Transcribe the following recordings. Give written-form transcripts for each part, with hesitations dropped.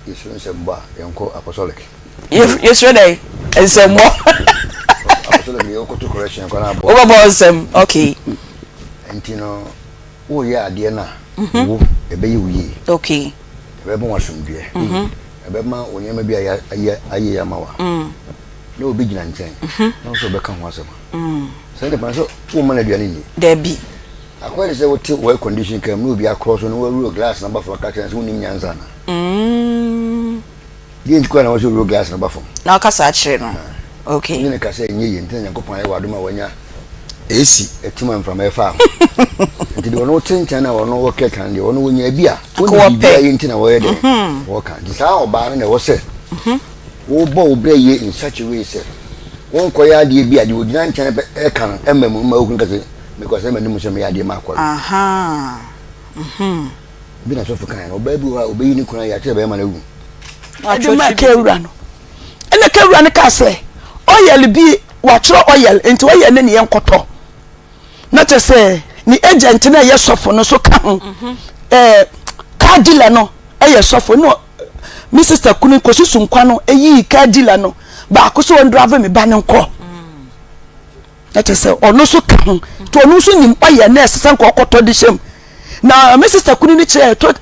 yesu nsem ba yenko apostolic yesu dey nsem mo apostolic yenko to correction ko na bo o nsem okay entino wo ye ade na wo ebe yi wuyi okay ebe bo wasumdue ebe ma onyema bi aye ya mawa no obi gina nchen no so be kan ho asema say the man so wo man aduane ni there be akwai say what well condition kam no obi across no we glass number for catch so nim nyanza na Didn't go and was glass number from. Now, Cassachino. Okay. You can say, you intend to go on a waduma when you're AC, a timon from a farm. And you no 10 or no work and you only when you're beer. What pay into a way? Walk on this hour, Baron, I was said. Oh, bow bray in such a way, said. One coya dear beer, you would not turn a can, because I'm a new idea, Mark. Aha. Been a sofa kind, or baby, will be in Korea, tell them. I do my Kerano. And the Kerana Casse. Oil be watch oil into oil and young cotton. Not to say, the agent in a yes of no so come. Cardilano, a yes of no. Mrs. Takuni Cosusum Quano, a ye Cardilano, Bacuso and driver me banning call. Let us say, or no so come to a notion in oil nest, some cotton disham. Now, Mrs. Takuni chair taught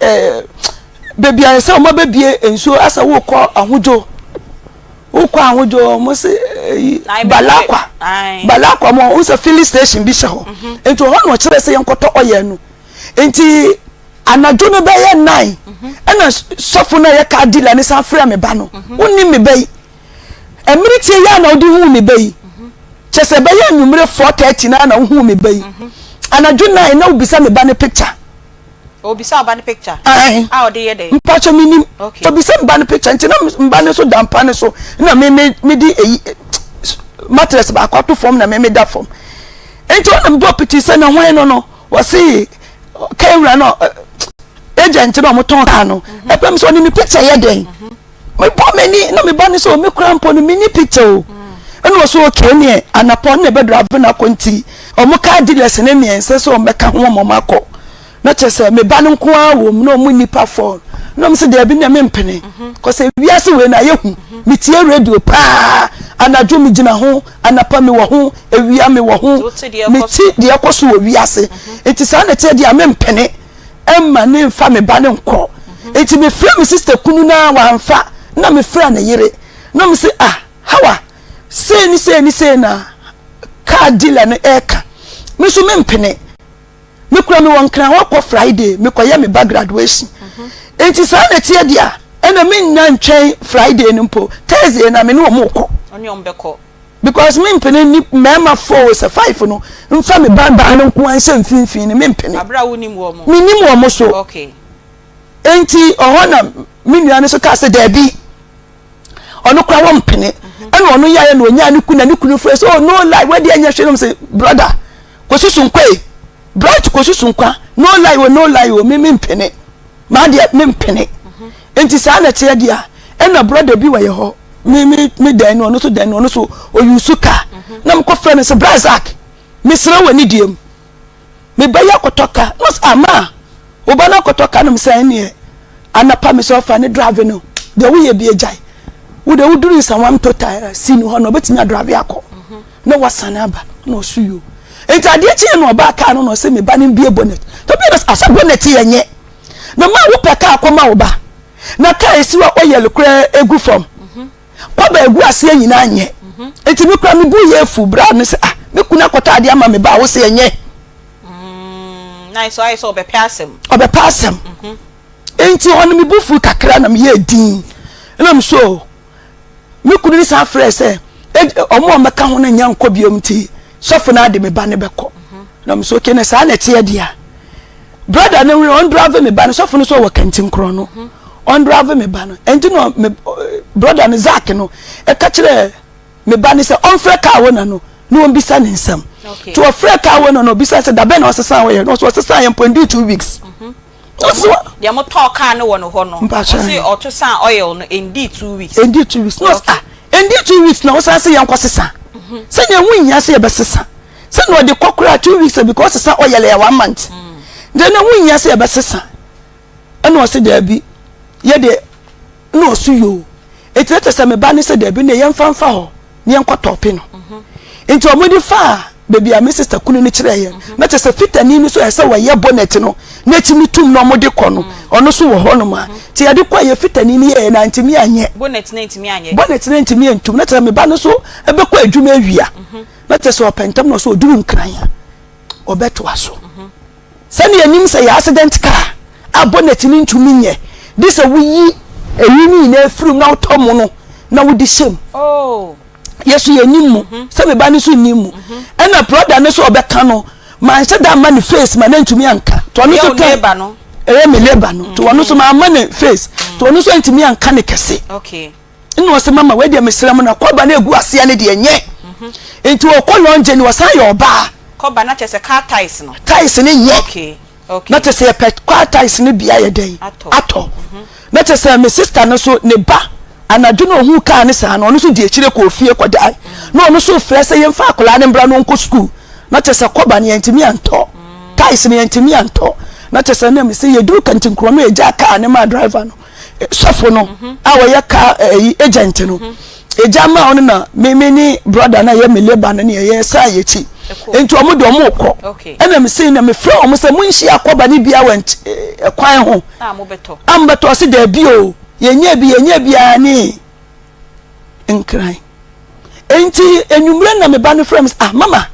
baby I say my baby and so as I walk ahujo mo say balakwa mo unsa filling station bi hye ho enti ho no kire say yankoto oye no enti anajo no be ye 9 na sofo na ye ka dealer ni san frɛ me ba no wonni me bai emiriti ya na odi hu me bai chese be ye nwumre 4:30 na hu me bai anajo 9 na obisa me ba ne picture Obisa abani picture. Ah, ode ye dey. Mpacho minim. Obisa mbani picture nti na mbani so dampane so na me di mattress ba kwato form na me da form. Enti ona mbo piti se na hwan no wasi kewura no agent no mo ton ka no. Epem so ni me picture ye den. Me bo meni na me bani so me krampo no mini picture o. Eno so okay ne anapon na be drive na konti. Omo car dealers ne miense so mbeka ho mo makọ. Na chese me ba nko awo no mu nipa for no me se de bi na me mpene ko se wiase we na yehu me tie radio pa anadwo me gina ho anapa me wo ho ewia me wo ho me ti de akoso wo wiase enti sa na tie de me mpene emma ne mfa me ba ne nko enti me frɛ me sister kunu na wa mfa na me frɛ na yere no me se hawa se na ka dealer na eka me so me mpene me kura me won kran wa Friday me koye me back graduation enti sa na tie dia ena me nna ntwen Friday nimpo Thursday na me no mo ko oni ombeko because me mpene ni mema 4 se 5 no mfa me ba no nko anse mfinfin ni me mpene abra wonim wo mo me nim wo mo so okay enti ohona me nua ne so ka se da bi ono kura wo mpene ena ono yaye na onya ne kunu fresh oh no lie we dey anya hwe no say brother kosusun kwai bright kosusun kwa no lie we me mpene ma de me mpene enti sa na tie dia ena brother bi we ho me dan no so oyusuka na mko friend se brazak me sra wani diem me baya kotoka no ama obana kotoka no msan ne anapa me so fa ne drive no de wo ye bi ejai wo de wuduru sanwam total sinu ho no betinya drive akọ na wasana aba no suyo enti ade chi no ba ka no se me ba ne bie bonnet to be asa bonnet yenye na ma wo peka akoma wo ba na ka esiwa oyel kura egu from kwa ba egu ase nyina anye enti me kura me bu ye fu bra ne se me kuna kota ade ama me ba wo se yenye nice so I saw be passem enti on me bu fu kakra na me ye din na me so me kunu ni sa frɛ sɛ omo meka ho na nyanko biom ti sofo na ade me ba ne beko na me so kene sa na tie dia brother ne on drive me ba ne sofo no so wakanti nkro no on drive me ba no enti no me brother ne Zak no e ka kire me ba ne se on frɛ ka wona no no on bisa ne nsam to frɛ ka wona no bisa se da be na osesa wo ye no so osesa ye mpondi 2 weeks so dia mo talk ka no wono ho no say otosan oil no endi 2 weeks no endi 2 weeks na osasa ye nkosesa se nya hu nya se ye besesa se no de kokora 2 weeks because sa oil ya 1 month then hu nya se ye besesa eno o se da bi ye de no so you it let us me ba ni say there be na yem fanfa ho ne enko topi no enti omudi fa baby a my sister kunu ni kire ye na chese fitani ni so ese waye bonnet no na timi tum no omudi ko no ono so wo ho no ma ti ade kwa ye fitani ni ye na ntimi anye bonnet na ntimi antum na chese me ba no so ebe kwa adwuma awia na chese opentam no so oduru nkran obeto aso sani anim say accident car a bonnet ni ntumi nye this a wuyi ewini na afrum na otomo no na wodi shem yesu ye nimu se me ba ni so nimu ena brother ne so obeka no man se da man face man ntumi anka to no so labor no me labor no to no so man face to no so ntumi anka ne kese okay ino se mama we dia mesram na kwaba na egu ase ne de nye enti wo ko lonje ni wasan ye oba kwaba na chese car ties no ne nye okay na chese ye pet car ties ne bia ye den ato na chese me sister no so ne ba anadwo no hu ka ne sa no no so di akire ko ofie kwada no no so frese ye mfa akola ne mbra no nko school na chese kwaba ne yantimi anto ties ne yantimi anto na chese na me se ye du kantin kro no eja ka ne ma driver no sofo no awo ye ka agent no eja ma on na me ni brother na ye me labor na ne ye sa ye chi enti omo de omo ko ena me se na me frɛ omo se munhyi akwaba ne bia went kwan ho ambeto se da bio yenye bi ani nkran enti enwumre na me ba no friends mama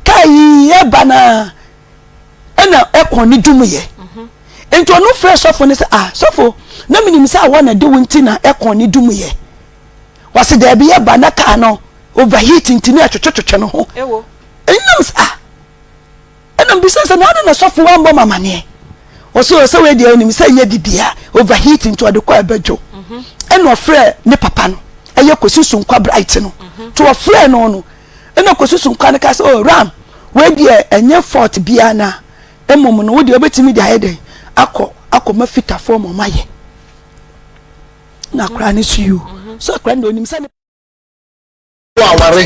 kai ye bana ena ekon ni dumuye enti onu fresh sofo ne se sofo na minim se awona de wonti na ekon ni dumuye wase da bi ye bana ka no overheating tini atwetwetwe no ho ewo enam se enam bisansa na sofo wa mbo mama ne oso se we dia onim se ye bibia overheating to adekwa abejo eno frɛ ne papa no eye kosusu nkwa bright no to frɛ no no eno kosusu nkwa ne ka se ram we dia enye fort bia na emom no we dia obetimi dia heden akọ mafita form o maye na kra ne su you so kra no onim se ne aware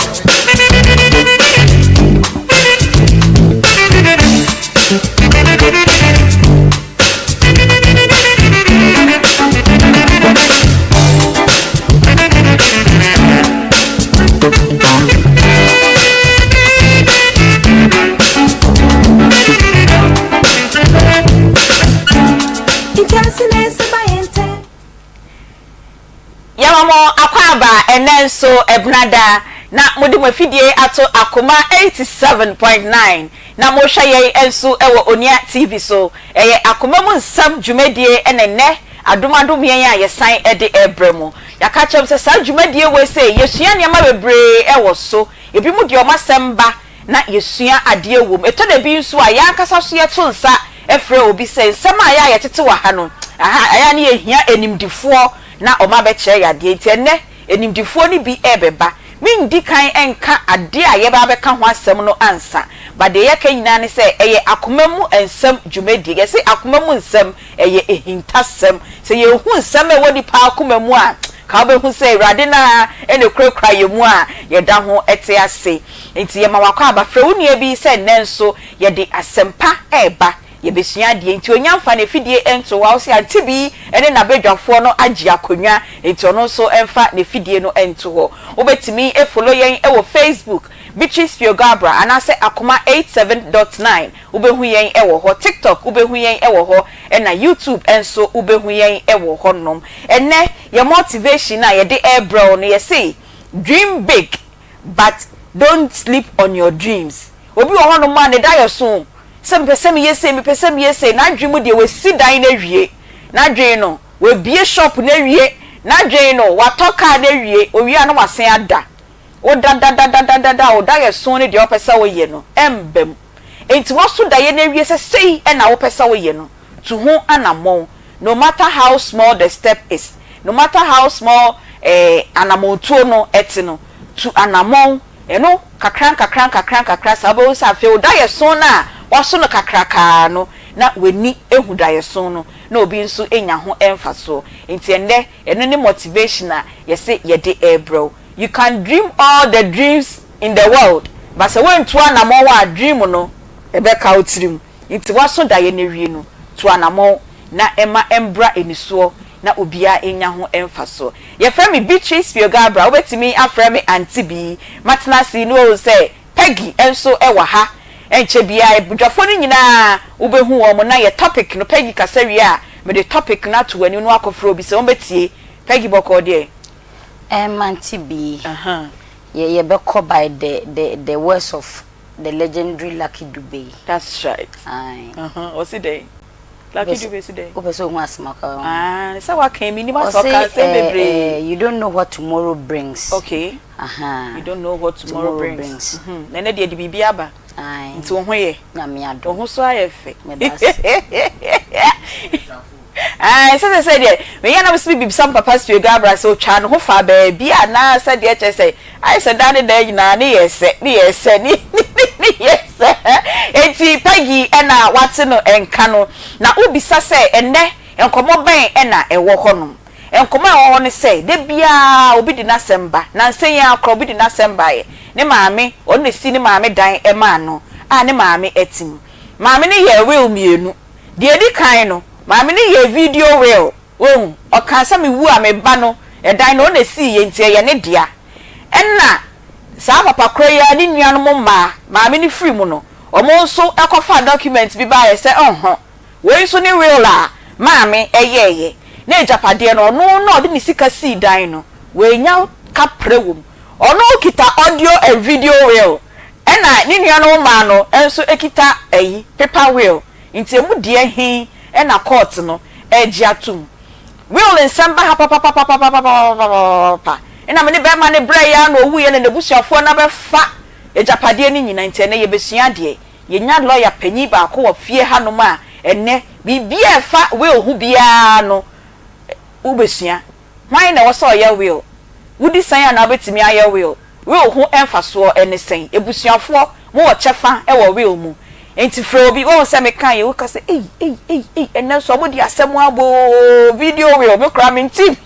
Yamamo akwaba enenso ebnada na mudi mafidie ato Akoma 87.9 na mo hwaye enso ewo Onia TV so eye Akoma mu nsam dwumadie enenne adomadom yen a yesan ede ebremu yaka chem se sa dwumadie we se yesua niam bebre ewo so ebi mu de omasemba na yesua ade wom eto da bi nso a yankasa so ye to nsa efre obi se nsem a ya yetete wa ha no aya ne yehia enimdifo na oma be kire yade enti enne enimdifo ni bi ebeba mindi kan enka ade a ye ba be ka ho asem no ansa ba de ye ka nyina ne se eye Akoma mu ensem dwumadi ye se Akoma mu ensem eye ehintasem se ye hu ensem e wodi pa Akoma mu a ka be hu se irade na ene krakra ye mu a ye da ho ete ase enti ye ma wakwa aba frɛ unie bi se nenso ye de asempa eba ye besua de enti onyamfa na fidie ento wa se Aunty bi ene na bedwafo no agi akonwa enti ono so emfa na fidie no ento ho obetimi e follow yen e wo Facebook Beatrice Gabra anase Akoma 87.9 ubehu yen e wo ho TikTok ubehu yen e wo ho na YouTube enso ubehu yen e wo ho nom enne ye motivation na ye de airbrow no ye say dream big but don't sleep on your dreams obi wo ho no man ne da so some person yese me person yese na dream de we si dan na wie na dream no we bie shop na wie na dream no wa toka na wie owie na wasen ada o da o da yeso ne de opesa wo ye no embem enti wo so da ye na wie se sei e na wo pesa wo ye no to hu anamon no matter how small the step is no matter how small anamontuo no etino to anamon eno kakran sabo sa fe o da yeso na waso no kakraka no na weni ehu da yeso no na obi nso enya ho emfaso enti ende eno ne motivation na yese ye de airbrow you can dream all the dreams in the world but say when to anamon wa dream no ebe ka otirim enti waso da ye na wie no to anamon na ema embra enisuo na obia enya ho emfaso ye frɛ me Beatrice Biogabra obetimi afrɛ me Aunty bi matena si no o say Peggy enso ewa ha enche bia ebudwafo ni nyina ubehu wo mo na ye topic no Peggy kasawi a me the topic na to wani no akofro obi se wonbetie Peggy boko de Aunty B ye beko by the words of the legendary Lucky Dube. That's right. Aye. What's it day? Lucky Dube today. Opeso nwasimaka. So what came in my soccer say you don't know what tomorrow brings. Okay. You don't know what tomorrow brings. Nene de bibia ba. Aye. Nti wo ho ye. Na me ado. Wo ho so ayefe. Medase. So say there me yana be speak some papa to Gabra so twa no ho fa ba bia na say there che say I said that day na ne yes yes enti Peggy na wate no enka no na obisa say enne enkomo ben na ewo ho no enkomo ewo ho ne say de bia obi di na semba na nsen ya akro obi di na semba ye ne maame on ne si ne maame dan e ma no a ne maame etim maame ne ye will mienu de edi kan no maame ne ye video will o kan sa me wu a me ba no e dan no na si ye ntie ye ne dia enna sa papa kroya ni nuanu mo ma maame ni free mu no omo nso ekofa document bi ba ye se we nso ni real a maame eyeye na ejapade no no de ni sika si dan no we nya kaprewum ono kita audio and video real ena ni nuanu ma no enso ekita eyi paper will nti emu de hin ena court no ejiatum will Nsem ba ha papa ena me ne be ma ne bra ya na owu ye na nebusuafo na be fa ejapade ni nyina nti na ye besua de ye nya lawyer panyi ba ko wo fie hanom a enne bibia fa will hu bia no ubesua hwan na wo so ye will wudi san na betimi aye will hu emfaso ene sen ebusuafo mo wo chefa e wo will mu enti fro bi wo se me kan ye wo ka se enne so mo di asemu abo video will me kra menti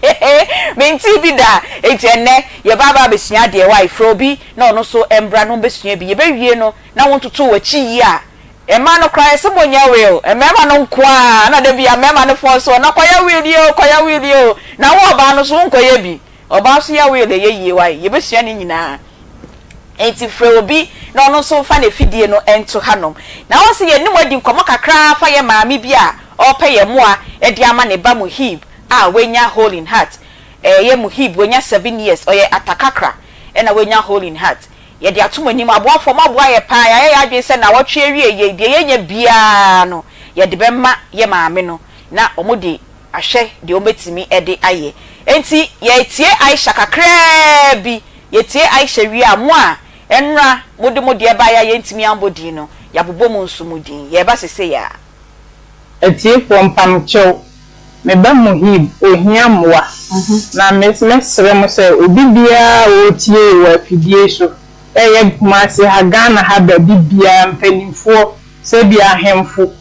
bi da enti enne ye baba besua de wai fro bi na ono so embra no besua bi ye bewie no na wontoto wachi yi a ema no kra se monya will emema no nkoa na da bia mema no fo so na kwaya will yo na wo ba no so nkoye bi oba so ya will ye yi wai ye besua ni nyina enti fro bi na ono so fa na fidie no ento hanom na wo se ye ni wadi nkomo kakra fa ye maami bi a ope ye moa e di ama ne ba muhib a wenya hole in heart ye muhib wenya 7 years oye atakakra na wenya hole in heart ye di atomani aboafo maboa ye pa ya adwe se na wotwe awie ye die ye nya bia no ye de bemma ye maami no na omodi ahwe de ometimi e de aye enti ye tie Aisha kakra bi ye tie Aisha wi amo a enra mode e ba ya yentimi ambodi no ya bobo mu nsumudin ye ba sese ya etie pompam chew me ba muhib ohia moa na mesre mo se obi bia o tie wa fidie so eye kuma se ha Ghana ha ba bibia mpanimfo se bia hemfo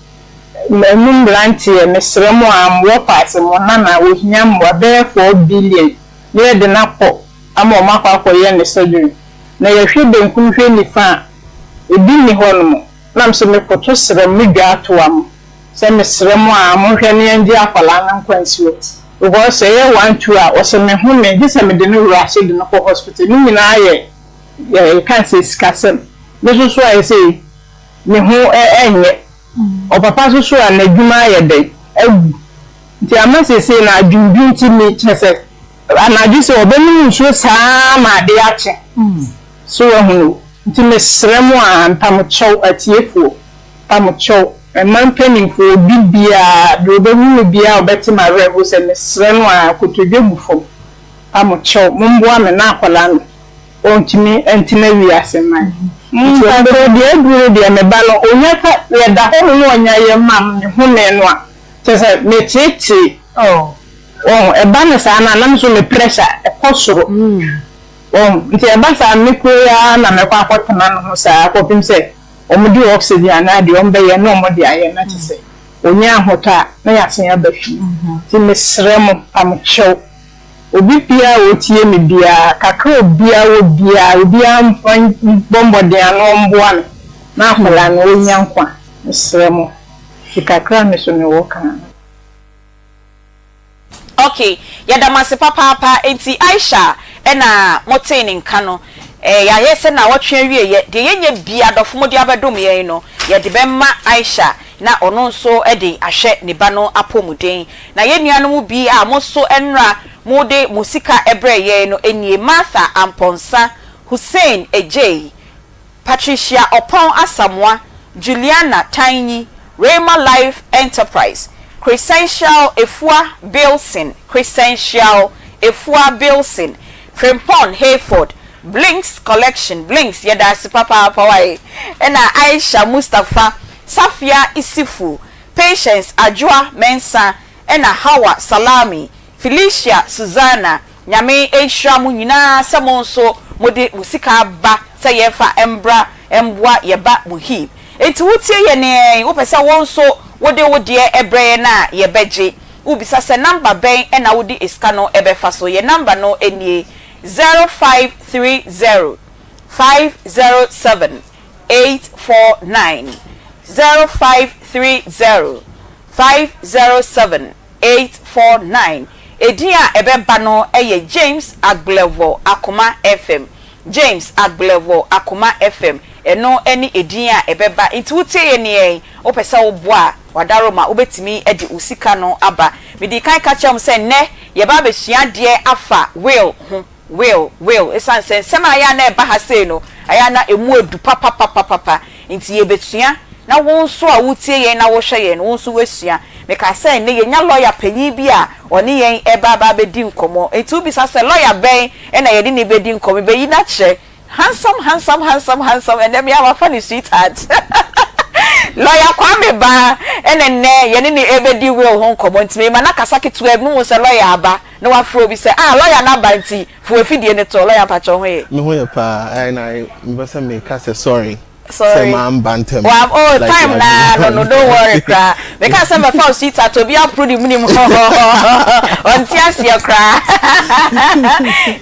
menum branche mesre mo amwo pass mo na ohia moa be 4 billion ne de na ko ama o makwa ye ne surgery na ye hwe benkum hwe nifa ebi ni hono nam se me koto sere midwa atoam se me sere mo a mo hwe ne ndi akwala na nkwansuo ugo se ye 1-2 a o se me hu me gise me de no wura she de no ko hospital ni nyina ye cancer skasem me so aye se me hu enye o papa so a na dwuma ye de nti amasese na adwumbi nti me chese anaju se obenu nsuo saa ma de ache so ehunu nti mesremu a mpamochow atiefo pamochow man penifo bibia do obenu bia obeti ma reho se mesremu a kotodwe bufo pamochow mumboa me na akwala no ontimi entina wi aseman so de eduro de me ba no onyaka ye da ho no onya ye mam ne hu me no a se me tete eba na sa na nam so me pressure e kosoro nti eba sa me koya na me kwa kwatana no sa akopim se omudi oxygen na de ombe ye no omudi aye na tse onya ahota na ya sen abafi ti mesrem amchew obi pia otie me bia kakra obia bombo de ano mboa na akola na onya nkwa mesrem ti kakra me so me wo kan Okay, yadamase papa enti Aisha ena moten nka no ya yese na wotwe wie de yenye bia dofo de abedom ye no ye de bemma Aisha na ono nso de ahwe ne ba no apomuden na ye nuanom bi a moso enra mode musika ebre ye no enie Martha Amponsa Hussein Ejay Patricia Opon Asamwa Juliana Tiny Rema Life Enterprise Crescential Efua Bilson Crescential Efua Bilson Frimpon Hayford Blinks Collection Blinks yadasi papa pawai ena Aisha Mustafa Safia Isifu Patience Ajua Mensa ena Hawa Salami Felicia Susanna nyame ehwa mu nyina semonso mode musika ba seyefa embra embwa yeba muhib enti wutie ye ne wo pese wonso wode ebre na yebeje ubisa se number ben ena wodi iska no ebefa so ye number no enie 0530 507 849 0530 507 849 Edia ebeba no eye James Agblevo Akoma FM James Agblevo Akoma FM eno eni edia ebeba nti wutie ye ne opesa wo boa wadaroma obetimi edi usika no aba medi kan ka chem se ne ye ba besua de afa will esan se sema ya na eba ha se no aya na emu edu papa nti ye betua na wonso a wutie ye na wo hwe ye no wonso wesua meka say ne ye nya lawyer panyi bi a oni yen eba ba bedi nkomo etu bi sa say lawyer ben e na ye di ne bedi nkomo be yi na che handsome and them have a funny sweetheart lawyer kwame ba ene ye ne ebedi will hon komo ntime ma na kasake to ebu mo say lawyer aba na wa fro bi say lawyer na ba nti fu afidie ne to lawyer pa cho ho ye me ho ye pa and I mbese me ka say sorry sorry man bantem well oh like time na no don't worry kra because some for sweetheart to be approve the minimum on tiasia kra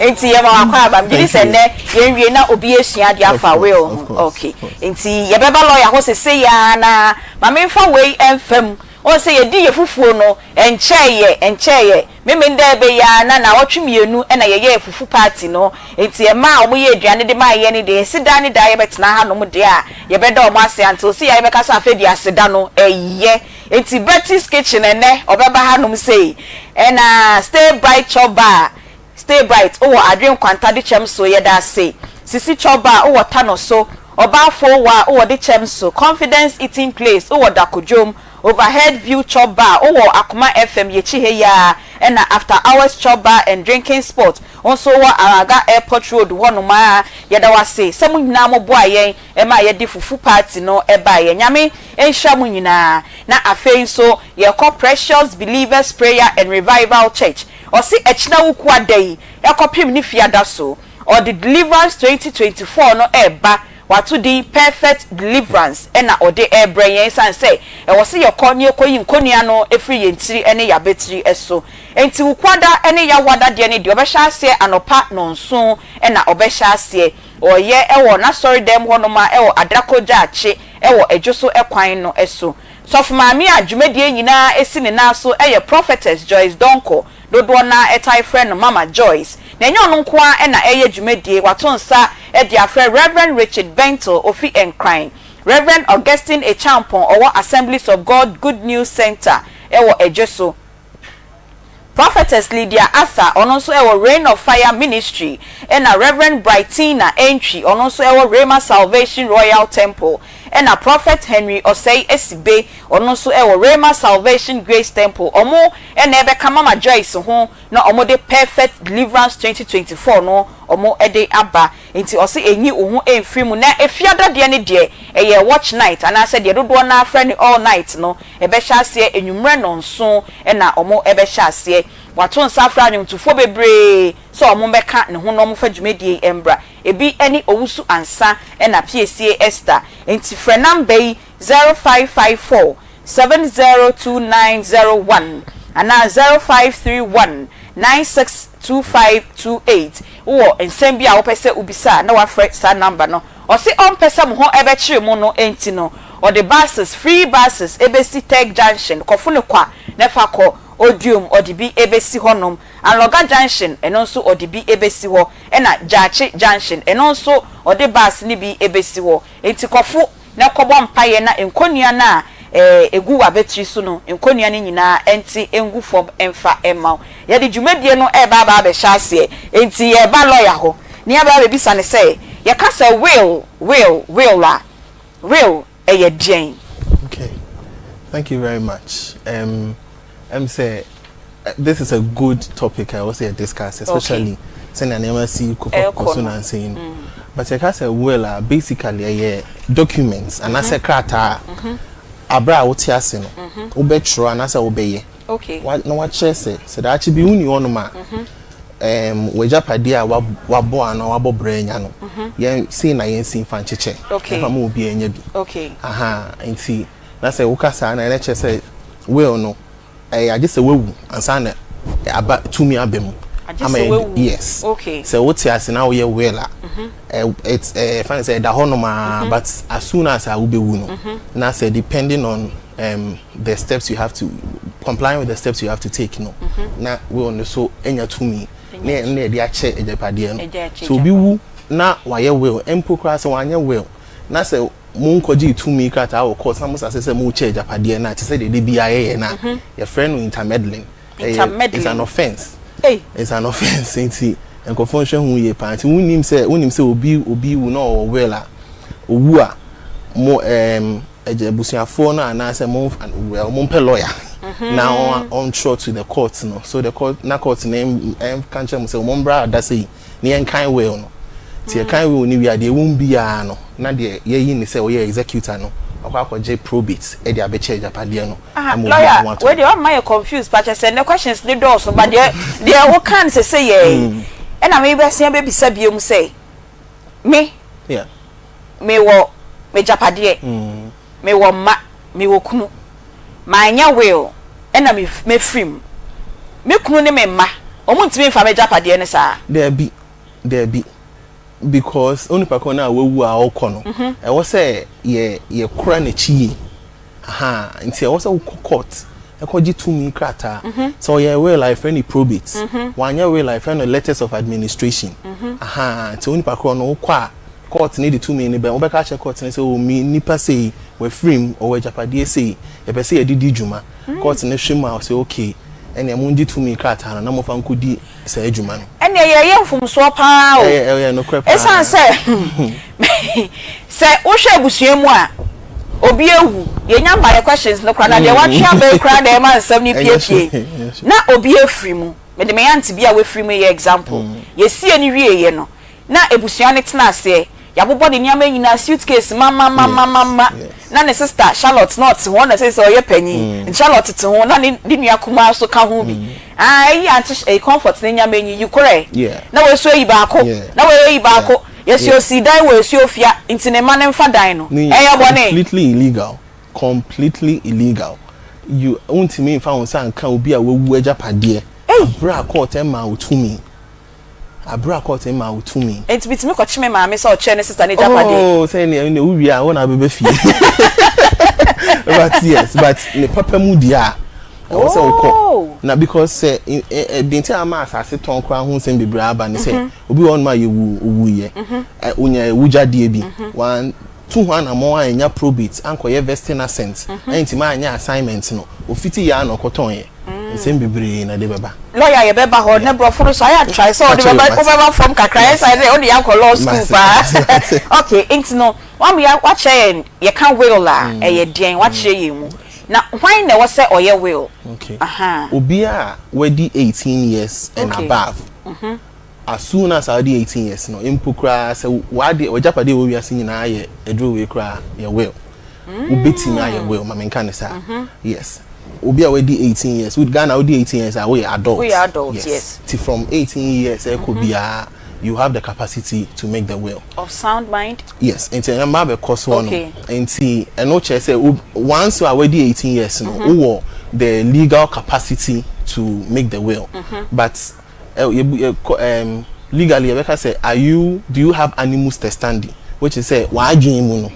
enti ye ma kwa ba mbi se ne ye nwie na obi esua dia fa will okay enti ye beba lawyer ho se ya na ma me fa we enfam o se ye di ye fufuo no encheye meme nda be ya na wotwemienu na ye fufu party no enti e ma omo ye aduane de ma ye ne de sida ne da ye betena ha no mo de a ye beda omo ase anto si ya ye beka so afedi aseda no eye enti Betty's Kitchen ene obeba ha no sei na Stay Bright Choba Stay Bright o adwen kwanta de chem so ye da say sisi choba o wota no so oba fo wa o de chem so Confidence Eating Place o dakojom Overhead View Chop Bar Akoma FM yechi he ya na After Hours Chop Bar and Drinking Spot also Araga Airport Road wonoma yeda wase semu nyina mo boa yen e ma ye di fufu party no e ba ye nyame enhwa mu nyina na afei so ye call Precious Believers Prayer and Revival Church o si echina wuku adai ye kopim ni fiada so or the Deliverance 2024 no e ba watu di Perfect Deliverance ena ode ebre yen san say e wo se ye konye koyi nkonua no efri yentiri ene ya betiri eso enti wukwada ene ya wada de ne de obehya ase anopa nonso ena obehya ase oye ewo na sorry dem honoma ewo adrakoja ache ewo ejoso ekwan no eso so maami adwumadie nyina esi ne naso eye Prophetess Joyce Donko dodo na etai friend Mama Joyce na enyo no nkoa ena eye adwumadie watonsa e dia friend Reverend Richard Bento ofi Encrying Reverend Augustine Echampon owo Assemblies of God Good News Center ewo ejeso Prophetess Lydia Asa ononso ewo Rain of Fire Ministry ena Reverend Brightina Entry ononso ewo Rema Salvation Royal Temple ena Prophet Henry Osei Esibe ononso ewo Rema Salvation Grace Temple omo ena ebeka Mama Joyce ho na omo de Perfect Deliverance 2024 no omo ede aba enti osi enyi ohun emfiri mu na efiada de ne de eye watch night ana se de dodo na friend all night no ebe hya ase enwumre no nso ena omo ebe hya ase wato nsafra nwumtufo bebre so omo beka ne ho no omo fa dwumedie embra ebi eni owusu ansa ena PCA Esther enti frɛ number 0554 702901 ana 0531 962528 wo nsem bia wo pese ubisa na wa frɛ sa number no o se on pese mo ho ebe kire mu no enti no or the buses free buses ebesi Tech Junction kofune kwa nefa ko odium odibi ebesi honom Anloga junction eno nso odibi ebesi ho na Jachi junction eno nso odi bus ni bi ebesi ho enti kofo na kobọ mpaye na enkonua na egu wa betri so no enkonua ni nyina enti engu fom emfa ema ye de dwumadie no e ba be hyase enti ye ba lawyer ho ni aba be bisa ne say ye ka say will la real eye den. Okay, thank you very much. Say this is a good topic I also discuss, especially saying an MSc and saying. But I can say will basically documents and as a crata abra otiasino obetro and as a obey. Okay. What no what say so that actually be uni on ma we japadia wabo and wabo brain no yen see na yen see fan cheche fa mo obi enya bi. Okay. Aha enti na say wo kasa na che say will no I just say wewu ansa na aba tumi abem. Yes. Okay. So what you now we well it's funny say da honoma but as soon as I will be no now say depending on the steps you have to comply with the steps you have to take no na we on so enya to me na dey ache ejapade no so bi wu na waye well empo kra say wanye well na say mun koji to me krata o course na musa say mu che ejapade na te say dey bia ye na your friend intermeddling. It's an offense. Hey. It's an offense, ain't and confusion who ye party. Unim say obi will know well. Owa mo ebusia phone and answer mo well monpe lawyer. Now on short to the court no. So the court na court name can't say mombra that say ni en kind well no. Ti e kind well ni we dey won bia no. Na de ye yi ni say we executor no. Akwa J probate e dey abeche japade no. Lawyer, where you am confused but I said no questions the doors but there what can say ye. And I may be say baby sabium say me yeah me wo me japade me wo ma me wo kunu my nya will and I me free me kunu ne me ma omuntimi fa me japade ne sa there be because only pakona wewu a okono e wo say ye kura na chie aha nti e wo say court e koji to me krata so ye will like any probate one year will like any letters of administration aha nti only pakona wo kwa court need to me ni be wo be ka che court ni say o mi nipa say we free or we japade say e be say e didi djuma court ni hwema say okay ene munji to me krata na mo fa nkodi say adwuma no ene ye mfum so pa o no crap esan say say wo hwe abusuamu a obi ewu ye nya mba questions no kra na de wa twa be kra de man nsem ni pie na obi efiri mu me de me Aunty bi a we free mu ye example ye sie ni wie ye no na ebusua ne tena ase ya bobo de nyama nyina suitcase mama na ne sister Charlotte not one na say so ye panyi Charlotte te ho na ne nua kuma so ka ho bi ai Aunty comfort ne nyama nyi you correct na we so yi ba ko na we yi ba ko yes you see die we so ofia intine ma ne mfa dan no ya bone completely illegal you won't me fa on san kan obi a wewu ajapade bra court ma otumi abra court ma otumi enti bitimi ko chime ma me so che ne sister ne japade oh say ne uwi a wona bebe fie but yes but ne papa mu dia o say ukọ na because say binti ama asase ton kra ho sem bebre aba ne say obi won ma yewu owuye onya ewujade bi one two one amon anya probate anko ye vesting assent enti ma anya assignment no ofiti ya no koton ye nsem bebre na de beba lawyer ye beba ho ne brofo so ya try so de beba from kakra yes I say only yanko law school pa okay enti no one we watch ye can will la ye den watch ye mu na why na we say oye will okay obi a wedi 18 years and above as soon as I did 18 years no impukra say wade wajapade wo wiase nyina ye edro we kra ye will ubeti na ye will ma menka ne sa yes obi a wedi 18 years with Ghana wedi 18 years we adults yes from 18 years e could be you have the capacity to make the will of sound mind yes and say ma be cost one and see and no che say once you are wedi 18 years no who the legal capacity to make the will but legally Rebecca say do you have animus testandi which is say wa adwen mu no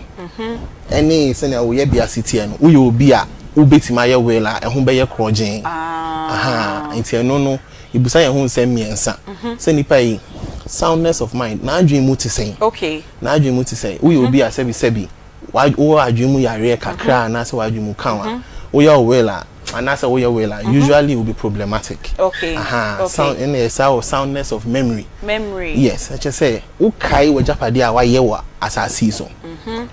any say na we bia city no we obi a ubetima ye will a ho be ye krojin aha enti no ibusa ye ho nsem miensa se nipa yi soundness of mind na adwen mu te sen okay na adwen mu te sen wo ye obi a sebi wo adwen mu yare kakra na se wo adwen mu kanwa wo ye will a anasa wo ye will a usually will be problematic okay sound in the soundness of memory yes I just say wo kai wo japade a wa ye wa asasi so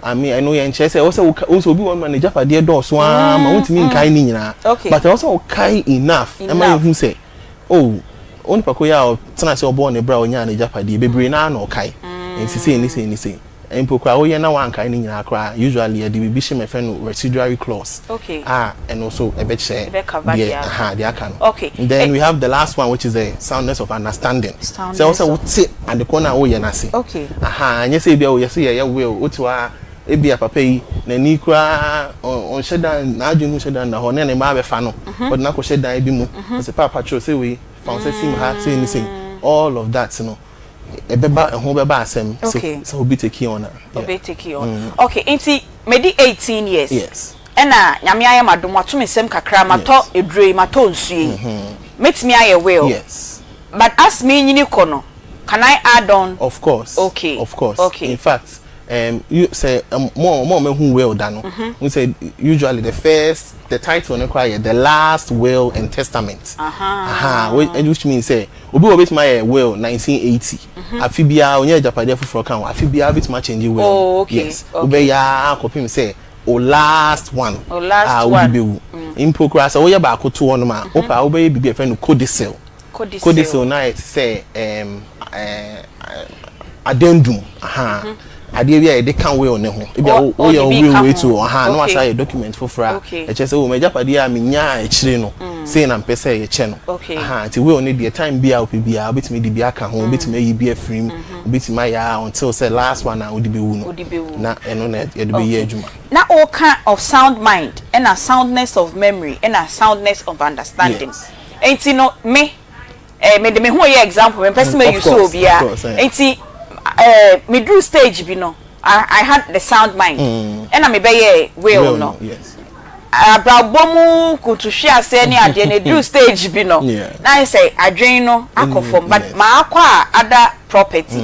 I mean I know you say also obi one man japade do so ma wontimi nkai ni nyina but also kai enough am I who say oh oni pako ya o tena se obo ne bra onya na japade bebre na na kai nsi say empokra wo ye na wan kai ni nyina kra usually e dey be shame me friend residuary clause and also a bit share the aka okay then we have the last one which is the soundness of understanding so also what and the corner wo ye na say anya say bia wo ye say ye will otiwa ebia papa yi na ni kra on shedan na adwunu shedan na ho ne ma be fa no but na ko shedan bi mu say papa cho say we found say sim ha say anything all of that you know ebeba ho beba asem so obi take on obi take on okay enti medi 18 years yes ena nyame aye madom ato mesem kakra mato edrei mato nsue metimi aye will yes but as me nyini kono can I add on of course okay in fact you say more me who will dano we say usually the title no cry the last will and testament which means say obi bit my will 1980 afibia onye japade fufuro kan afibia bit ma change will yes obi ya akopim say last one be in progress so we ba akoto on ma opa obi bibi friend no codicil na it say addendum ade bia e kan we on ne ho e bia wo ye we to no asa document for fra e che se wo me japade a menya e kire no say na mpese ye che no ti we on the time bia opi bia obetimi di bia ka ho obetimi yi bia free obetimi ya until say last one na odi be wu no na eno na ye de be ye adwuma na all kind of sound mind and a soundness of memory and a soundness of understanding enti no me de me ho ye example me person me use so bia enti middle stage bi no I had the sound mind and I me be will no yes abrabomu kutuhwe ase ni ade na middle stage bi no na I say adwen no akofom but ma akwa other property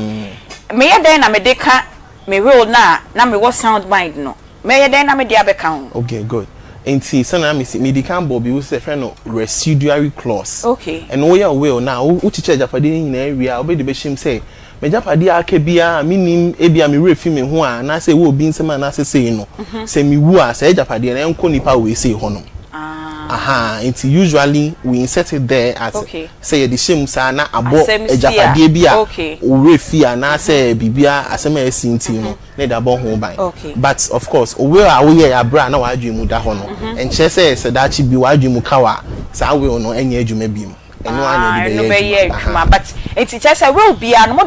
me ye den na me de ka me will na me what sound mind no me ye den na me de abeka ho okay good enti sana me di kan bobi we say friend no residuary clause and we are will now uchiche japade ni na area obedi be shim say me japade aka bia minim ebia me refi me ho a na say we obi nsema na say no say me wu a say japade na enko nipa we say ho no it's usually we insert it there as say the shim sa na abo japade bia o refi a na say bibia asema esinti no na da bo ho ban but of course we are we ya bra na wa adwemu mu da ho no enche say da chi bi wa adwemu kawa sa we no enya adwuma bi mu no be but it's just will be an more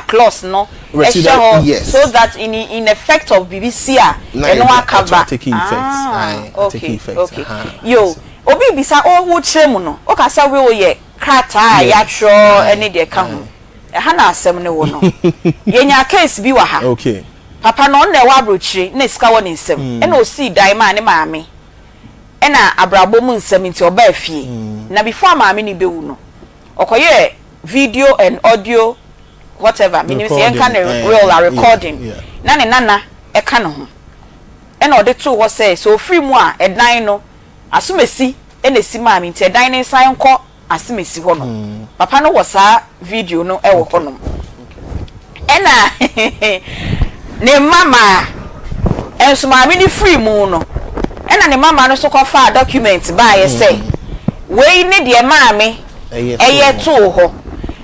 clause no so that in effect of BBC no cover taking effect okay yo obi bisa o kire mu no o ka say will ye krata ya tro any de ka ho e ha na asem ne wo no yenya case bi wa ha okay papa no na wa brochire na sika wo ne nsem e na o si dan ma ne maame ena abrabom nsem nti oba afie na before maame ni bewu no okoye video and audio whatever meaning say can real recording na ne nana e ka no ho ena ode to wo say so free mu a edan no asumesi ena si maame nti edan ne san kọ asumesi ho no papa no wo sa video no e wo ho no ena ne mama enso maame ni free mu no ena ne mama no so kofa document ba ye say we ni de maame eye to ho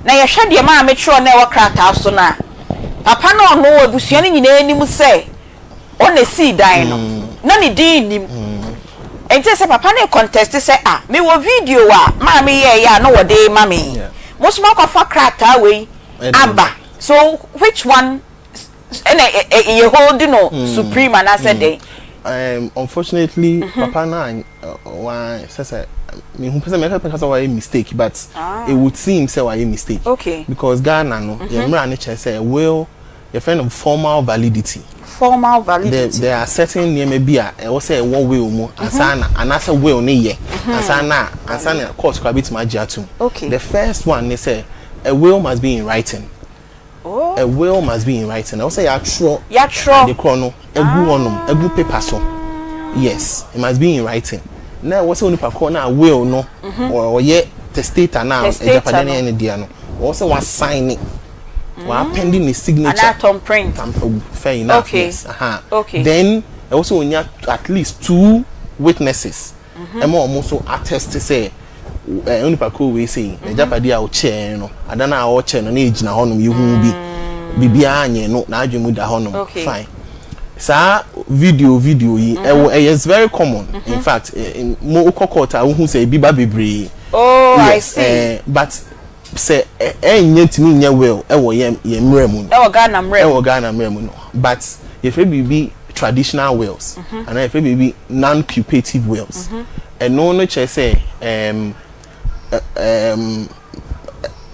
na ye hwe de maame tro na e wakrata so na papa no no abusua ni nyina anim say o na si dan no na ni din nim enti say papa na contest say me wo video wa maame ye ya no wo de maame most ma kofa krata we aba so which one ena ye hold no supreme and I said dey unfortunately papa na why say me who person make a mistake but it would seem say why a mistake okay because Ghana no your mra na say will your friend of formal validity formal validity. There are certain name be a say one will mo asana and as a will ne ye asana court kwabit magiatum. Okay. The first one they say a will must be in writing. Oh. A will must be in writing. I say ya tro the chrono egu paper so. Yes, it must be in writing. Now what's only pa corner will no or ye testator now e japadane any dia no. Also was signing. One pending the signature. And Tom print. Fair enough. Okay. Yes. Okay. Then also we need at least 2 witnesses. And more also attest to say only pako we say the japadi a chair no adana a chair no age na honum you bi bibia anye no na adwemu da honum. Fine. Sa video yi is very common. In fact mo kokota who say biba bebre. Oh, yes, I see. But say nyetimi nya well ye mremu no Ghana mremu no but if be traditional wells and if be non-cupative wells and no che say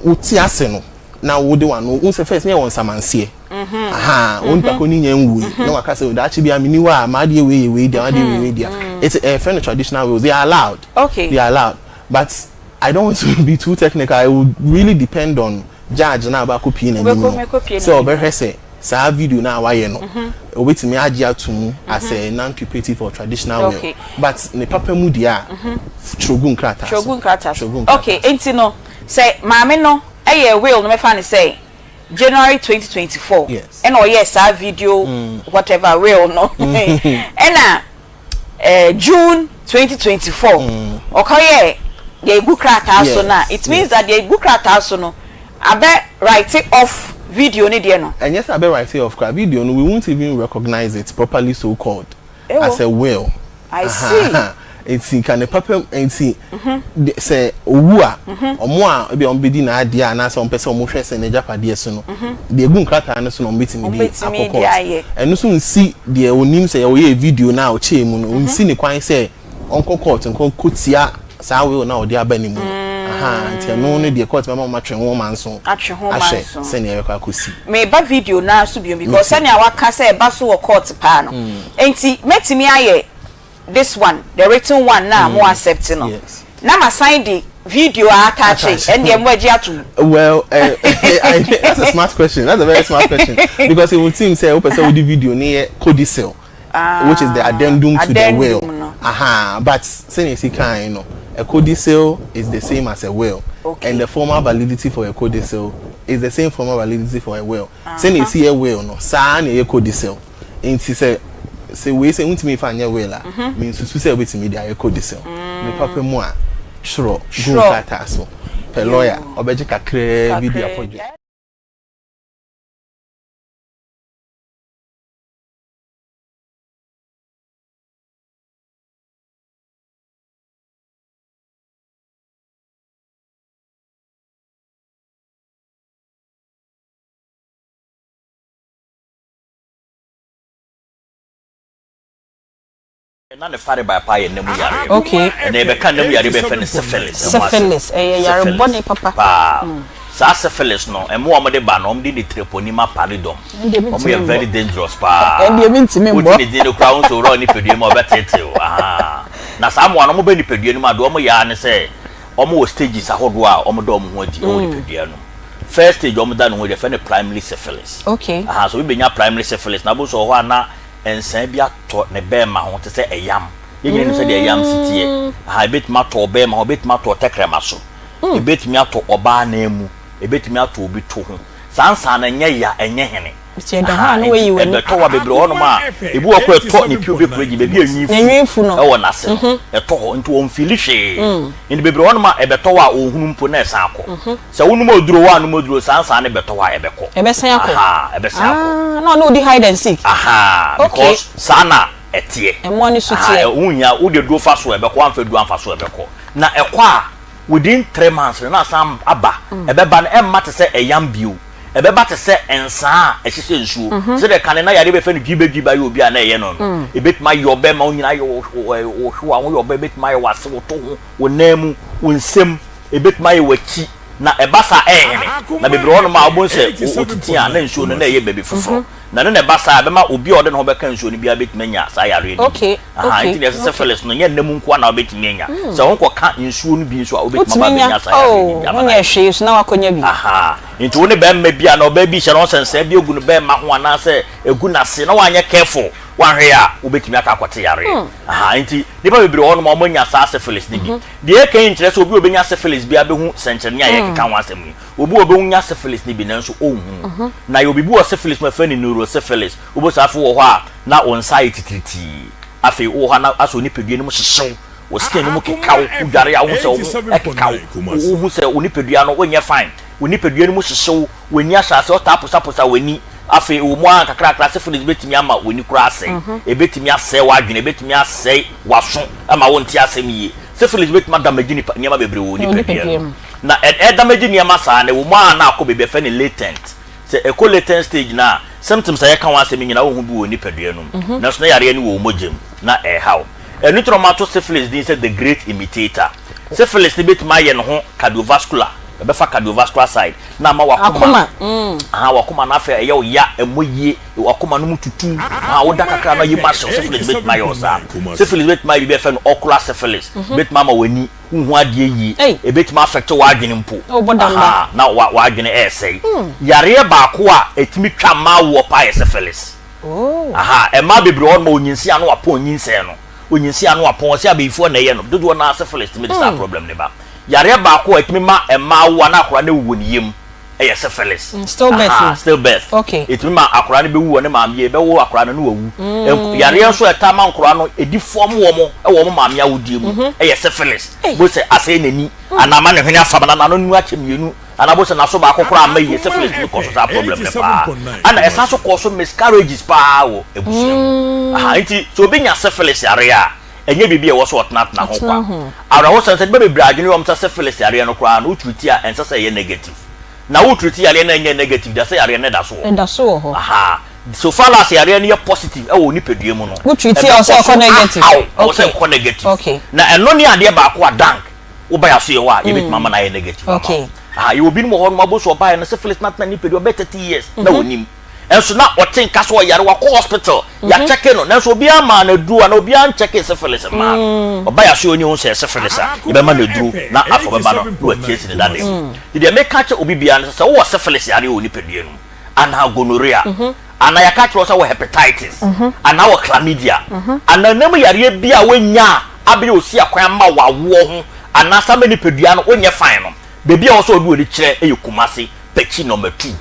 uti ase no na wo de one wo say first me won samanse won pa ko ni nya nwu na waka say da chi bia mini wa ma de we dia it's a friend traditional wells they are allowed. Okay, they are allowed, but I don't want to be too technical. It would really depend on judge na ba copy na ni. So be say sa video na wa ye no. Obetimi age atum as a non-cooperative or traditional well. But ne papa mu dia chogun krata. Okay, enti no say maame no eye will no me fa ne say January 2024. Yes. And oh yes, our video whatever will no. And June 2024. Okay. The Gukrata so na it means that the Gukrata so no abe write it off video ni there no. And yes, abe write it off video no, we won't even recognize it properly so called as a will. I see. It's can the papa and see say owua omo a be on bedi na ade na so mpese omo hwese na japade so no the Gukrata no so no betimi di akoko. And so nsi the onim say o ye video na o che mu no nsi ni kwan say onko court nko kotia sa we na odi abani mu ntia no no de court mama matwe ho manso se ne yakwa kosi me ba video na so biom because se ne awaka se ba so wo court pa no enti metimi aye this one the written one na mo accept no na ma sign the video attach and the mo agi atum. Well that's a smart question. That's a very smart question because it would seem say o person with the video near codicil which is the addendum to the will. But saying you kind no a codicil is the same as a will, and the formal validity for a codicil is the same formal validity for a will. Saying you see a will no sa na a codicil inti say we say untimi fa anya will means to say wetin me a codicil me papa mu a sure go kata so per lawyer obeje kakre video appointment. Na ne fare by pa ye nemu yare. Okay. And e be kan nemu yare be fe ne syphilis. Syphilis yare boni papa. Sa syphilis no e mo de ba no de treponema palidom. O mo very dangerous pa. And you mean to me mo de de crown so ro ni pedue mo betete o. Na sa mo no mo be ni pedue ni ma do mo ya ne se o mo stages ahodo a o mo do mo ho adi o ni pedue no. First stage o mo da no ho de fe ne primary syphilis. Okay. So we be nya primary syphilis na bo so ho na Nsem bia to ne be ma ho te se eyam yeye no se de eyam sitie bet ma to be ma bet ma to tekrema so bet mi ato oba na emu bet mi ato obi to ho sansa na nya ya enye hene ti da ha no we we to wa bebre ho no ma ebu okọ to ne pio bebre gi be bi enyifu no e wona se to ho nti won fili hwe ndi bebre ho no ma e be to wa ohunu mpo na esa akọ se wonu ma oduro wa no moduro sansa na be to wa e be ko e be san akọ e be san akọ no di hide and seek because sana etie e mo ni so tie unya wo de do fa so e be ko amfa du amfa so e be ko na e kwa within 3 months na sam aba e be ba na e mate se eyam bio e be ba te se ensa e hihye nsuo se de kane na yare be fa no giba yo obi a na ye no e betima yo be ma onyina yo wo hwa wo yo be betima yo wase wo to ho wo namu wo nsem e betima yo wachi na ebasa na bebre wono ma obon se otiti a na nsuo no na eye baby foforo na ne ebasa abema obi ode no beka nsuo no bia betimanya sa yare ni okay it is syphilis no nye nemu nko na obetimanya se wonko ka nsuo no bi nso a obetimama benya sa yare ni amanya hwe so na wakonya bi nti woni be mma bia na oba bi hye no sense bia ogu no be ma ho ana se egu na se na wanye careful wanhwe a obetimi akakote yare nti nipa bebre wono ma omanya sa syphilis ni bi de kan nkyere se obi obenya syphilis bia be hu senkyere ni aye keka ho asem ni obi obehunya syphilis ni bi nanso ohun na yo bibi wo syphilis ma fa ni neurosyphilis obo safo wo ho a na anxiety titriti afi wo ho na aso ni pedue ni mo hyehyw wo skin ni mo kekaw udare a wo se wo ekekaw wo se oni pedua no wonye fine oni pedue ni mo hyehyw woni asase o taposa woni afi wo mo an kakra syphilis betimi ama woni kura ase ebetimi ase wadwene ebetimi ase waso ama wonti asem yi syphilis betimi damage ni nyama bebre wo ni pedue na damage ni ama sa na wo mo an na akọ be fe ni latent se eco latent stage na symptoms aye kan wa asem nyina wo hu bi wo ni pedue no na so na yare ni wo mogem na how enu traumato syphilis din say the great imitator syphilis ni betimi aye no ho cardiovascular befa cardiovascular side na ma wakoma wakoma na afa ye ya emoyie wakoma no mututu woda kakra na yima syphilis betimi aye osa syphilis betimi aye be fe no ocular syphilis betimi ama wani hu ade yi ebetimi affect wadwene mpo na wadwene essay yare ba ko a etimi twa ma wo pa syphilis ma bebre on ma onyinsi anu apon onyinse no onyinsi anu apon se abefo na ye no dodo na syphilis timi dis problem ne ba yare ba ko etimi ma wo na akora na wuwo ni yem syphilis still birth okay etimi ma akora na be wuwo ne maam ye be wo akora na no wawu yare nso etama akora no edi form wo mo maam ya wudie mu syphilis bo se ase nani anama ne hwene afabana na no nu achemienu anabo se na so ba akokora amaye syphilis ni cause that problem ne pa ana esa so cause miscarriages pa wo ebusuam nti so benya syphilis yare a enye bibi e wo so otnat na ho kwa ara wo sense be bebre adwene wo mta syphilis yare no kra no utruti a ense se ye negative na utruti yare na enye negative da se yare ne da so ho so far as yare ne positive e wo ni pedue mu no utruti o se ko negative o se ko negative okay na eno ni ade ba ko dank wo ba ya so ye wa ye bit mama na ye negative okay you obi mo ho no mabo so ba na syphilis na ni pedue be 30 years na wonim enso na otin kaso yare wa ko hospital ya check no na so obi ama na duru na obi an check syphilis ma oba ya so oni hun se syphilis a be ma na duru na afọ be ba no do case ni dade de me catch obi bia na so wo syphilis yare oni pedue no ana gonorrhea ana ya catch wo so wo hepatitis ana wo chlamydia ana nam yare bia wanya abiri osi akwan ma wawo ho ana sa me ni pedue no onye fine no bebi a wo so obi oni kire eyikumase pechi number 2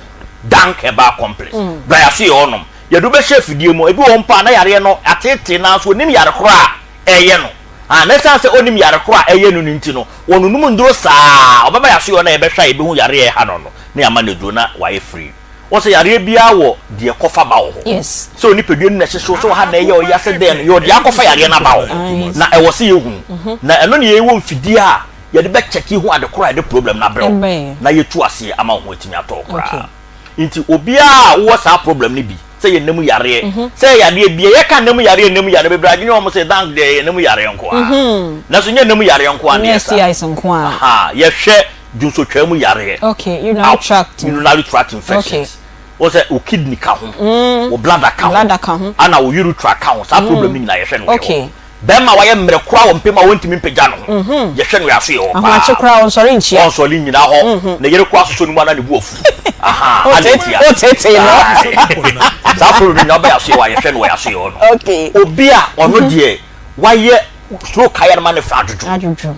dank eba complex bra so ye onom ye do be chef die mo ebi won pa na yare no atete na so onim yare kora eye no na sense onim yare kora eye no nti no wonunum nduro saa obaba ya so ye na ye be hwa ye be hu yare ha no na ya ma na duro na wa ye free wo se yare bia wo de kofa ba wo yes so ni pedue na hyeso so ha na ye o ya se den yo de akofa yare na ba wo na e wo se ye hu na eno ne ye wo mfidi a ye de be check hu ade kora de problem na bro na ye tu ase ama ho etimi atokora inti obia wo sa problem ni bi se ye nemu yare se yare bi ye ka nemu yare be bragi ni o mo se dank de ye nemu yare nko na so nye nemu yare nko an yes yes nko ye hwe junso twam yare okay urinary tract infections o se o kidney ka ho o bladder ka ho ana o urine tract ka ho sa problem ni na ye hwe no okay bema wa ye mre kura wo mpema wontimi mpegya no ye hwe no ya so ye o pa ahache kura on sorry nchia on sorry nyina ho na yere kwa so ni mana ne bu ofu o tete no sa problem na ba ya so ye wa ye hwe no ya so ye no okay obi a ono de wa ye stroke kaya man fa ajuju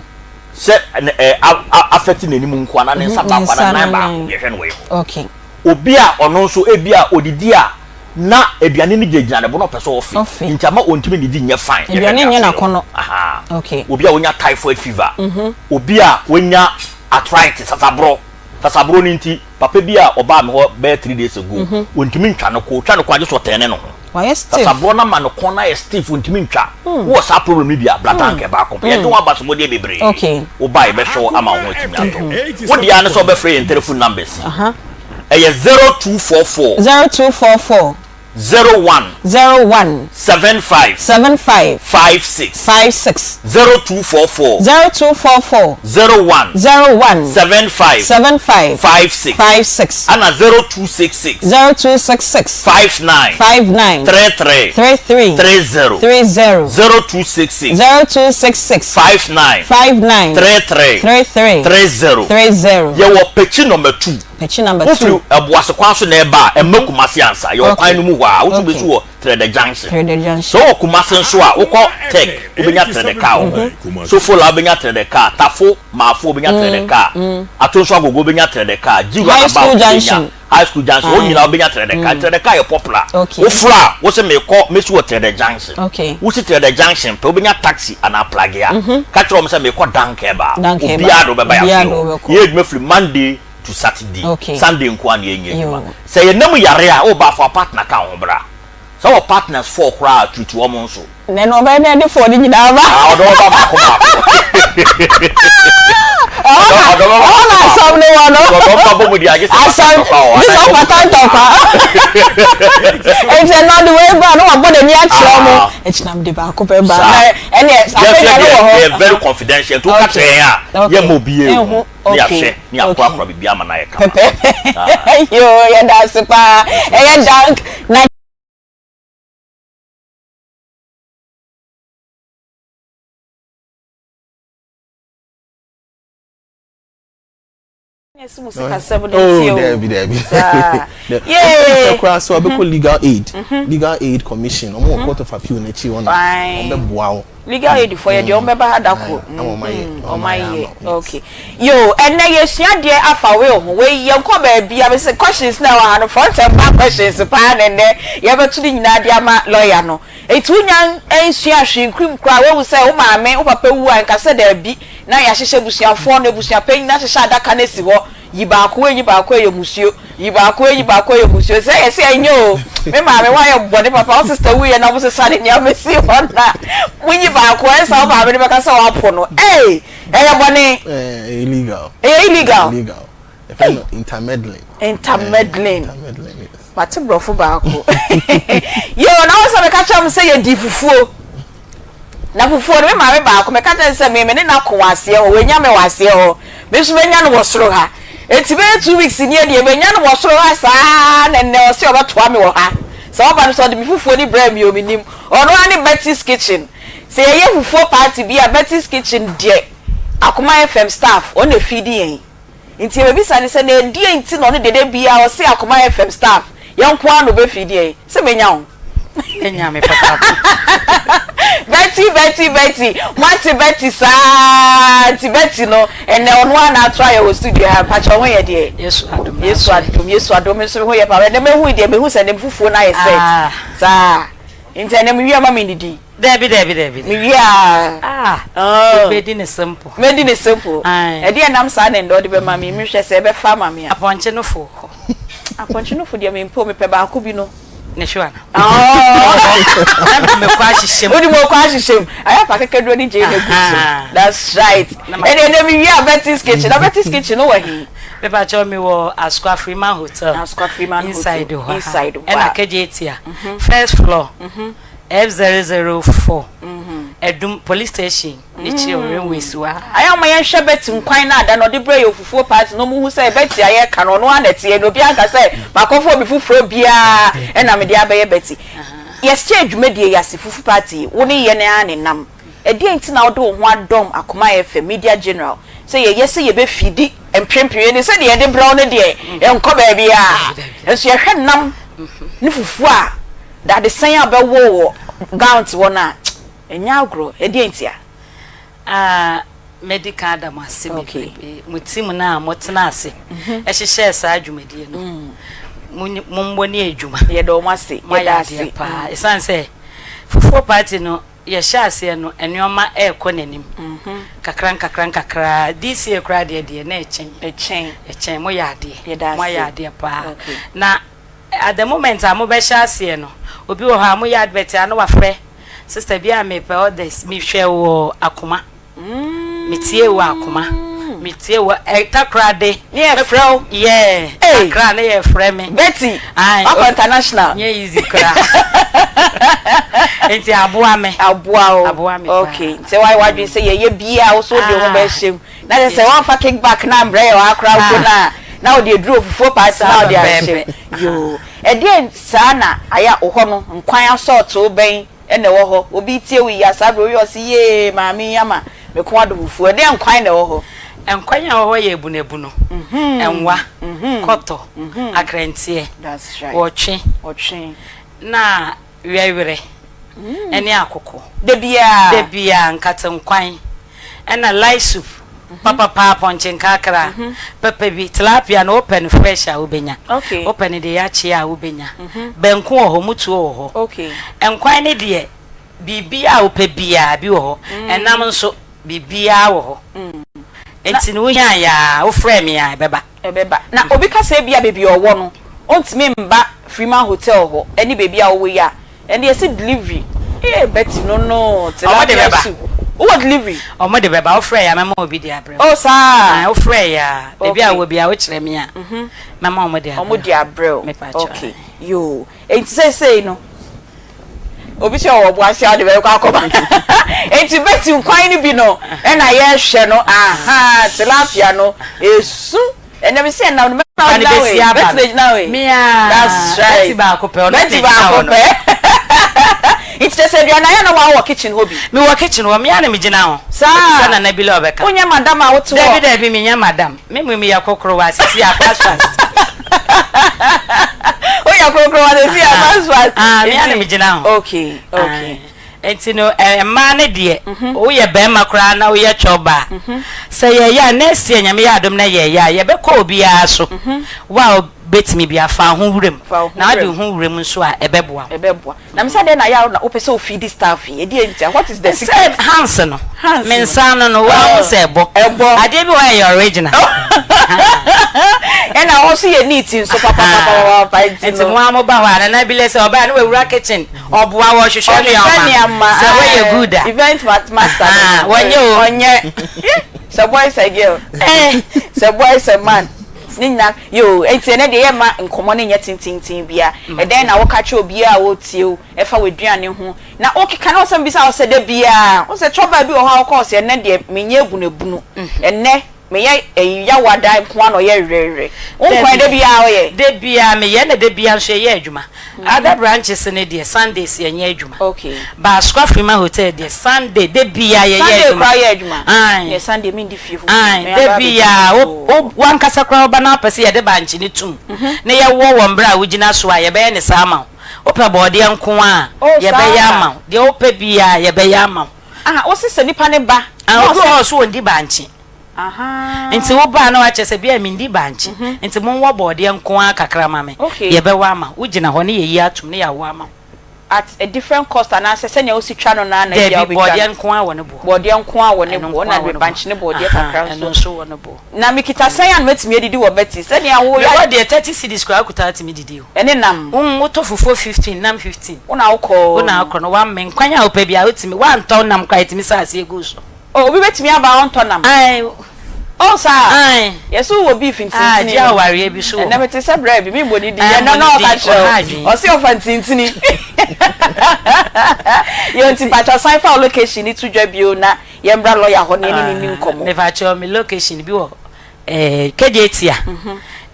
se affect n'animu nko ana ne nsa ba kwa na ba ye hwe no ye okay obi a ono so ebi a odidi a na eduane ni gejina ne bo no peso ofi nchama ontimi ni di nye fine eduane nye na kono okay obi a wonya typhoid fever obi a wonya arthritis sasabro ni nti papa bi a oba me ho be 3 days ago ontimi ntwa no ko age so tene no ho why still sasabro na ma no kona e stiff ontimi ntwa wo sa problem ni bia blatanke ba ko ye to wa baso mode bebre okay oba e be show ama ho otimi ato wo dia ne so be free telephone numbers 0244 01 01 75 75 56 56 0244 0244 01 01 75 75 56 56 ana 0266 0266 59 59 33 33 30 30 0266 0266 59 59 33 33 30 30 ye wo pechi number 2 pechi number 2 ofru abuase kwanso na eba emakumase ansa ye kwan no mu wa wo betu wo trade junction so okumase nso a wokọ tech obenya trade car so fola obenya trade car tafo maafo obenya trade car atonso agogo obenya trade car jiwa aba high school junction o nyina obenya trade car ye popular ofra wo se me ko mesu wo trade junction wo se trade junction pe obenya taxi ana plug ya ka tro mo se me ko dankeba obia do beba ya ye edme free Monday to Saturday Sunday nko na yenye say ye nam yare a o ba for partner ka ho bra so our partners for crowd to wo monso na no ba na dey for ni nyina ba o do ba ma ko ma o do ba some no one o do ba bo mu di age this is pattern talk and say not the way ba no wa bo de ni a kire mo e chinam de ba ko be ba and yes I very confidential to ka tren a ye mo bie ni ahwe ni akwa bibia ma na ye ka yo ya da super e ya dank na yes musika 7 Debbie. Yeah. So I be legal aid commission. I'm court of appeal na chi wona. On be boa. Legal aid for you dey on be ba hadako. Oh my. Okay. Yo, and na yesua de afa we ho we ye nko ba bia be say questions na wa no front and back questions pa na ne ye betu ni nyina de ama lawyer no. Etu nyan ensua hwenkrim kra we say wo maame wo papa wu an ka say da bi na ya hyehyɛ busuafo na busuapan na hyehyɛ adaka na si ho yibaako ye musio yibaako ye musio say yes enyo me maame wa ye body papa o sister wu ye na wo sesa ne nya mesi ho na mu yibaako e sa wo maame ne beka say wo apo no eh ye bone illegal intermeddling mate brofo baako yo na wo say me ka cha me say ye di fufuo na fufuo me maame baako me ka cha say me ne na ko wase ho we nya me wase ho me so me nya no wosoro ha etibe 2 weeks ni e de be nya no wosoro ha saa na ne o se obato me wo ha so oba no so de me fufuo ni bra mi o minim ono ani Betty's kitchen se ye fufuo party bi a Betty's kitchen de Akoma FM staff on the feeding nti e be sane se na die nti no de bia o se Akoma FM staff yanko ano be feeding se me nya ho enya me papa Betty want Betty sa ti Betty no ene ono na try your studio ha pa cho ho ye de yesu adom so ho ye pa na me hu de me hu se ne fufuo na ye set sa nti na me wi ama me ndidi Debbie me wi made in simple e de nam sa na ndo de be ma me hwe se be fa ma me aponche no fo de me mpo me pe ba ko bi no Neshuana. Me kwashishem. Odi mo kwashishem. Aya pa kekedo ni je na gusu. That's right. And then we are Betty's kitchen. Na Betty's kitchen no wahi. Me ba cho me wo Asqua Freeman Hotel. Asqua Freeman inside Hotel. Inside. And akejetia. First floor. F004. Edum police station. Nichi orenwe siwa. Aya ma ye hwe Betty nkwan na ada no de bra yo fufuo party no mu hu say Betty aye ka no no anete no bia ka say makofo bi fufuro bia e na me de abaye Betty. Yes change medie yase fufu party wo ne ye na ne nam. E de enti na wo de ho adom Akoma FM media general. Say ye yes ye be fidi empempie ne say de ye de bra no de enko ba bia. Enso ye hwe nam ne fufu a da de san abewo gaunt wona enya agro e de enti medical adam asemi mutim na motena ase e hyehyɛ sa adwumadie no mumboni adwuma ye do mase ye da ase pa esanse fufuo party no ye hye ase no enyoma e kɔ nanim kakran this year kra de na echen mo ya ade pa na at the moment am be hye ase no obi wo ha mo ya advert ano wafrɛ sister bia me pe others mi hwɛ wo Akoma metie wo Akoma metie wo takrade ne frau yeah takra na ye frɛ me Betty up international yeah easy kra enti aboa me okay say why wadwe say ye bia wo so de ho ba hyem na say one fa kickback na mbrɛ ye wa akra ko na o de duro fufuo pass na o de ahyem yo edien saa na aya wo ho no nkwan asort wo ben ene wo ho obi tie wi ya sabro wi osi ye maami yama me ko ado fufuo edien nkwan na wo ho enkwanya wo ho ye ebunebuno enwa koto akrantie that's right wotwe na wiawere ene akoko de bia nkata nkwan ena light soup papa ponchin kakra papa bi tilapia no open fresh a ubenya okay open de ya chi a ubenya benku ho mutu ho okay enkwan ne de bibia opebia bi ho enam nso bibia ho enti no hia ya wo frame ya ebeba na obi ka say bia bebi owo no ontime mba Freeman Hotel ho eni bebi a wo ya eni ese delivery Betty no tilapia what delivery omo de beba wo frɛ ya mama obi di abrɛ oh sir wo frɛ ya bebi a wo bia wo kyerɛ me a mama omo de abrɛ okay yo enti say no obi se owo bo asia de be kwa Akoma enti Betty nkwan ni bi no e na ye hwɛ no aha tilapia no esu ene me say na no Betty na we that's right Betty ba ko pe it's just said you na wa kitchen hobby me wa kitchen wo me na me gina ho sa na bi le obeka onya madam a woto David me nya madam me ya kokoro wa sisi ya fast onya kokoro wa sisi ya fast me na me gina ho okay enti no ma ne de o ye be makra na o ye choba say ye ya na sie nya me ya adom na ye be ko obi aso wa betimi bia fa ho wurem na ade ho wurem nso a ebeboa na me say na ya na opese o feed staff e dey enti what is the secret Hans no mensano no wa say ebo ade bi wa your original and I also ye neat so papa enti mo amo ba wa na bi le say oba na we wura kitchen oboa wo hwehwe me say we ye good event master onye so boy say girl so boy say man Nina yo enti ne de ye ma nkomo ne nya tintintin bia e den na wo ka che obi a wo tie o e fa weduane ho na o kika na osam bisa o se de bia o se choba bi o ha o ko se ne de menye ebunebunu enne me ye ya wada nko no ye rere o kwa de bia o ye de bia me ye na de bia nso ye adwuma other branches ne de Sundays ye nya adwuma okay ba Freeman Hotel de Sunday de bia ye adwuma ye Sunday me di fie de bia o wan kasa kra oba na pese ye de banchi ne tum ne ye wo mbra a wugina so a ye be ne sama o pe bode nko a ye be ya ma de o pe bia ye be ya ma o sese nipa ne ba o so ndi banchi aha nti wo ba na wa chese bia mi ndi banchi nti mo wo bode nko a kakra ma me ye be wa ma wugina ho ne ye yi atum ne ya wo ama at a different cost and answer senya o si twa no na ya obi bode nko a woni bo na be banchi ne bode kakra so woni bo na mikita senya no metimi edidi wo Betty senya wo ya de 30 cedis kwa akuta atimi didi o ene nam wo to fufuo 15 nam 15 una ukọ no wa men kwanya opa bia otimi wa nton nam kwa etimi saase egu so obi betimi aba onton nam oh sir yesu wo beef intintini ja ware bi so na meti se bread mi bodi di ye no ka show o si of intintini yo nti pacha sign for location ni tujwa bio na ye mbra lawyer ho ne ni nkomo me fa cho me location bi wo KDT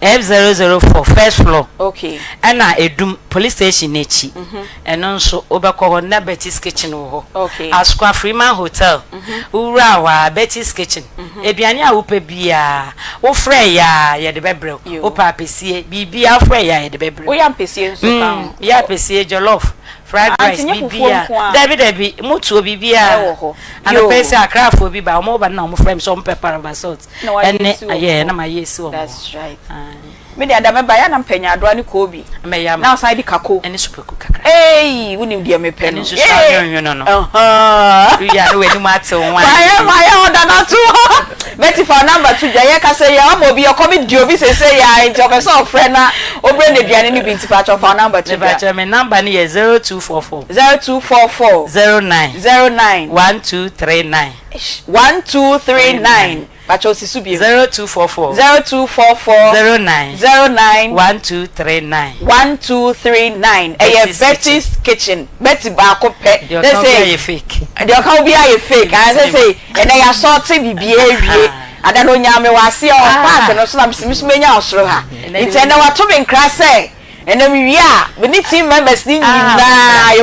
F004 first floor okay ana edum police station nechi eno nso obekọ ho na Betty's kitchen ho okay Akoma Freeman Hotel ura wa Betty's kitchen ebiane a wo pe bia wo frɛ ya ye de bebre wo pa pesie bibia frɛ ya ye de bebre wo ya pesie nso kan ya pesie jollof fried rice bibia David mutu bibia ana pese akrafo bi ba mo ba na mo frame some pepper and salt ene na ma yesu that's right me de adame ba ya na mpanya adwa ni ko bi na side kako ene supeku kakra wunim de me pe no ene so no ya no we ni mate won ya oda na tu Betty for number 2 ya ka say ya mo bi e come di obi say ya nti o ka so friend na obre na duane ni bi nti pa cho for number 2 ba cho me number ni 0244 09 1239 1239 Pacho Sisubi 0244 09 1239 1239. Betty's kitchen. Betty Bako pet. They say fake. They can't be a fake. As I say, and they are sorting behavior. And then when you was see our park and also Miss Menya Osroha. It's an hour to be crassy. And then we need team members. You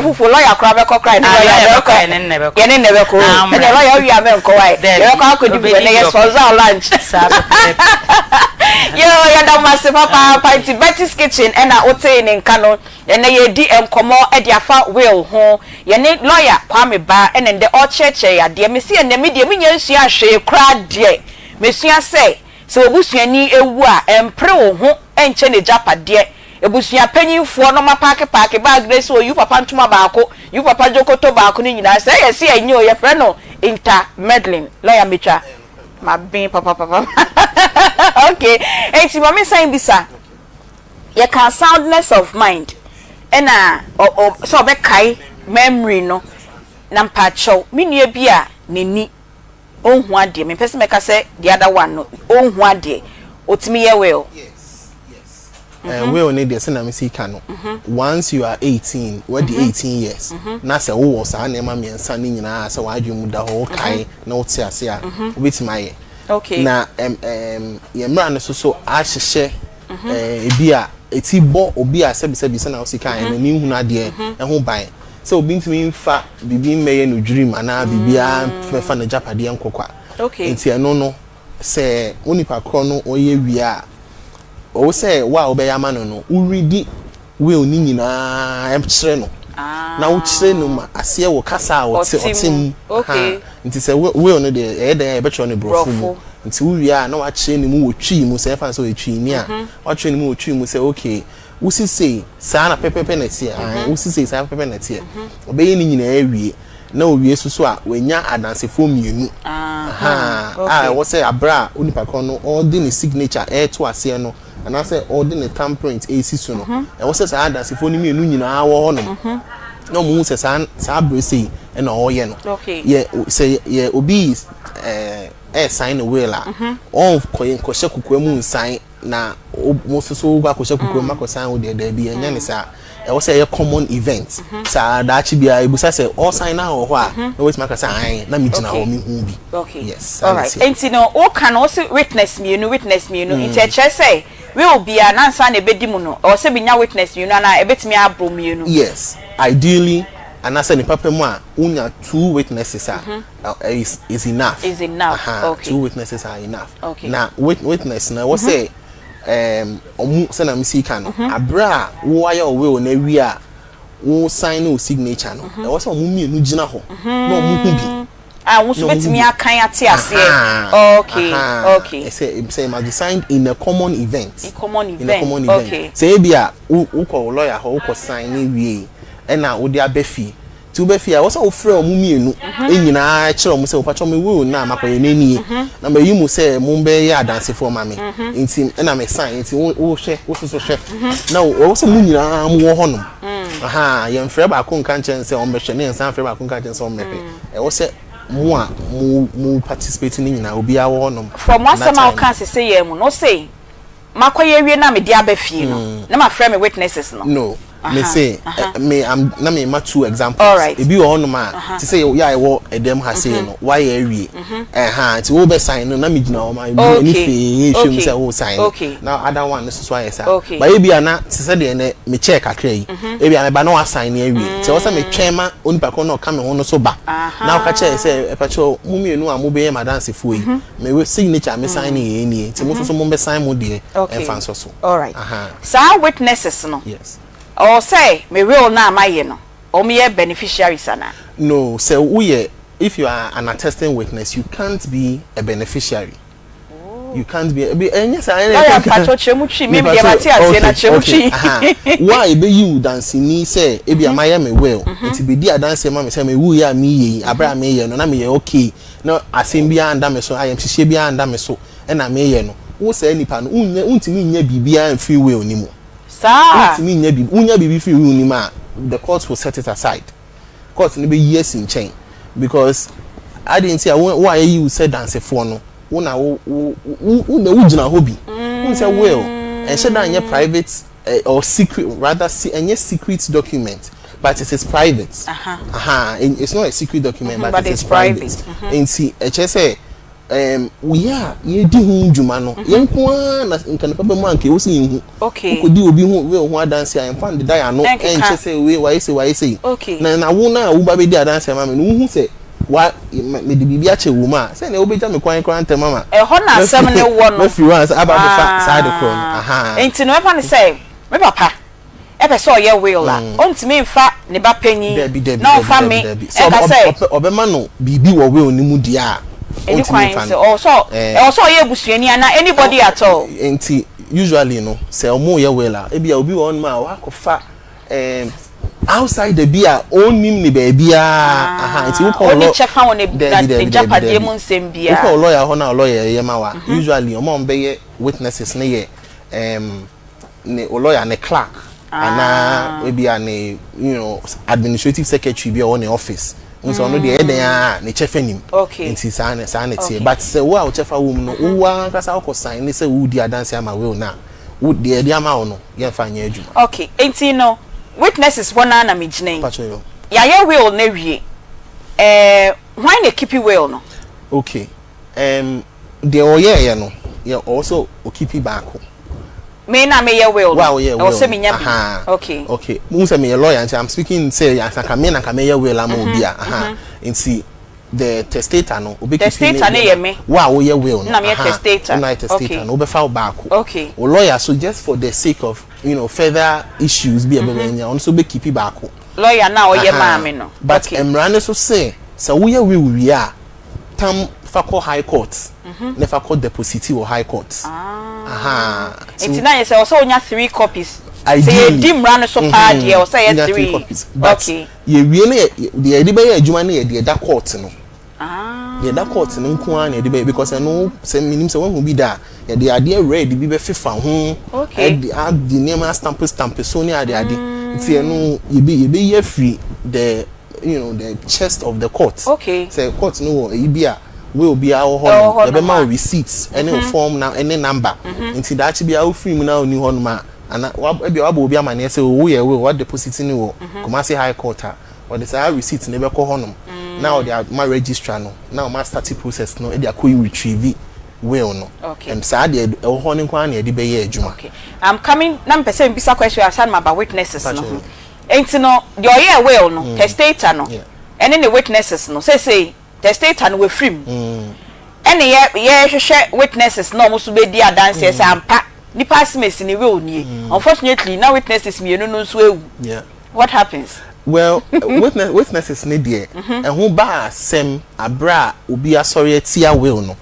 who follow your crab cry. Never cry and never go. And the lawyer, you are very quiet. There could be a for our lunch. Yo, you're master papa, Pinty Betty's kitchen, and I would say in Canon, and they DM come out at your fat will home. You need lawyer, Kwame Bar, and then the old church, dear Missy, and the medium minions, you share crowd, dear. Monsieur say, so Busia ni ewa, and pro home, and Chenny Japa, dear. A Busia penny for no ma pack bag, this or you papa to my barco, you papa Joko tobacco, and I say, I see, I know your friend, no, intermeddling, lawyer Micha. My being papa. Okay, it's mommy saying this, you can soundness of mind, and so be kai memory no, nampacho, mini bia nini, oh one day, me person make say the other one no, oh one day, otimi ye well. Yes. We only the same as Kano. Once you are 18, what the 18 years, na say wo was an ema me nsa ni nyina say wa adwum da ho kai na wo ti ase a obeti maye. Okay. Na ye mra no so a hyehye ebi a eti bo obi a sebi se na wo sika na ni hu na de ho ban. So obi ntimi mfa bibi meye no dream ana bibia fa na japade enkokwa. Okay. Enti eno no say onipa kro no oye wi a o say wa obeyama no uridi we oni nyina emkyere no na wo kyere no ma ase wo kasa wo otim okay nti say we ono de e betro no brofo mu nti wo wi a na wa kyere ni mu wo twi mu say fa so wo twi ni a wa kyere ni mu wo twi mu say okay wo si say sa na pepepe na tie wo si say sa pepepe na tie obeye ni nyina awie na owie susu a wenya adansefo mienu wo say abra onipa kon no all the signature to ase no and I say all the thumbprint AC so no e wo say sa adansefo ni mienu nyina wo ho no no mu say sa brese e na oye no ye say ye obi sign a will on koyen kohye kukwemu sign na mo so gba kohye kukwemu akosan wo de da bi enya ne sa e wo say ye common event sa da chi bia ebusa say all sign na ho a no wait make say na mi gina ho mi hu bi okay yes all right enti no o can also witness me you enti e che say we will be an answer na ebedi mu no o say binya witness you na ebetimi abro me you yes ideally and I said ni papa mu a unya two witnesses is enough okay 2 witnesses are enough okay now witness na we say omu say na misika no abra wo aye owe na wi a wo sign no signature no e wo say omu mienu gina ho na omu hu bi wo so betimi akan ate ase okay say must be signed in a common event okay say bia wo call lawyer ho wo sign ni wi na wo dia befi ti wo befi a wo say wo frɛ omu mienu enyina kyerɛ omu say wo patcho me wo na makoye nani na me yi mu say mu be ya dance for mame nti na me sign nti wo hwɛ wo so hwɛ na wo say mu nyina mu wo honom ye mfrɛ ba ko nka nkyɛn say o mbɛhwɛ ne nsan mfrɛ ba ko nka nkyɛn say o mbɛhwɛ wo say mu participate ni nyina obi a wo honom from what some how can say ye mu no say makoye wie na me dia befi no na ma frɛ me witnesses no me say me ma two examples right. e bi on ma to say ya wo edem ha say no why awie ti wo be sign no na me gina o ma any fe hwem say wo sign now other one is so why say but e bi ana to say de ne me check akra yi e bi ana ba na wa sign na awie ti wo say me twema onipa ko no ka me ho no so ba now ka che say e pa cho mu mienu a mu be ma dance fo yi me we signature me sign e ni ti mo so mo be sign mo de e fan so all right so witnesses no yes or say me real na my no or me beneficiaries ana no say we if you are an attesting witness you can't be a beneficiary you can't be yes I patcho chemuchi me be mati ase na chemuchi why be you dancing ni say e be amaya me well it be di dance ma me say me wu ya me yi abra me ye no na me ye okay no asem bia anda me so ayem hihye bia anda me so e na me ye no wo say nipa no untimi nya bibia free will ni mu unya bibi free will ni ma the court will set it aside court ni be years in chain because I didn't say why you said dance for no una wo ujina hobby who say will and should not private or secret rather any secret document but it is private it's not a secret document but it is private and see say we are ye di hu djuma no ye nko na nkan papa mu anke wo si hu ko di obi hu we hu adanse an fan de da no enche say we why say na wo na wo ba be di adanse ma me no hu say wa me di bibia che wo ma say na wo be ja me kwan kran tem mama ho na asem ne wo no fi wan say aba be fa side kron enti no e fa ne say me papa e be so ye will la ontimi mfa ne ba panyi na o fa me e ka say obema no bibi wo we oni mu dia any kind also ye busuani na anybody at all enti usually you know say omo ye wela e bia obi won ma wa kofa outside the beer onim ni ba bia enti wo call only chefa won e japade mu nsem bia wo call lawyer ho na lawyer ye ma wa usually omo mbe ye witnesses ne ye ne lawyer ne clerk ana we bia ne you know administrative secretary bia on the office so no dey eden a ne chefa nim nti sa na tie but say wo a wo chefa wo no wo an kasa wo sign ne say wo di adanse ama we na wo dey dey ama wo no ye fa nya adwuma okay enti no witnesses wona na me ginen ya ye will na wie why na keep will no okay dey o ye no ye also o keep back me na me ye will wow yeah o se me nya okay mu se me lawyer and I'm speaking say asaka me na ka me ye will am obi a nti the testator no obi keep testator na ye me wow ye will no na me testator na testator no be fa back okay o lawyer so just for the sake of you know further issues be nya on so be keep back lawyer na o ye ma me no but emrane so say wo ye we a tam fa call high court never call deposit or high court it's na say also onya 3 copies say dim ran so pa dia o say 3 copies okay ye wie na de edi be ye adwuma na ye de da court no ye da court no nko an ye de be because no say minim say won bi da ye de ade ready bi be fifa ho the name stamp so ni ade it's no ye be ye free the you know the chest of the court say court no e bia will be our home the be receipts any form now any number until that be our free now ni hon ma and we obi amane say wo ye we what deposit ni wo Kumasi High Court or the say receipt ne be ko honum now they are my registrar no now my starting process no they are going retrieve will no and say dey hon kwa na dey be ye adwuma I'm coming na person bisa question asan about witnesses no enti no the oye will no testator no and any witnesses no say testator no we free any ye hwehwe witnesses no mo so be di adanse say ampa ni pass mesi ni we oni unfortunately now witnesses me no so ewu what happens well witnesses ne dey who ba asem abra obi asori atia will no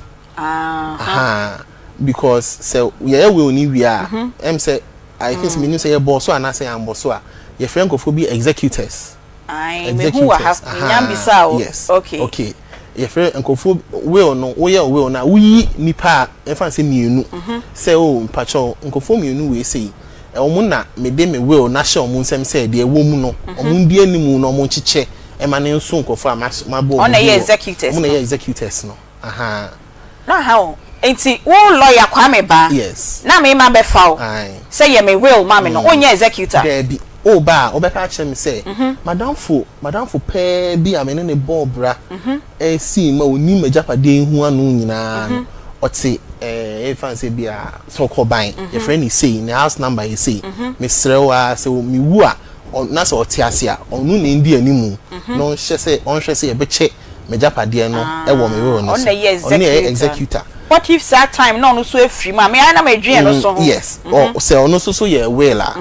because say ye will ni wi a say I think me say ye boss so ana say am boss so a ye friend of be executors me who have nyambisa o okay ye friend nkofo will no wo ye will na wi nipa e fa say mienu say o mpacho nkofo mienu we say omo na me de me will na hye omo nsem say de ewo mu no omo di animu no omo chiche e ma ne nso nkofo a ma bo on ye executors omo na ye executors no na how enti wo lawyer kwa me ba yes na me ma be fawo say ye me will ma me no onye executor there be o ba obeka chem say madam fo pe bi amene ne bobra si ma oni majapade hu anu nyina oti e fancy bi a so ko ban your friend is saying the house number is say me srewa say mi wu a na so oti ase a onu na ndi animu no hye say e be che majapade no e wo me we no on the executor what if that time no so free ma me na me dwen no so yes or say ono so ye wela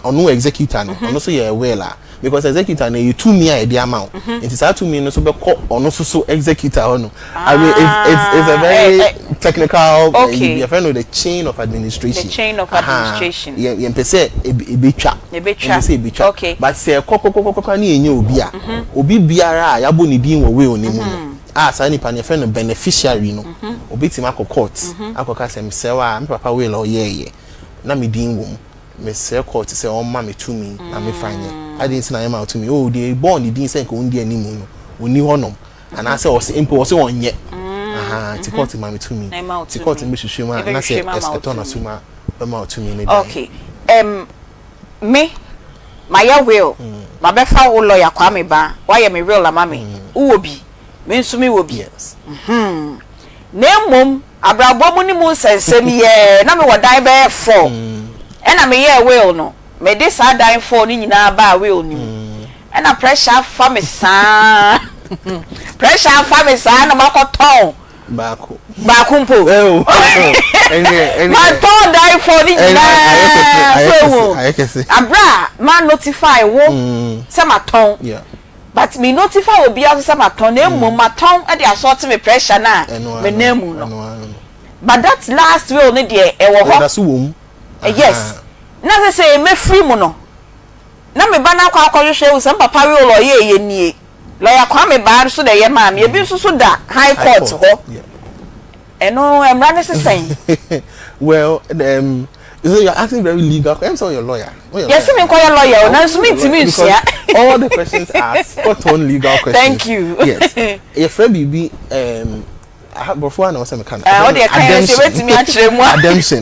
ono executor no ono so ye wela because executor na you 2 million e dey amount it is that 2 million so be call ono so executor ono I mean it's a very technical you friend know the chain of administration ye pese e betwa okay but say kokokokokoko na enye obi a obi biara a yabo ni din wo we onimu no sa ni pa ne friend beneficiary no obitima akọ court akọka se msewa me papa we lo ye na me din wo me se court se on ma me to me na me fanye I didn't say na ma to me oh they born the din say ko ndi animu no oni honom and I say o se impo o se wonye aha ti court ma me to me ti court me hwehwe ma na se eto na suma be ma to me ne okay me my will my be fa wo lawyer kwa me ba why am me real la mama wo bi me nso me wo bi yes na mom abrabo mu ni mu sensem ye na me wodan be 4 na me ye will no me this dan 4 ni nyina ba will ni na pressure fa me sa pressure fa me sa na makoton baako mpo ma ton dan 4 ni nyina so abra ma notify wo se ma ton but me notify obi aso se ma ton na mom ma ton e dey assort me pressure na me na mu no but that last will ni dey e wo ho that's wo yes na say me free mu no na me ba na kwa hwehwe se papa will lo ye nie lawyer kwa me ba so de ye ma me bi so da high court ho no I'm running the same. Well, so you're asking very legal. I'm sorry, your lawyer. Yes, I'm calling your lawyer. Now, so me all the questions are spot on legal questions. Thank you. Yes. Your friend be before I know some kind. Redemption.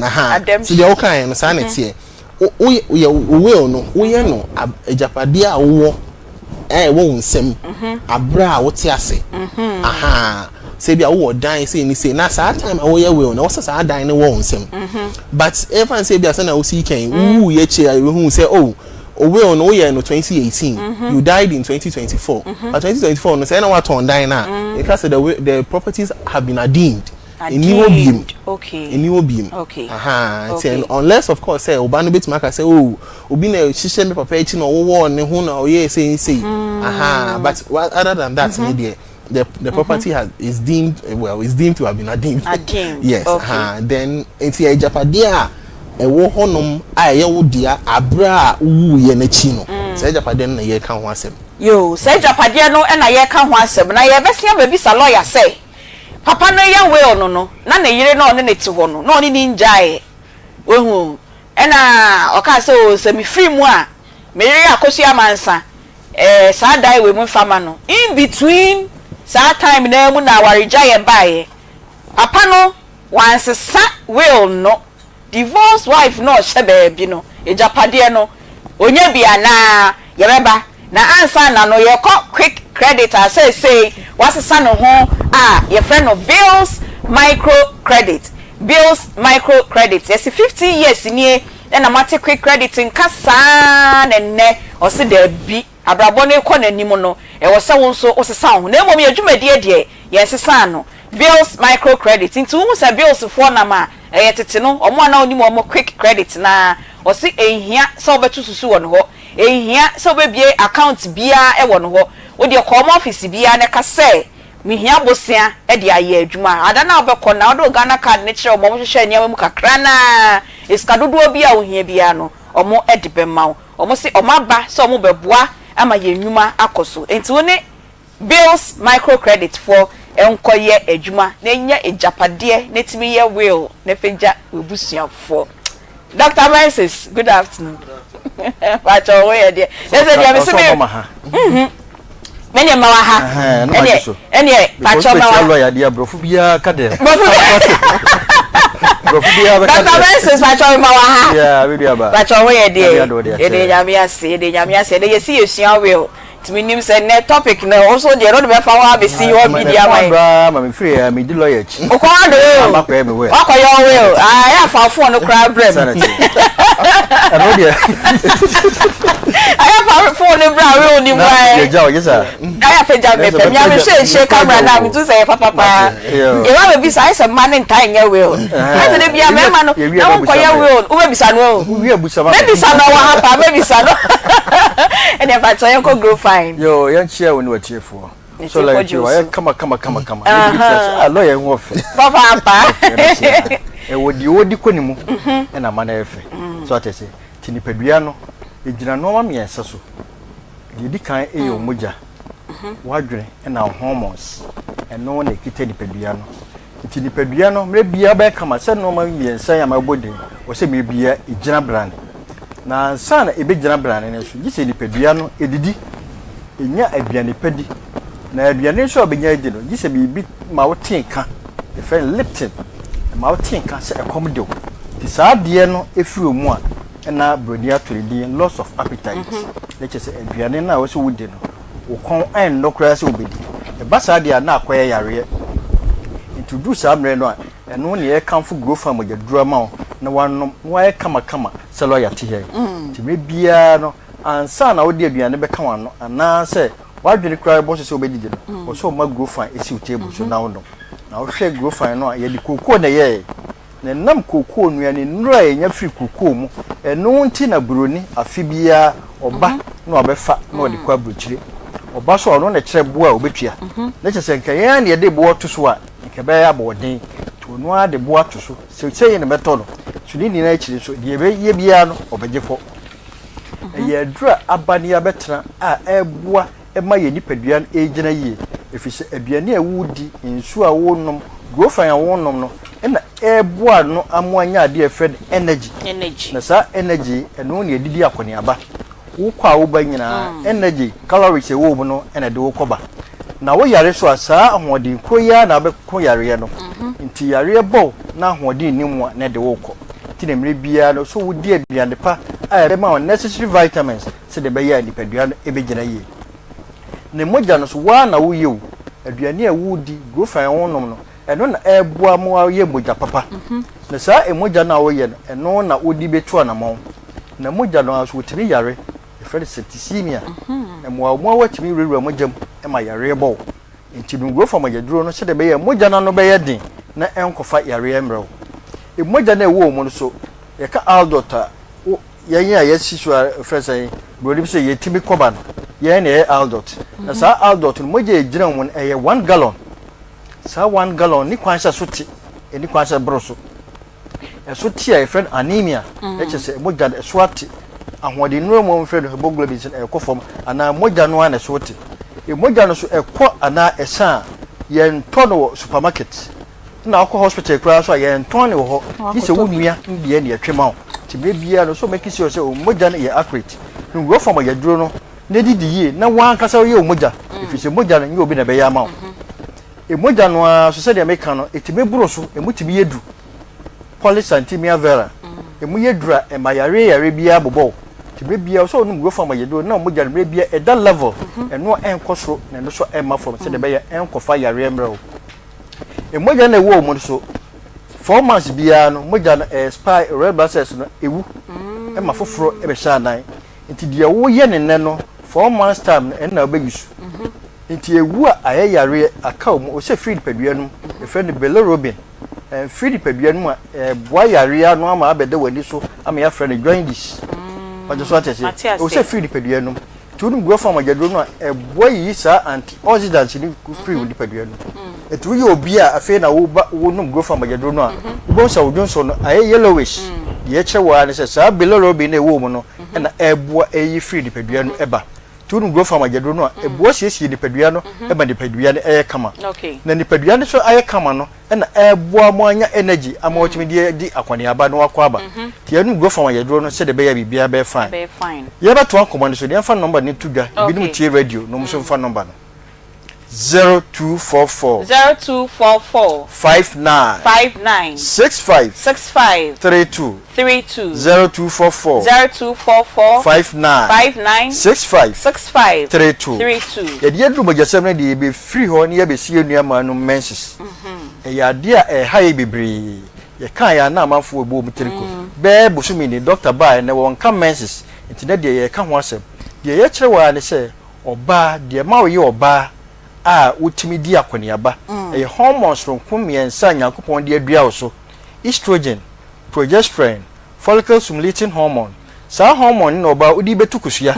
So the okay, no sanity. We will no. We no. Japadia wo. Wo nsem. Abra wo ti ase. Aha. Say be a dan say ni say na sa time awo ye will na wose sa dan ne wo nsem but everyone say be a na wo see ken wu ye che I hu say oh will no ye no 2018 you died in 2024 but 2024 no say na what on dan na because the properties have been deemed okay in new beam okay say unless of course say oba no betima ka say oh obi na hihye me papa echi no wo ne ho na oye say but other than that media the property is deemed to have been deemed. Yes. Okay. Then it's a Japadia a wo honum a ye wo dia abra wu ye na chi no. Say Japadia na ye kan ho asem. Yo, say Japadia no na ye kan ho asem na ye be sia be bisa lawyer say. Papa no ye will no na yire no ne ti ho no. No ni njae. Wehu. Na oka say o se mi free mu a me yire akosu amansa. Sa dai we mu fama no. In between sa time na mu na warija ye bae papa no once sa will no divorce wife no shebe bi no ejapade no onye bia na yereba na ansa na no ye quick credit say wasesa no ho your friend of bills micro credit yes 15 years ni na mate quick credit nka sa ne o se da bi abrabo ne ko nanim no e wo se won so osesa ho na emom ye dwumade de ye sesa no bills micro credit into who say bills for na ma ye tete no omo na onim omo quick credit na o se ehia so obetu susu won ho ehia so obebie account bia e won ho wo de ko mo office bia ne ka se mi hia bosia e de aye adwuma ada na obekọ na odo Ghana card ne kire omo hwehwe nia mu kakra na iskadodo bia wo hia bia no omo e de be mawo omo se omaba so omo beboa ama ye nwuma akoso enti woni bills micro credit for enkoye adwuma na nya ejapade na timi ye will na feja obusia for Dr. Francis, good afternoon. Pacho we dey. Let's say me se many ma wa ha. Ene pacho ma wa. Lawyer dia brofu bia ka de. Dr. Francis pacho ma wa ha. Yeah, we dia ba. Pacho we dey. Ede nyame ase, de ye si yesua will. Timi nim say net topic na also dey road be fa wa be si o media mai. Ma me free me di lawyer chi. O ko ando. Ma kwa me we. O ko yo will. Ya fa phone no cry brem. I have phone in brown ni why. Yes sir. I have feja me pe. Me share camera na me to say papa. E wa be bisa say man in time ya will. I say bia me ma no. Na won koya will. O be bisa no. We abusa ma. Maybe bisa no wa hapa, maybe bisa no. And if I tell you go grow fine. Yo, yan share when we chiefo. So like you are come. Lawyer wo fe. Papa. E wodi konimu e na mana efe. So atese tinipadua no ejina no ma miensa so. Di kan e yo moja. Wadwene e na hormones. E no na kita nipadua no. Tinipadua no mre bia ba kama se no ma miensa ya ma bodin. Wo se me bia ejina brand. Na sana ebe jina brand ne so. Gise nipadua no edidi. Enya aduane padi. Na aduane so obenya edi no gise bibi ma woten ka e friend Lipton ma wotin ka se ekomdo ti saa de no efiri mu a na bronia to the loss of appetite let's say aduane na wo se wudi no wo kon en dokra se obedi e ba saa de na akoye yare introduce amre no a eno ne e kanfo grow farm agedura ma na wanom wa e kama se lo yate here ti me bia no ansa na wo de aduane be ka wano ana se wadwene kra bo se obedi no wo so ma grow farm esi table so na wonom na wo hwe grow farm no a ye di kokoo na ye na nam kokoo nuane nura enya firi kokoo mu eno nti na broni afibia oba na obefa na odi kwa brochire oba so ono na kire bo a obetua na kye se nka yan de bo to so a nke be ya boden to no ade bo to so se ne beto no suni ni na kire so de be ye bia no obeje fo ye dura abani abetra a eboa ema ye nipadua ejina yie efise aduane a wudi nsu a wonom grofan a wonom no na eboa no amoanya ade efred energy na sa energy eno ne edidi akoni aba wo kwa wo ba nyina energy calories e wo mu no na de wo koba na wo yare so asa ahoden koya na be ko yare no nti yare bo na ahoden ni mu na de wo ko ti na mre bia no so wo di aduane pa a ere ma necessary vitamins se de be ya nipadua no e be gina yie ne moja no so wa na wo yewu aduane a wo di grofan wonom no eno na eboa mo ye moja papa na sa emoja na wo ye no eno na odi betu anamon na moja no aso timi yare e fere septicemia emo mo watimi rewura mojam e ma yare bo enti dungo fa majaduro no sede be ye moja na no be ye din na enkofa yare emro e moja na ewo mo no so ye ka aldota ye ya yesi so fere say brodi se ye timi koba no ye na aldot na sa aldot no moja e gina mo e ye 1 gallon sa 1 gallon ni kwansha suti eni kwansha broso suti a friend anemia se moja de swati ahode no mo friend hemoglobin e kofom ana moja no ana suti e moja no so ekọ ana esa ye ntono supermarket na akọ hospital kura so ye ntono ho ki se wunua ndie ne atwema ti bebia no so make sure se moja no ye accurate no go from ya duro no ne didi ye na wan kasa ye moja ifise moja no ye obi na be ya ma emoja no so se de meka no etime buro so emutimi yedu polycythemia vera emu yedura emayare bia bobo tibe bia so no go fama yedu na emoja no bia e that level eno enkoso na no so ema from se de be ya enkofa yare emro emoja na ewo mu so 4 months bia no emoja no spy red blood cells no ewu ema foforo e be sha nan nti de wo ye ne no 4 months time na obegisu nti ewu a ayare aka mu o se feed padua no e friend bilirubin feed padua no boa yare anu ama abede wani so ama ya friend join this but so atese o se feed padua no tunu go from ajadro no boa yi sa antioxidants ni free with padua no etu ye obi a afi na wo no go from ajadro no a wo sa odunso no aye yellowish ye chewa ne se sa bilirubin na ewo mu no na boa eyi feed padua no eba tunu go from ajadro no ebo siesie nipadua no e ba nipadua no e kama na nipadua no so aye kama no na ebo mo anya energy ama otimi di akwani aba no akwa aba ti anu go from ajadro no se de be ya bibia be fine ye ba to akomo so de fa number ni tudwa bi ni tie radio no mo so fa number no 0244 59 65 32 0244 59 65 32 ye die drum agyasem na de be free ho ne ye be sie nuama no menses e ya de a haye bebre ye kan ya na amafo ebo muteriko be bosumi ni doctor ba ne won kan menses nti de ye ka ho asem de ye kire wa ne se oba de ma wo ye oba a utimi di akoniaba e hormones from kumiensa nyankopon de adua wo so estrogen progesterone follicle stimulating hormone sa hormone no ba udi betukusua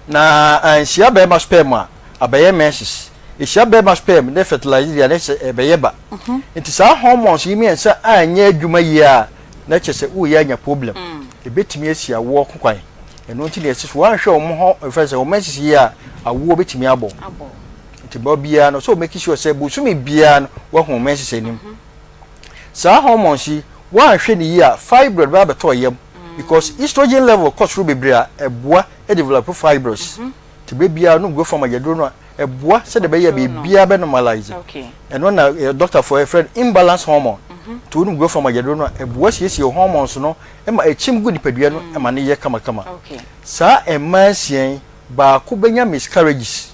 na ansia be ma sperm a abaye menses ehia be ma sperm ne fertilize dia ne se ebeye ba nti sa hormones yimiensa anya adwuma yi a na chese wo ya nya problem ebetimi asia wo kokwan eno nti ne esi wo anhwe wo ho efese wo menses yi a awo betimi abo bia no so make sure say busumi bia no wo ho menses enim sa hormones yi wa hwe ni yi a fibroid ba beto yam because estrogen level cause ru bebria eboa e develop fibroids ti bebia no go from ajadro no boa said the baby be a normalize. Okay. And when a doctor for a friend imbalance hormone to go from a yadrona, a boss yes your hormones no, and a chim good peduano, and mania kama. Okay. Sir, a man saying, ba kubenya miscarriages.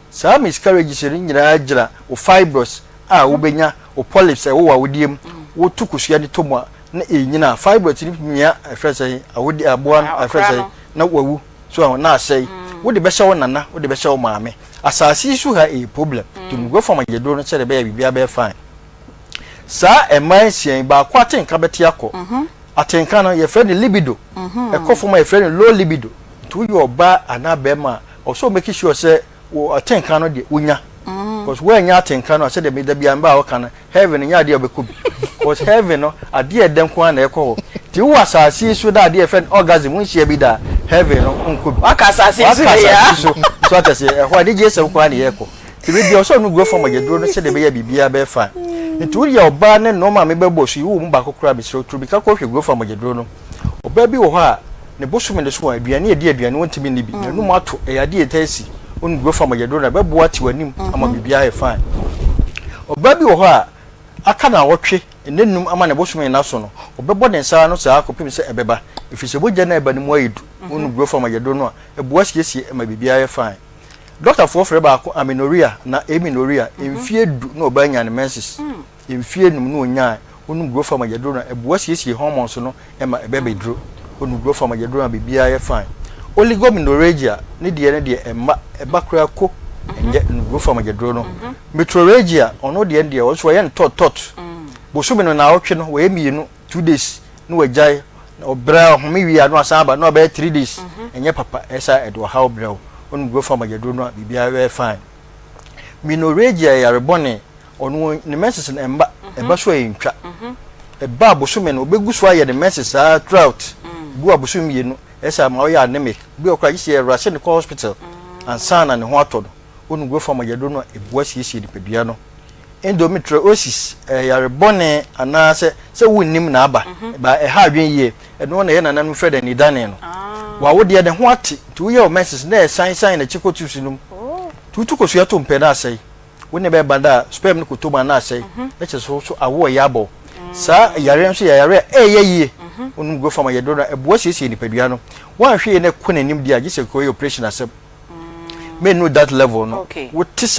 Sir, miscarriages in Jara or fibros, ubenya or polyps, or wodium, or tukusiani tomwa, na fibros in me a friend say, I would a born a friend say, no woo, so I will not say, what the best one, Nana, what the best one, mammy. As I see you have a problem to go from a yadrona, said the baby, be a fine. Sir, a man saying, ba quatin cabetiaco. I think your friend libido, a call for my friend low libido. To your bar and not bema, also making sure say, or a ten cano de unya. Because when you think cano, said the made the biamba can heaven and idea of could. Was heaven a dear dem quan echo. You was I see so that dear friend orgasm when she be that heaven on could. I can't say so to say, why did you say one echo? To read your son who go from a yadrona said the baby be a fine. Into your barn and no mammy bebos, you won't back crab so to become coffee go from a yadrono. Or baby or her. The bushman the swan be an idea be an want to be no matter a idea tasty. Won't go from a yadrona, but what you and him, I'm be a fine. Or baby or her, I cannot watch it, and then no man a bushman national, or Babon and Sarno, so I could say a beba. If it's a wood general, but no way, won't go from a yadrona, a boss yes, it may be a fine. Doctor for Freba, aminoria, na aminoria, in fear do no buying and menses, in fear no nya, won't go from a yadrona, a boss yes, hormones no, and my baby drew. Wouldn't go from a yadrona be a fine. Only go in Noragia, need the energy a backward cook and get go from a yadrono. Metroragia, or no the India, also I am tot. Bosumen on our auction, where me 2 days, no a jay, or brow, maybe I know Saba, no about 3 days, and your papa, as I at how brow, wouldn't go from a yadrona be a fine. Minoragia, a bonnet, or no the message and basway in trap. A bar bosumen will be good why the message are trout. Go abusum yenu esa ma oya anemic bi okra isi rush in hospital and son and hoatod onu go from ayedo no ebuasi isi di pedua no endometriosis yare bone ana se wonnim na aba ba e ha adwen ye e no na ye nana no freda ni dane no wa wo de ho ate to ye o message na sign na chikotu sinum tutu ko suato mpeda asai woni be banda sperm no kotoba na asai e che so awo ya abo sa yare nso yare ye onu go from ayedo na ebuasi isi ni pedua no wan hwe ne konanim dia gise ko operation asem me know that level no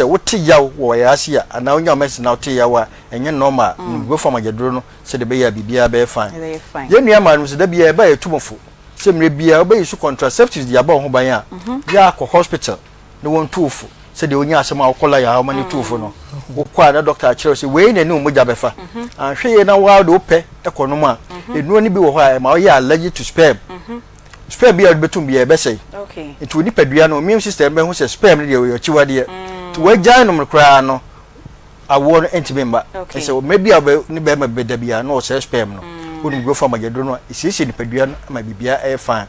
what yaw wo ya asia ana onya mess na what yaw enye normal go from ayedo no se de be ya bibia be fine ye nua ma no se de bia ba etumofo se mre bia oba yisu contraceptives dia ba ho ban ya ya ko hospital no won tuufo se de onya asem akola ya how many tuufo no wo kwa na doctor akire se we na ni omoja befa an hwe ye na wa do pe ekonom a enu oni bi wo ho a ma o ya allergic to sperm sperm bia betum bia be say it will nipadua no immune system be hu se sperm ne de chiwa de to wagya no mkra no awo no entimemba so maybe ni be ma beda bia no se sperm no wonu go from agedo no isi nipadua no ma bibia e fine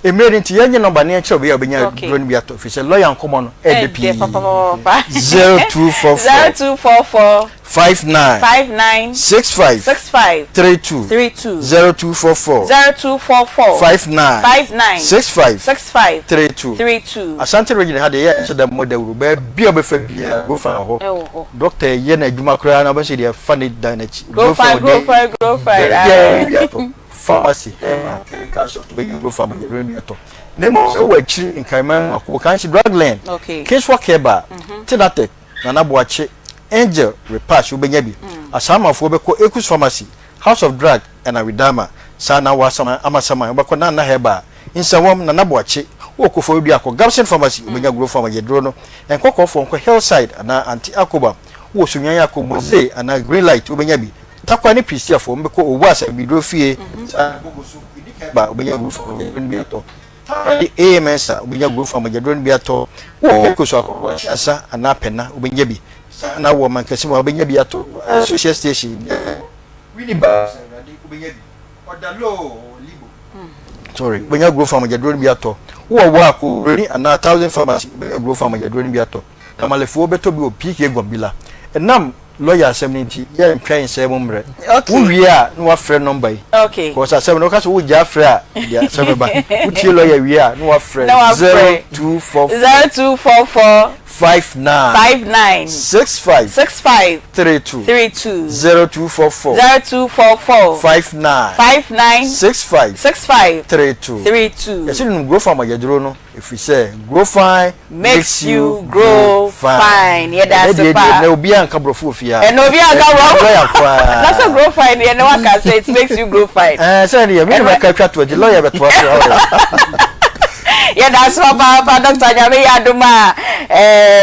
emere nti yenye number ne akire bia obenya drone bia to fi se lawyer Akoma no edp 0244 59 65 32 0244 59 65 32 Asante region had the so the model be bia be fa bia go fa ho doctor ye na adwuma kra na ba se dey funny dynamic go for pharmacy go for to nemo so wa chiri in kaiman akwo kan shi drug land case work eba tinate na na boache angel repass ubenya bi asama fo be ko ekus pharmacy house of drug and aridama sana wa sama amasama be ko na heba Nsem na na boache okofo bi akọ Gabson pharmacy ubenya grow farm yedro no enkoko fo nko hillside na Aunty Akoma wo sunyan Akoma say ana green light ubenya bi takwa ni pisia fo mbeko owu asa bidro fie ba ubenya grow farm bi ato AMS ubenya grow farm yedro bi ato wo ko so akọ asa ana pena ubenya bi na wo man kase ubenya bi ato social station wini ba ubenya bi odalo libo sorry ubenya grow farm yedro bi ato wo akọ reni ana 1000 pharmacy grow farm yedro bi ato kamalefo beto bi o pk gombila enam lawyer assembly ya ntwan nsem we are no friend number because assembly no kaso wo ja frɛ ya assembly ba utie lawyer we are no friend 0244 59 65 32 0244 59 65 32 yes you grow from agedro no if we say grow fine makes you grow fine yeah that's the part na obi an kabrofo ofia and obi an kabro that's a grow fine yeah no one can say it makes you grow fine say me me ka twa to the lawyer beto yeah that's papa Dr. Nyame Adoma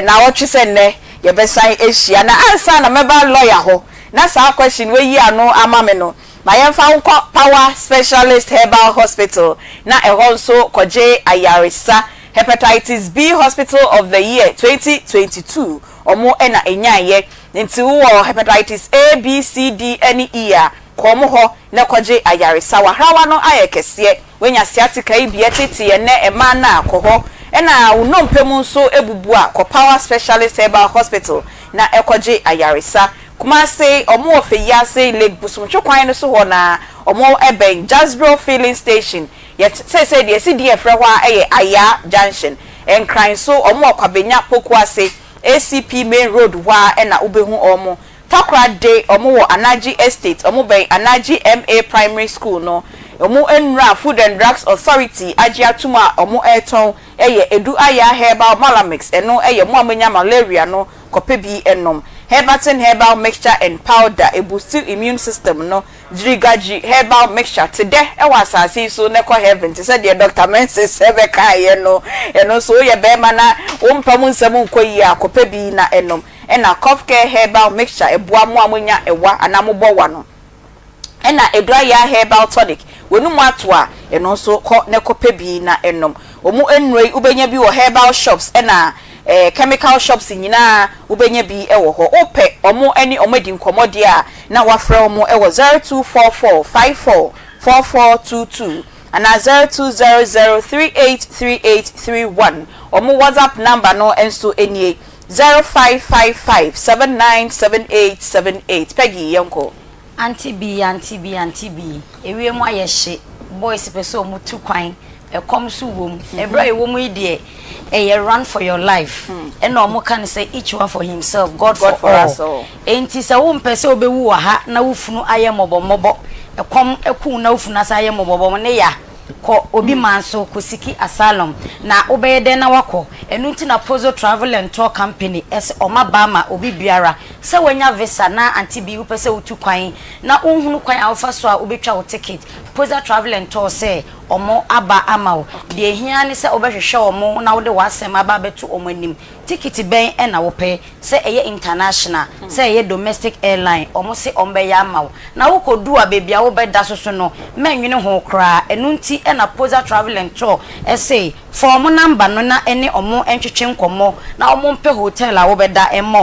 na what you say ne ye be sign ehia na answer na meba lawyer ho na sa question we yi ano amame no ma ye fa power specialist herbal hospital na e also koje ayaresa hepatitis B hospital of the year 2022 omo na enyaye nti wo hepatitis A B C D N E a komo ho na koje ayaresa wa hrawa no ayekese wenya siatika ibie tete ne ema na akoho na unompemu nso ebubu a ko power specialist herbal hospital na ekoje ayaresa kuma say omo ofeya say Lake Busumtwo kwan no so ho na omo eben Jasbro filling station yet say the CDF re ho aya junction enkran so omo kwabenya pokwa say ACP main road wa na ubehu omo takra day omo wo Anaji estate omo ben Anaji MA primary school no omo enra food and drugs authority agiatuma omo eton edu aya herbal malamix eno mo amanya malaria no kope bi enom Herbatin herbal mixture and powder a boost immune system no Jirigaji herbal mixture today e was asase so ne ko heaven to say the doctor menses sebe kai no so ye be mana umpa mu nsem nkoyi akope bi na enom na cough care herbal mixture eboa mu amonya ewa anamobɔ wa no na edria herbal tonic wonu mu ato a eno so ko ne kope bi na enom omu enrei ubenya bi wo herbal shops na chemical shops nyina ubenya bi ewo ho ope omo ani omadi nkomodi a na wafra omo ewo 0244544422 ana 0200383831 omo WhatsApp number no enso enie 0555797878 Peggy Yonko Aunty B ewie mu ayehye boys peso mu tu kwan come so wom ebra ewom ide run for your life and no can say each one for himself God for us all enti se wo mpese obewu ha na wufunu aye mobomobo eku na wufunu asa aye mobobo ne ya ko obi manso ko siki asylum na obeyede na wako enu nti na Pozo Travel and Tour Company es omabama obi biara se wanya visa na Aunty B upese utu kwan na unhunu kwan afa so a obetwa wo ticket Pozo Travel and Tour say omo aba amawo de hia ne se obehwehwe omo na wode wasem aba betu omo anim ticket ben e na wo pe se eye international se eye domestic airline omo se ombe ya amawo na wo kodu a bebia wo beda soso no menwene ho kra enu nti e na Pozo Travel and Tour say form number no na ene omo entwetwe nkomo na omo mpe hotel a wo beda ema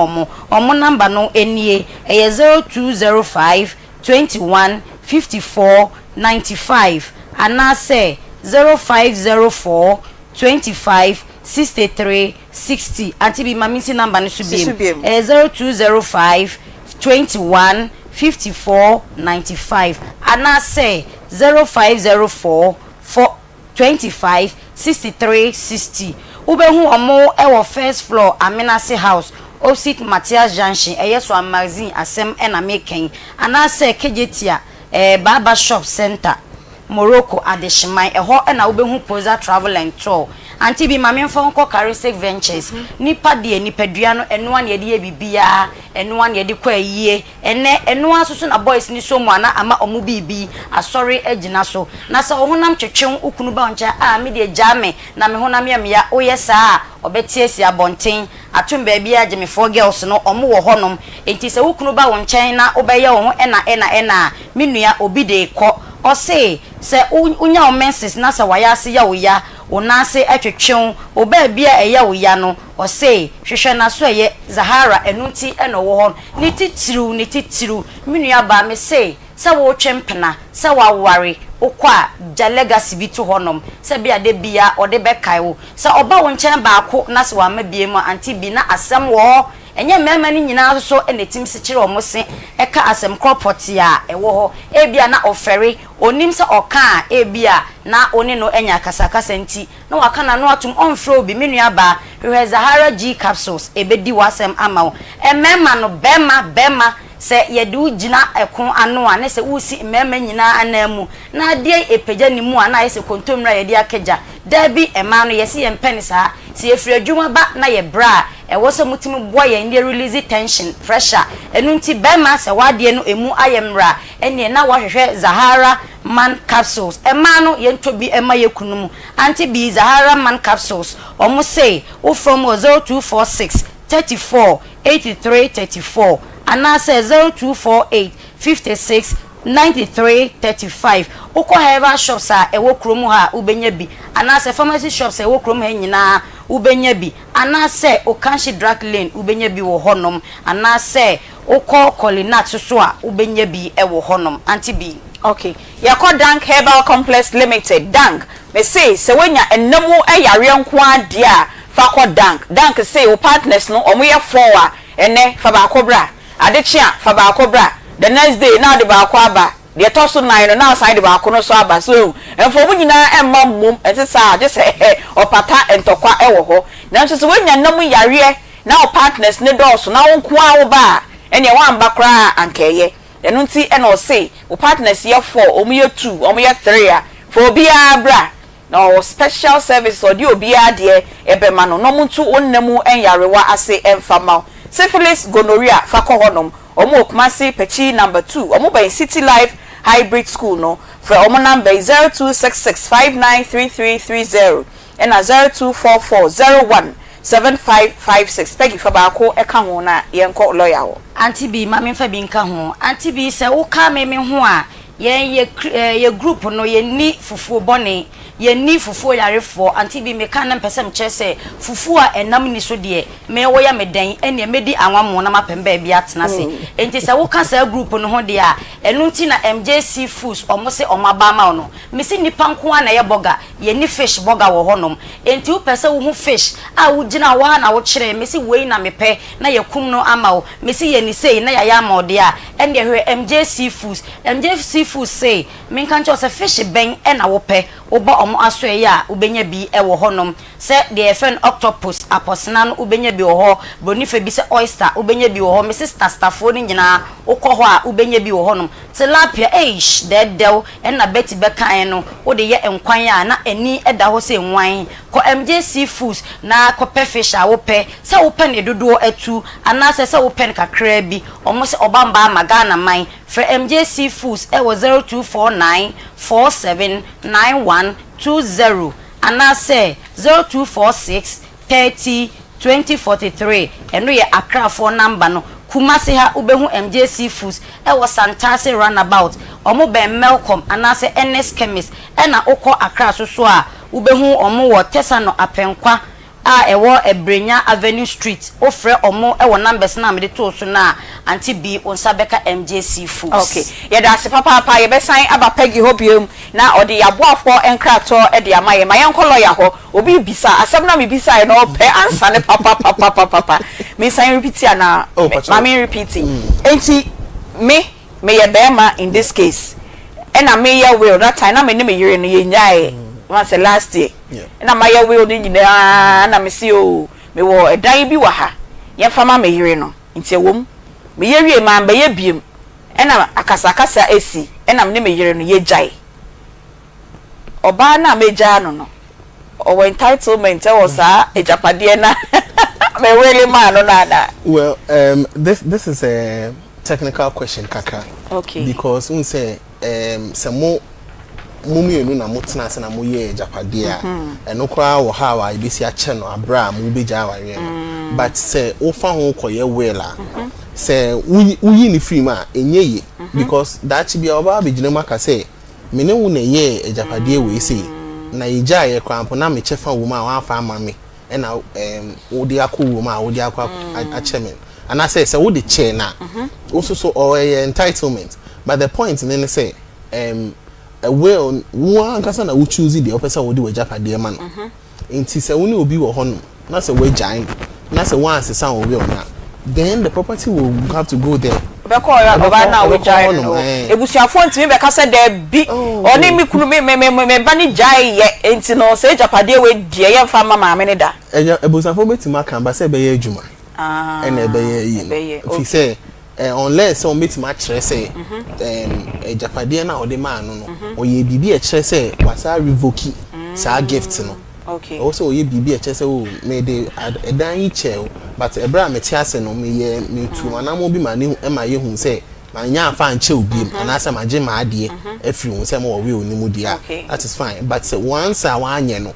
omo number no enie eye 0205 21 54 95 and I say 0504 25 63 60 Aunty B mamisi number no should be 0205 21 54 95 and I say 0504 25 63 60 ubehu omo ewo first floor Amenase house opposite Matthias Junction eyeso magazine asem na making and I say kejetia barber shop center Morocco Adeshiman eho na ubehu Pozo Travel and Tour Aunty B mame mfonko Caristic Ventures nipa de nipadua no eno an ye de bibia eno an ye de kwa yie eno asusu na boys ni so mu ana ama omu bibi asori agina so na sa ohunam twetwen ukunu ba oncha a me de jame na me honam ya oyesa obetie si abonten atum ba bia ageme for girls no omu wo honom enti se ukunu ba wonchen na obeye wo ho ena menua obi de kɔ ose se unya o menses na sa wayase ya oya onase atwetwen oba bia eya oya no ose hwehwe na so eye Zahara enunti eno wo ho ni titiru menua ba me se wo twempena se wa ware okwa ja legacy bi to honom se bia de bia ode bekai wo se oba wo nchen baako na se wa mabie mu Aunty B na asem wo enye mema ni nyina so enetim se kire omose eka asem cropoti a ewo ho ebia na ofere onim se oka ebia na oni no enya kasakasa nti na waka na no atum onfro obi menua ba hwe Zahara G capsules ebedi wasem ama wo emema no bema se yedu gina ekon ano a ne se wusi mema nyina anamu na de epeja ni mu ana yese kontomra yede akeja dabi ema no yese yempeni saa se efri adwuma ba na ye bra wo se mutimi boy ye ndi release tension pressure enu nti bema se wade no emu ayemra ene na wahwehwe Zahara man capsules ema no yentobi ema yekunumu anti bi Zahara man capsules omo say wo from 0246 34 83 34 and I say 0248 56 93 35 uko herbal shops a ewo krom ha ubenya bi and I say pharmacy shops ewo krom ha nyina ubenya bi and I say Okanshi drug lane ubenya bi wo honom and I say uko Colinat so a ubenya bi ewo honom anti bi. Okay, yako Dank Herbal Complex Limited. Dank, me say se wenya enemu eyare nko adia fa ko Dank say o partners no omo ye forwa ene fa ba kobra adechia fa ba kobra the next day now the ba ko aba the toss 9 now side ba ko no so aba so enfo mu nyina emma mum etisa je say opata entokwa ewo ho na so se wenya enemu yare na o partners ne doso na wonko a wo ba ene wa amba kra ankeye enu nti ena o say o partners ye 4 omo ye 2 omo ye 3 a for bia bra na special service odi obi ade ebema no muntu onnemu enyarewa ase emfama syphilis gonorrhea fakohonom omo okumasi pechi number 2 omo by City Life Hybrid School no for omo number 0266593330 and 0244017556 pegi fa ba ko eka ho na yenko lawyer ho anti bi mame fa bi nka ho anti bi se wo ka me ho a ye group no ye ni fufu bone ye ni fufu yarefo anti bi me kan na pesem chese fufu a enam ni so de me wo ya medan ene medi anwamo na mapemba bia atena se enti se wo ka sa group no ho de a enu nti na MJC Foods omo se omaba ma no me si nipa nko na ye burger ye ni fish burger wo honom enti wo pese wo hu fish a wo gina wa na wo kire me si wei na mepe na ye kum no ama wo me si ye ni sei na ya ma ode a ende hwe MJC Foods say me kan cho se fish ben e na wo pe wo ba omo aso ya ubenya bi e wo honom se the FN octopus aposna no ubenya bi wo ho bonife bi se oyster ubenya bi wo ho me sister staffo ni nyina ukọ ho a ubenya bi wo honom tilapia del na beti bekan no wo de ye enkwan a na ani eda ho se nwan ko MJC Foods na ko pe fish a wo pe se wo pe ne dodo atu ana se wo pe kakra bi omo se obamba magana man for MJC Foods e wo 0249479120 and I say 0246 30 2043 eno ye Accra phone number no Kumasi ha ubehu MJC Foods e was Santase runabout omo ben Melcom and I say NS Chemist ena okọ Accra so a ubehu omo wo Tesano Apenkwa a ewo Ebrenya Avenue Street ofre omo ewo numbers na me de to so na anti bi onsabeka MJC Foods. Okay. Ye da se papa ye be san aba pegi hobium na odi yaboafo enkrato e de amaye ma yenko lawyer ho obi bisa asem na me bisa no pe answer ne papa me san repeat na ma me repeating enti me ye bema in this case and I may ya will that time na me ne me yire no ye nyae once last year na ma ya will ni nyina na me see o me wo edan bi wa ha ye fama me yire no enti ewom me ye wie man be ye biem ena akasa esi ena me yire no ye jai oba na me ja no o entitlement e was ejapade na me really man no na. Well, this is a technical question kaka. Okay. Because we say some mumienu na mutena se na moye ejapade a eno kra wo ha wa ibisi a che no abra mu beja wa ye but say ofa ho koye wela say uyi ni free ma enye ye because that be oba begina maka say me ne wo na ye ejapade we say na ija ye krampo na me chefa wo ma wa fa ama me na wo di akọ wo ma wo di akọ a chairman and I say wo di chair na also so or entitlement but the point then say well one kasa na wo choose the officer wo di we japade man enti say wo ni obi wo ho no na say we giant na say one asesa wo be on na then the property will have to go there be call ya baba na we jai no ebusuafo ntimi be ka se da bi oni mi kunu me ba ni jai ye enti no se japade we die ye fa mama me ne da ebusuafo betima kan ba se be ye adwuma ene be ye yi fi se unless on betima kire se japade na ode ma no o ye bibi e kire se wasa revoke sa gift no. Okay. Also, you be a chess, oh, made a dying chair, but a bra metias no me too, and I won't be my new Emma, you who say, my young fine chill beam, and as my gem idea, if you say more will, Nimudia. That is fine, but once I want you know,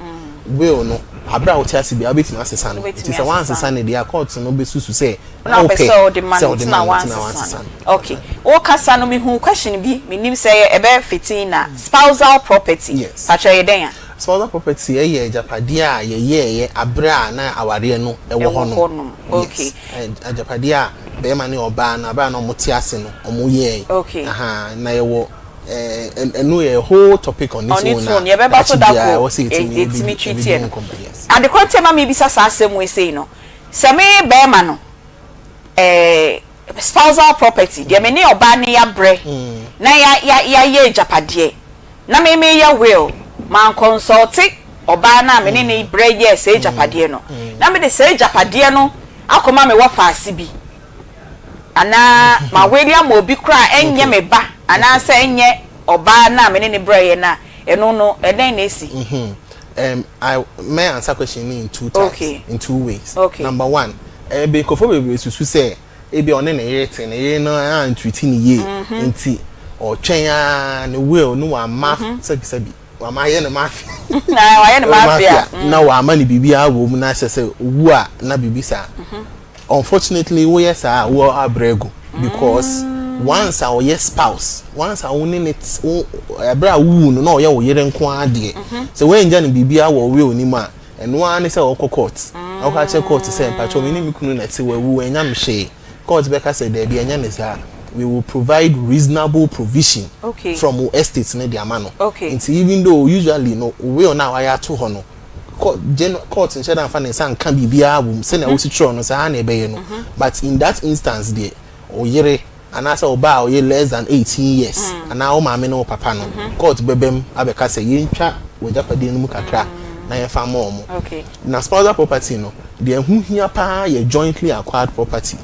will no, a brow chassis be a bit master son. It is a once a Sunday, they are called to no be to say, okay, so the man now once son. Okay, o kasa no me who question be, me name say a bear 15 spousal property. Yes, such a day. Spousal property ye japadia ye abra na aware no ewo hono. Okay. Japadia be ma ne oba na ba no motiase no omo ye. Okay. Na yewo enu ye whole topic on this one. On ye be ba so da ko etimi treat e no. Ade kontema me bisa sa asem we say no. Se me be ma no spousal property de me ne oba ne ya bre na ya ye japadie na me ya will man consulting oba na me ne bre ye say japadie no na me de say japadie no akoma me wa faase bi ana ma William obi kra enye me ba ana se enye oba na me ne bre ye na eno no eden na esi I may answer question in two types. Okay. In two ways. Okay. Number one, be kofo be susu say e be one na yete na ye no an treat ni ye nti o twen a ne will no wa ma sabi wa ma ye na mafia na wa ye na mafia na wa ma ni bibia wo mu na se wu a na bibisa unfortunately we yes a wo abrego because once our yes spouse once our own it ebra wu no na o ye wo yere nko ade so when nja ni bibia wo we oni ma eno an say wo court o ka che court say mpacho me ni mikunu na ti wu enya mhye court be ka say there be enya ne sa we will provide reasonable provision from our estates ne dia ma no it's even though usually no we on now ya to ho no court in sheda fa ne san kan bibia wo say na wo si tro no say ha na ebe ye no but in that instance there o yere anasa oba o ye less than 18 years ana o ma me no papa no court bebem abeka say ye ntwa we japade no mu kakra na ye fa mo na spousal property no the hu hia pa ye jointly acquired property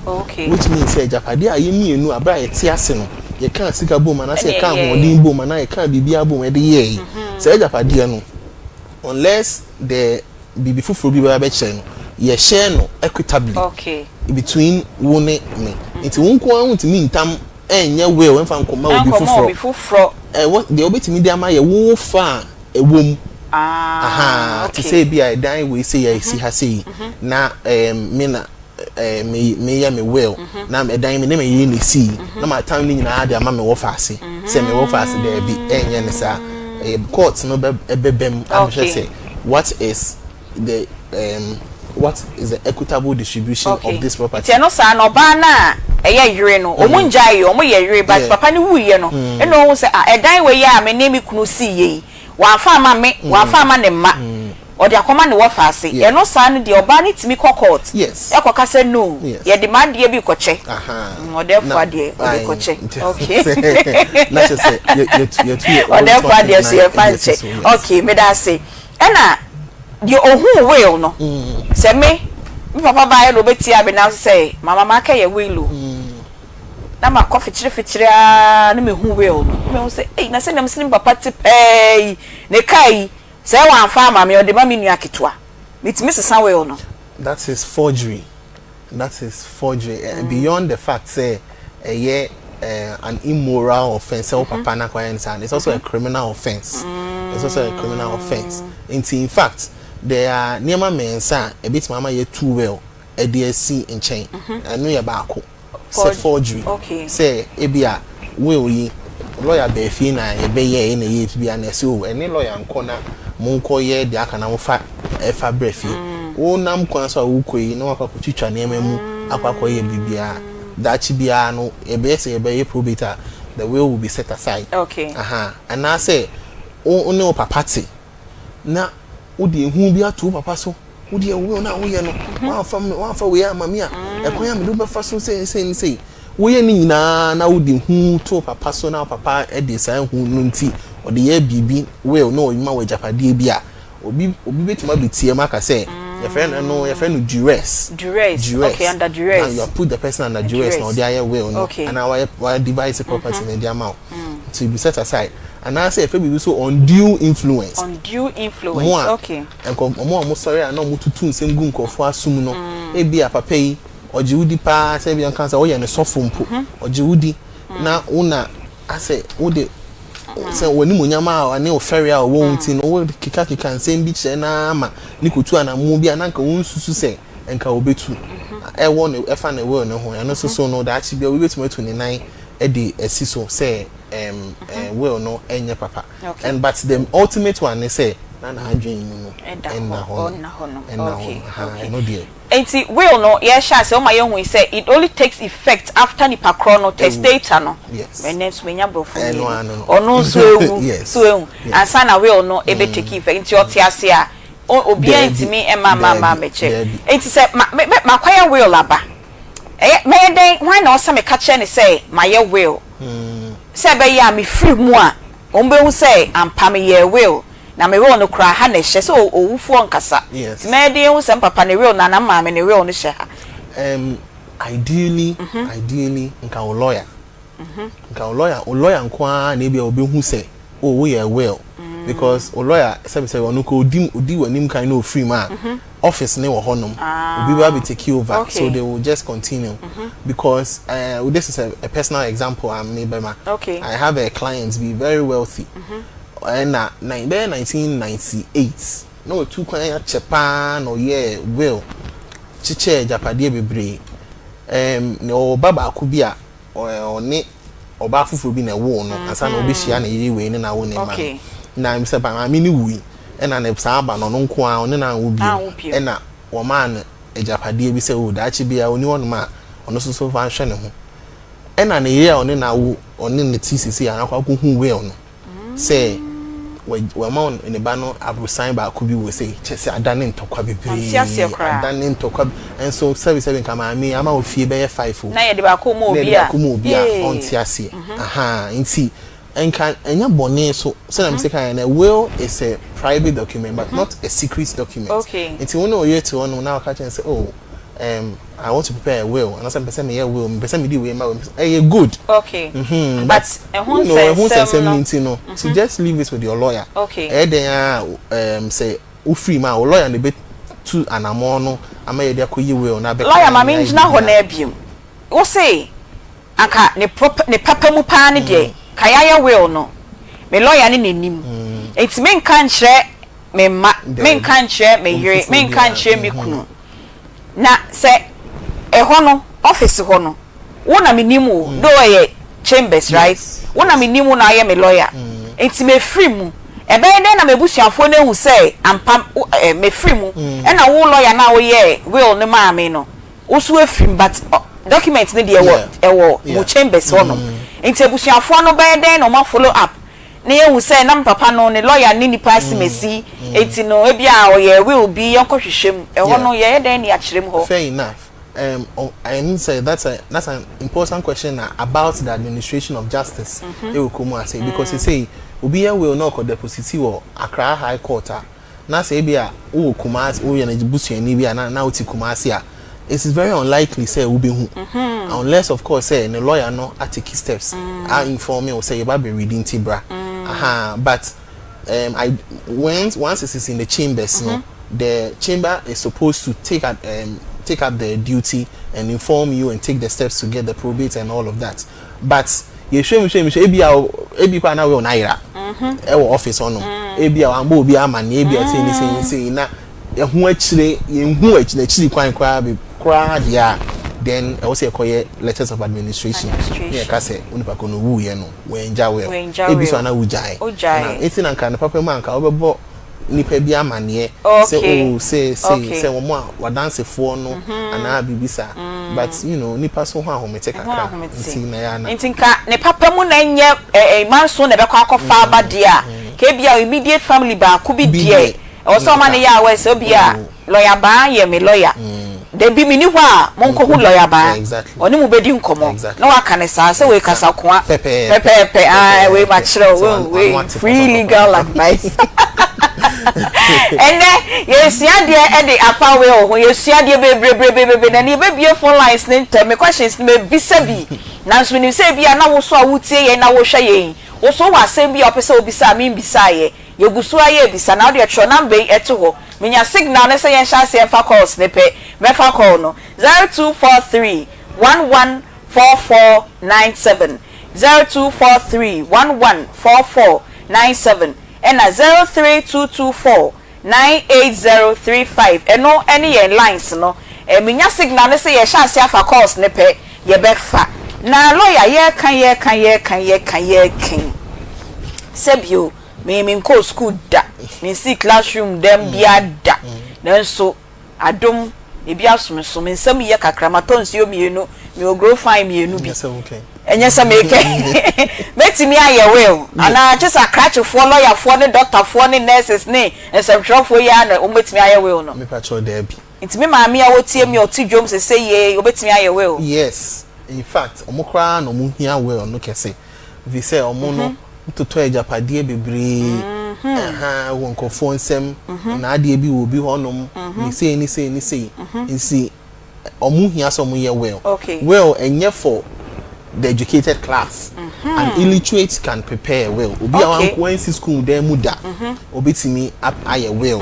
which means say japade a ye mienu abra ye ti ase no ye kan sika bom na say ye kan hodin bom na ye kan bibia bom e de ye say japade no unless the bibi fufuro bi ba be kire no ye share no equitably between one me nti wonko an ntimi ntam enye we wenfa nkoma obi fufuro what the obetimi dey ama ye wo fa ewom to say be I die we say I see her say na me na me ya me well na me dan me na me yi ne see na my time ni nyina ade ama me wo fa ase say me wo fa ase there be enye ne sa court no bebem am say what is the equitable distribution of this property. Ti no sa no ba na eye yire no omunjai omo ye yire but papa ni wuye no e no say edan we ya me na mi kunu si ye wa fa ma me wa fa ma ne ma o de akoma ne wo fa ase e no sa no de oba ni timi court yes e koka say no ye demand ye bi koche o de fa de o de koche okay let's just say you o de fa de so ye fanche okay me da say e na the ohun will no say me papa buy no beti abi na say mama ma ka ye will na ma coffee chire na me hu will no me say eh na say na muslim papa ti pay ne kai say wan fa ma me o de ma me nua ketwa mitimi sesan will no that is forgery beyond the fact say an immoral offense papa na kwa it's also a criminal offense in fact there are near mensa a bit mama ye too well a DSC in chain and no yabako say forgery say ebia will ye lawyer be fina e be ye in a ye to be an SO any lawyer and corner monko ye de aka na fa efa brefi o nam kwan so ukoi na wakwa kuchicha na ememu akwakwa ye bibia that bia no e be say e be probator the will be set aside and I say o ne o papati na udi hu bia to papa so udi ewu na wo ye no wan fa we amamia e kon ya me do be fa so say wo ye ni nyina na wo de hu to papa so na papa e de san hu no nti o de ye bibi will no ma wo japade bi a obi betima betie maka say your friend duress. Okay, under duress. Now you put the person under duress now they are will no and our device property in the amount to be set aside. And I say if we so undue influence. Okay. And come more sorry I know mututu nsem gu nkofo asum no e bia papa yi ojiwudi pa say bia kan say wo ye ne sofo mpo ojiwudi na una I say wo de say woni munyama ane ofere a wo nti no wo kika nsem bi che na ama ni kotu anamu bia na nka wo nsusu say enka obetu e wo no e fa na we no ho ya no so no da achi bia we betu metu ni nan e de asiso say will no enya papa and but the ultimate one is say na adwen no okay no dear enti will no ye sha say o ma ye hu say it only takes effect after ni pakro no testator no when next we nya brofo ono so ewu ansa na will no e be take effect enti o te ase a obi antimi e ma meche enti say ma kwaya will aba me den why na o say me ka che ni say ma ye will say be ya me free mu a ombe hu say ampa me ye will na me will no kra ha na hye so owufu nkasa me dey hu say papa ne will na na ma me ne will no hye ha ideally nka o lawyer nko a na bia obi hu say oh we are well because o lawyer say onu ko odi wanim kan no free ma office ne wo honum obi ba be take over so they will just continue because this is a personal example I'm neighbor I have a client be very wealthy and 1998 no two client Japan or yeah will chiche japade bebre no baba akubia or ne oba fufu bi na wo no asa na obi hia na yiri we ne na wo ne ma na mi se ba ma mi ni wi e na na sa ba no nko a one na wo bi e na wo ma na ejapade bi se wo da chi bia oni won ma ono so fa hwe ne ho e na yiri a one na wo one ne tsisi a na kwa ko hu we ono se we ma on ne ba no abrusan ba ko bi wo se chese adane ntokwa bebre adane ntokwa and so service kama mi ama ofie be 5 na ye de ba ko mo obi a onti ase aha nti enka enya bone so na me say kan na will is a private document but not a secret document nti won o yet won na ka chen say oh I want to prepare a will and some person me will me person me di we ma good but who say no so just leave it with your lawyer then say u free ma lawyer ne be to anamo no ama ye de akoyi will na be lawyer ma me na ho na abiem wo say aka ne papa mu pa ne de kaya will no me lawyer ne nim it men kan kire me ma men kan kire me yire men kan kire me kunu na say no office ho no wona me nimu do ye chambers right wona me nimu na ye me lawyer enti me free mu e be den na me busuafo na hu say ampa me free mu e na wo lawyer na wo ye will ne ma me no wo so free but document ne de e wo mu chambers ho no enti busuafo no be den no ma follow up ne ye hu say na papa no ne lawyer ni ni pass mesi enti no e bia o ye will be yonkwohwehwem e ho no ye den ni akirem ho fair enough. I mean say that's an important question about the administration of justice. Akoma say because he say obi will not deposit or Accra High Court. Na say bia o Kumasi o ye na busuani bia na oti Kumasi a it is very unlikely say we be hu unless of course say the lawyer no take steps I inform me or say you be reading tibra but once it is in the chambers no the chamber is supposed to take up the duty and inform you and take the steps to get the probate and all of that. But you show me ebi kwa na we onaira office ono ebi ambo obi amane ebi say na ehu akire kwan kwa be kra dia then I say koye letters of administration here ka say unipa ko no wu ye no we nja we ebi so na wu jai na etin anka na papa man ka obebo nipa bi amane say wo mo wa dance for no ana bibisa but you know nipa so ho ahomete kakra nti na ya na nti nka ne papa mu na nye man so na be kwa akofa abadia ka bia immediate family ba ku bi die o so ma ne ya we so bia lawyer ba ye me lawyer de bi mini hɔ a monko hu lawyer ba oni mu bedi nkomo na wa kan sa se we kasa ko a pepe ah we ma kire we free legal advice ene yesia de e de afa we ho yesia de bebrebe na ni be bie phone lines ne ntem questions me bisa bi na so ni se bia na wo so a wutie ye na wo hwe ye wo so wa asem bia opese obisa me bisa ye yegusu aye bisa na de tro number eto ho minya signal ne se yen chance en fa calls ne pe me fa call no 0243 114497 0243 114497 and 03224 98035 eno any yen lines no minya signal ne se yen chance afa calls ne pe ye be fa na lawyer ye kan sebio me ko school da me see classroom dem bia da nanso adom e bia so me nsem ye kakramaton si o mienu me ogro fine mienu bi enye se me ke metimi aye well ana just a cratch for lawyer for ne doctor for ne nurses ne ensem trofo ya na o metimi aye well no me pa cho da bi ntimi maami a wotie mi otidwom se ye obetimi aye well yes in fact omukra no mu hia well no kese vi say omo no toto ejapadie bebre wonkofo nsem na ade bi wo bi honom ni sei nsi omu hia so mu ye well well enye for the educated class an illiterate can prepare well obi awan ko ensi school dem mu da obetimi aye well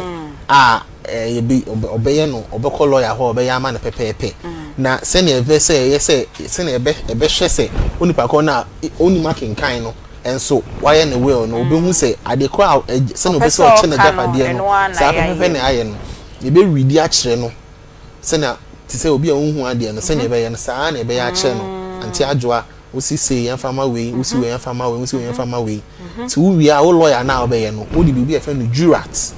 ye bi obeye no obekọ lawyer ho obeye ama na pepepe na se na ebe se se na ebe hwe se onipa ko na onima kenkan no enso waye ne will no obehu se ade kra se na obese o che na japade no sa pepepe na aye no ye be ready a kire no se na ti se obi a ohun ade no se na ebe ye no sa na ebe ya kire no anti adwoa osi se yan fama we osi we yan fama we osi we yan fama we ti wo wi a wo lawyer na obeye no wo di bibi e fe no jurat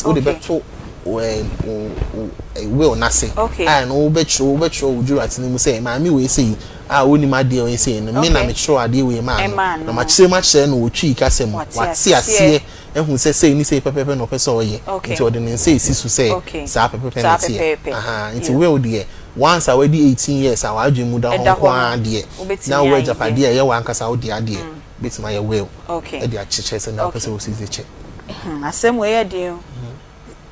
o de beto will na say and o betro jurat ni mu say ma mi we say oni ma de o say no me na me tro ade we ma na ma kire no otwi kasem wati ase ehun say ni say pepepe no pese oye nti o de ni say sisu say sa pepepe na tie nti will de once already 18 years awa adwemu da ho kwa de na we japade ye wa nkasa o de ade betima ye will e de a chiche say na pese o si ze che asem we yede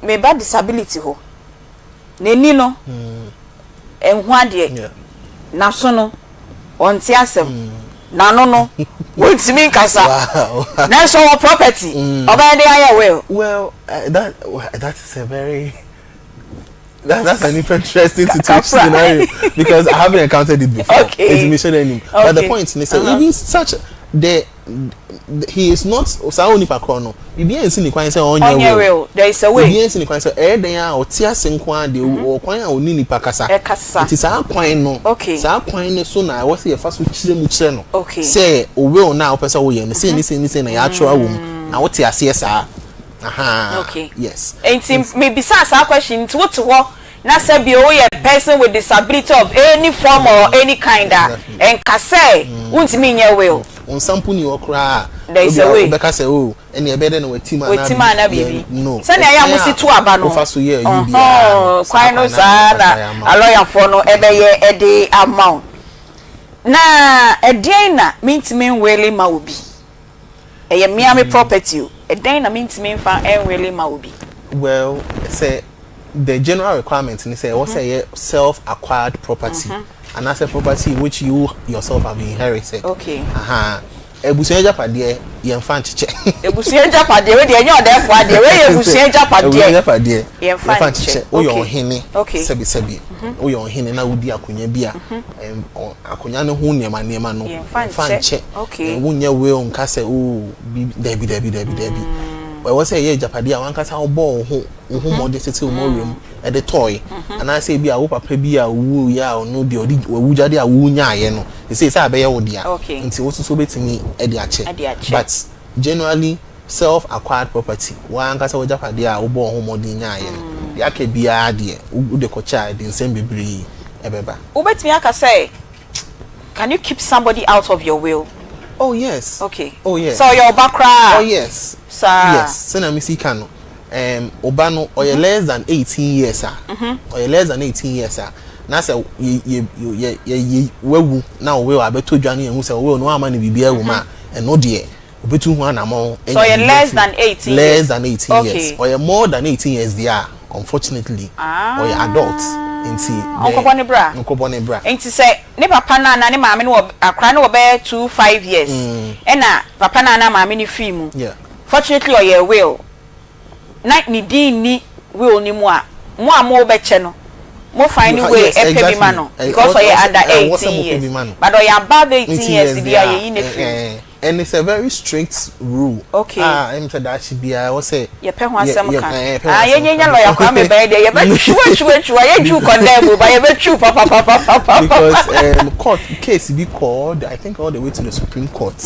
me bad disability ho neni no enhu ade na so no onti asem na no wontimi nkasa na so our property oba dey aye well that is a very that's an interesting scenario because I haven't encountered it before. But the point is even such he is not only pakono bibi ensi ni kwan say onye will there is a way bibi ensi ni kwan say den ya oti asenkwa de o kwan a oni ni pakasa it is a kwan no sa kwan ne so na wo say e fa so kire mu kire no say o will na o pesa wo ye no say ni say na ya atwa wo na wo ti ase sa yes enti maybe sa question to what ho na say bi o ye person with disability of any form or any kind and ka say untimi nye will on sample ni okra there is a way be ka say oh ene e be de no wetima na bibi no say na ya musi tu aba no fa so ye you bi kwan no sa na aloya for no e be ye e de amount na e den na mintimi nwele ma obi e ye miami property e den na mintimi fa enwele ma obi well say the general requirement ni say what say self acquired property and as a property which you yourself have inherited ebusuan japade ye mfa ncheche ebusuan japade we de enye odefo ade we ebusuan japade ye mfa ncheche o yo hene sebi o yo hene na wudi akonya bia akonya ne ho niema no mfa nche wonye we on ka say o debi we say ye japade a wan ka say obo ho mode tete omorem e de toy and I say bia wo papa bia wu ya no de odi wujade a wu nya aye no they say abeye wo dia nti wo so betimi e de ache but generally self acquired property wan ka say wo japade a wo bo ho mode nya aye no ya ka bia de wo de kocha de nsem bebre e beba wo betimi aka say can you keep somebody out of your will? Oh yes. Okay. Oh yes. So your background. Oh yes. Sir. Yes. So na mi sika no. obano or less than 18 years or less than 18 years na say ye wewu na we abeto dwane hu say we no amane bibia wu ma eno de obetu hu anamo so you're less than 18 less than 18 years or you're more than 18 years they are unfortunately or you're adults inti onkobone bra inti say ne papa na ne maame no akra no be 25 years na papa na maame ni film fortunately or you will na ni din ni will ni mo mo be che no mo find way epebi ma no because you under 18 years but you above 18 years dia ye ni film and it's a very strict rule. Okay. I'm said that should be I was say ye pe ho asem kan ye lawyer kwa me be dey ye be chua ye ju condemn but ye be chu papa because court case be called I think all the way to the Supreme Court.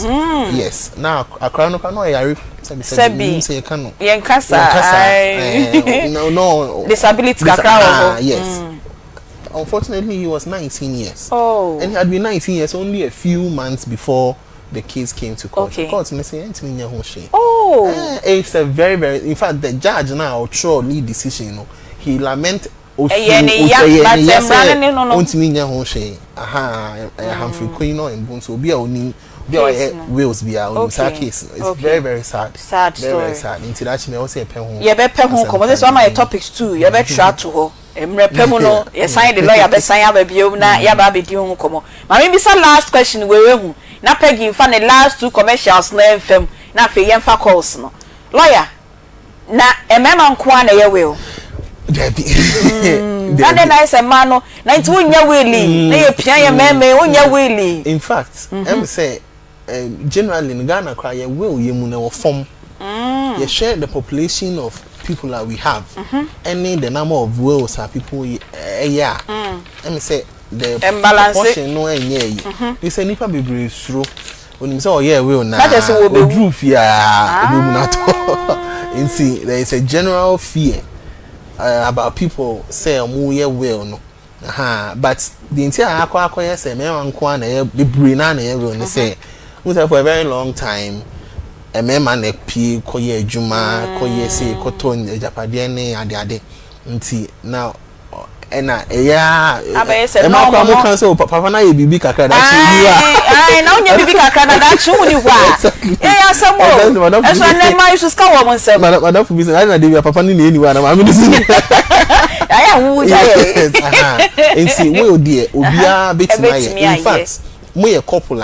Yes. Now akra no kan no yare say kan no ye nkasa no disability kakra yes. Unfortunately he was 19 years. Oh. And he had been 19 years only a few months before the case came to court. Okay. Court may say anything in shame. Oh. It's a very in fact the judge now throw lead decision, you know. He lament no Humphrey Queen and Bones will be only wills be our case. It's very sad. Very sad. Into that you may also pen. You better pen home. Come on, this one my topics too. You better try to ho. Emrepemuno, you sign the lawyer, be sign up na ya ba be di ho komo. Ma me bisa last question we hu. Na pegi fa the last two commercials na FM na fe yemfa calls no. Lawyer na emema nko na ye we o. Debi. And I say man no, na nti wonya weli, na ye pia ye meme wonya weli. In fact, em say generally in Ghana cry ye will ye mu na wo form. You share the population of people that we have. Any the number of wills are people yeah. Let me say the proportion no enye. They say nipa bebre suro. When you say oh yeah will na. That is will be roof and see there is a general fear about people say omo yeah will no. But the entire akwa say me wan kwa na bebre na na will ne say for a very long time a man na pie koye adwuma koye say koto japade ne ade nti now ena eya e ma kwa mo kan say papa na ye bibi kakra da chi ai na onye bibi kakra na da chi uni kwa ya samo eso na ma isu ska wo mo nsem madam fu bi say na dey papa ni eni wa na ma mi dis aya wu ja ye nti we odie obia betima ye in fact mo ye couple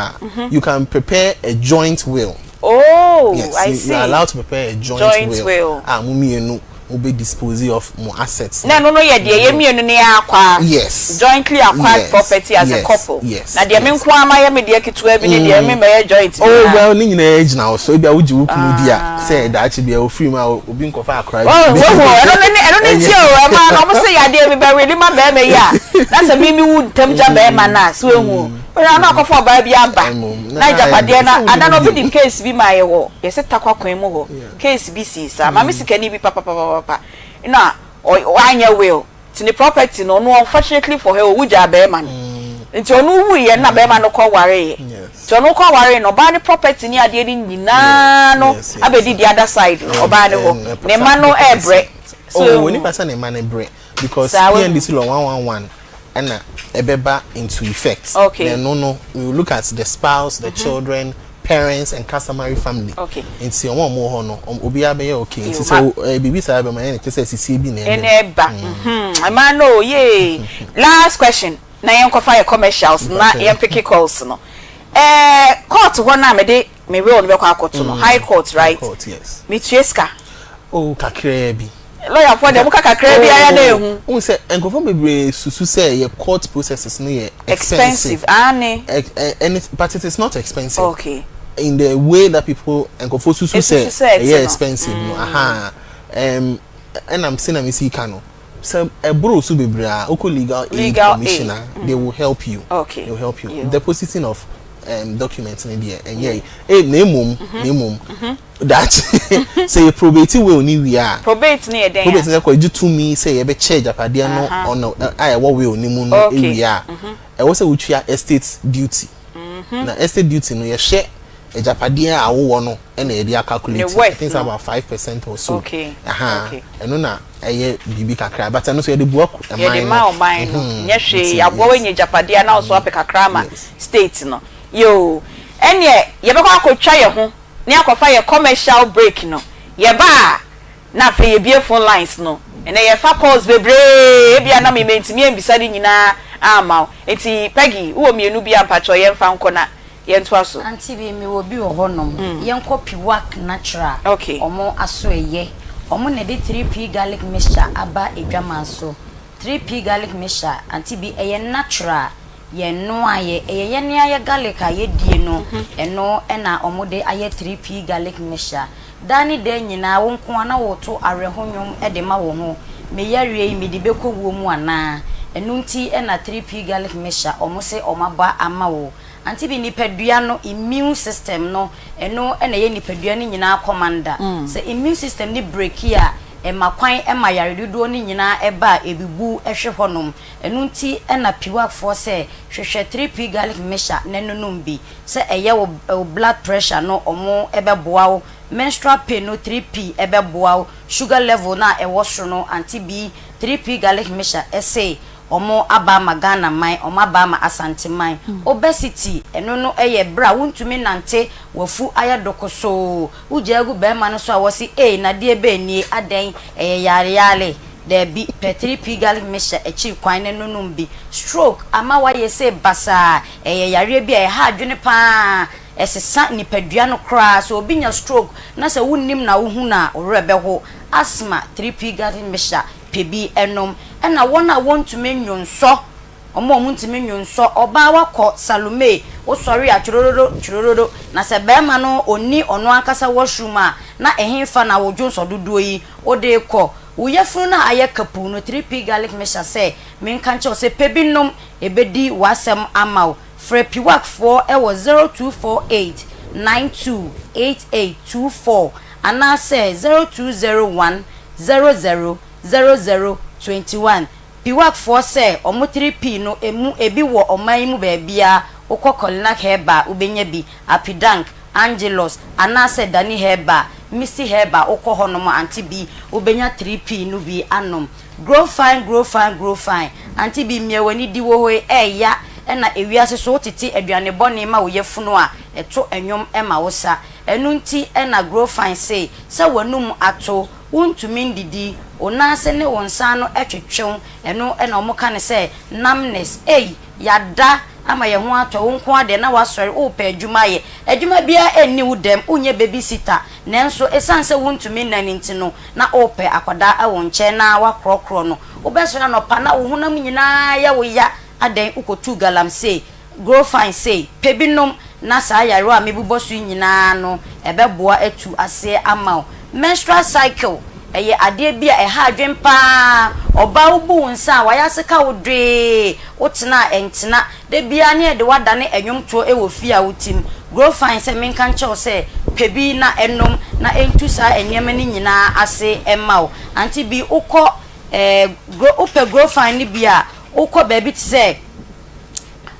you can prepare a joint will. Oh, yes, I see. You are allowed to prepare a joint will. Mumienu will be disposing of more assets. No, yes. Jointly acquired property as a couple. Yes. Now, the main kwama ya media kitu ebi ni the main joint. Oh well, ni na age now. So be awuji ukunu dia. Say that should be a free ma obi nkofa akra. Oh, I don't need you. Man, I'm say ya dey be really ma be me ya. That's a mimi wood temja be ma na so ehu. But I'm not for baby aba. Na japade na ada no be the case be my wo. Yes takwa kwan mu ho. Case be si sa. Ma me sika ni bi papa. Na anya will. To the property no unfortunately for her wuja be man. Nti onu wu ye na be man no ko ware. So no ko ware no ba the property ni ade ni nyina no abedi the other side oba ne ho. Ne man no ebre. So when you pass ne man ebre because PNDC law 111 and ebeba into effect. Okay. Then no we will look at the spouse, the children, parents and customary family. Okay. Nti omo mo ho no obi abe okay. Nti so bibi sa be man say CCB na eba. Man no ye. Last question. Na yen ko fire commercials na yen pick calls no. Court ho na me de me we on be kwa akoto no. High court, right? Court, yes. Me tueska. Oh kakra bi. Lawyer for them kakra bi aya na ehu. Who say enkofo bebre susu say your court processes no ye expensive. But it is not expensive. Okay. In the way that people enkofo susu say yeah expensive no. And I'm saying I'm see kano. So a bro su bebre oko legal aid commissioner they will help you. Okay. They will help you. Depositing of documents in there and name that say probate will ni we are probate near there probate na ko to me say e be charge apade no on what will ni mu no we are e wo say we estate duty na estate duty no ye share ejapadia a wo no na e dey calculate I think it's about 5% or so okay eno na eye bibi kakra but no so e dey buaku e dey ma o mine no nya hwe abo we nyajapadia na so apekakra ma state no yo ene ye be kwa akotwa ye ho ne akofa ye commercial break no ye ba na fe ye bie phone lines no ene ye fa calls bebre e bia na me mentimi embisa ni nyina ama enti Peggy wo mienu bia mpacho ye mfa nko na ye ntoa so Aunty bi me wo bi wo honom ye nko piwak natural okay omo aso eye omo ne de 3p garlic mixture aba edwaman so 3p garlic mixture Aunty bi eye natural ye no aye eye ne aye garlic aye die no eno na omo de aye 3p garlic mixture dani de nyina wo nko ana wo to arehonwom de ma wo ho me yarie mi de bekowo mu ana enu nti na 3p garlic mixture omo se omaba ama wo Aunty bi nipadua no immune system no eno na ye nipadua ni nyina commander se immune system ni break ya emakwan emayare dodo ni nyina eba ebibu ehwe honom enu nti na piwak for se hwehwe 3p garlic mixture nenunum bi se eye wo blood pressure no omo ebeboa wo menstrual pain no 3p ebeboa wo sugar level na ewo so no Aunty bi 3p garlic mixture ese omo aba magana mai omo aba ma asante mai obesity eno no eye bra wuntumi nante wafu aya dokoso ujagu be ma no so awosi na de be ni aden yare there be 3p garlic mixture achieve kwan no numbi stroke ama wa ye say basa yare bi e ha adwene pa esesa nipadua no kra so obinya stroke na se wunnim na wo hu na orebe ho asthma 3p garlic mixture pebi enom na wona want to menwonso omo muntimi nwonso oba wakọ Salome wo sori a churorodo na se be ma no oni ono akasa washroom a na ehemfa na wodwonso dodo yi ode kọ wo yefunu na aye kapu no 3p garlic mixture se menka nche se pebi nom ebedi wasem amaw free piwak for e wo 0248 928824 ana se 0201 000021 piwak for say omo 3p no emu ebi wo oman mu ba bia ukokolina heba ubenya bi apidank Angelos anase dani heba missy heba ukohonomo Aunty bi ubenya 3p no bi anom grow fine Aunty bi miewani di wo hoye ya na ewiase so tete aduane bone ma wo yefunu a eto enwom ema wosa enu nti na grow fine say wanum ato untumi ndidi onase ne wonsa no etwetwew eno na omoka ne say numbness yada ama ye ho ato wonko ade na wasori opa adwuma bia enni wudem unye babysitter nenso esanse wuntumi nani ntino na opa akwada awonche na wakrokro no obeso na no pa na wo hunam nyina ya wo ya aden ukotu galam say grow fine say pebinom na sa yaro a mebubosu nyina no ebeboa atu ase ama menstrual cycle eye ade bia ha adwen pa oba ubu nsa waya seka wodwe wotena entena de bia ne de wadane enwomto ewo fia wotim grow fine se menka nche se pebi na enom na entu sa enyema ni nyina ase emao Aunty bi ukọ grow fine ni bia ukọ baby tse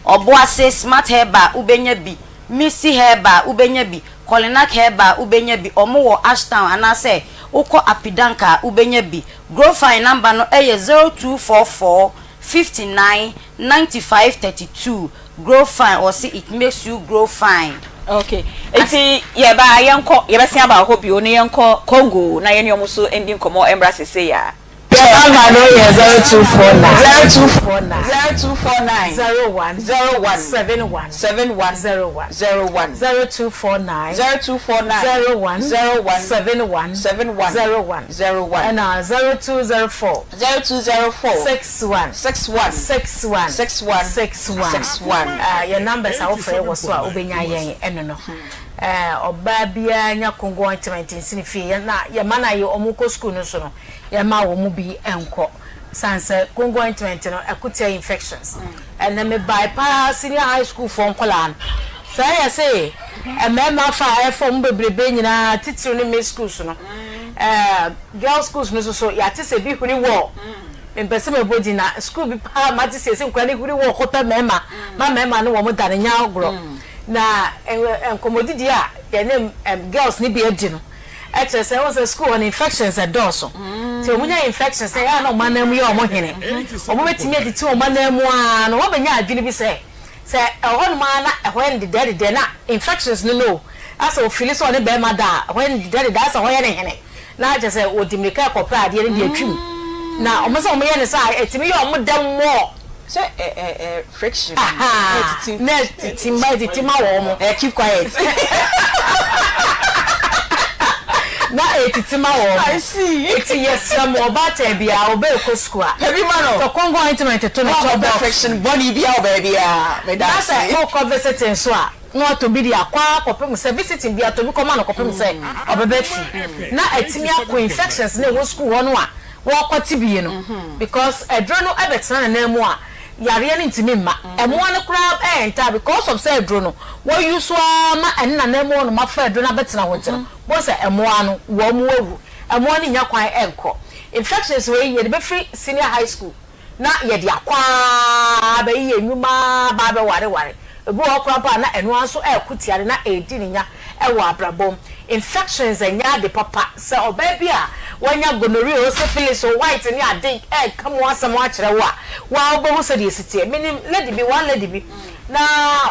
oboase smart heba ubenya bi missy heba ubenya bi Kolinak heba ubenya bi omo wo Ashtown anase uko apidanka ubenya bi grow fine number no 0244 59 95 32 grow fine or see it makes you grow fine. Okay. Eti yeba yenko yebesia ba ho bi oni yenko Congo na yeni omuso ending komo embrace say ya. Number no 0249 and 0204 61 your numbers are offer was so obenya yen eno no oba bia nya Congo ointment sinifie na ye mana ye omuko school no so no ye ma wo mu bi enko sanse Congo ointment no akutia infections and me bypass senior high school for nkola say I say emema fa from bebrebe nyina titiri ni me schools no girls schools no so ya tise bi huni wo mpese me bodi na school bi pa ma tise se nkwa ni huni wo kota mema ma mema no wo mo dane nya ogro na enkomodidi a ye name girls ni be adi no e che say was school on infections and doso ti omunya infections say ya no manam ye omo hene omo betimi adi ti omo manam a no wo benya adwene bi say ehon ma na ehon de na infections no as o feel so ne be ma da when de so ho ye ne hene na je say odi meka kopra ade ne de atwim na omo so omo ye ne say etimi ye omo dam mo so friction timba wo mo keep quiet na etitima wo I see eti yesam obata bia obeko school heavy man to kongo intimate to no friction body bia baby me da say no conversation so a no to be dia kwa kopem say visiting bia to be come na kopem say obebeti na etimi akọ infections na wo school no a wo kwati bi no because edro no ebetena na mu a yare ni ntimi ma emo an kra enta because of say edro no wo use ma enna na emo no ma fa edro na betena ho ntira bo say emo anu wo mu awu emo ni nya kwan enko infections we ye be free senior high school na ye de akwa ba ye nyuma ba be ware ebu okra pa na eno anso ekutiare na edi ni nya ewo abrabom infections enya de papa say obabi a wanya gonorrhea syphilis or white ni ade come asamo akere wa obo so de sitie minim lady bi one lady bi na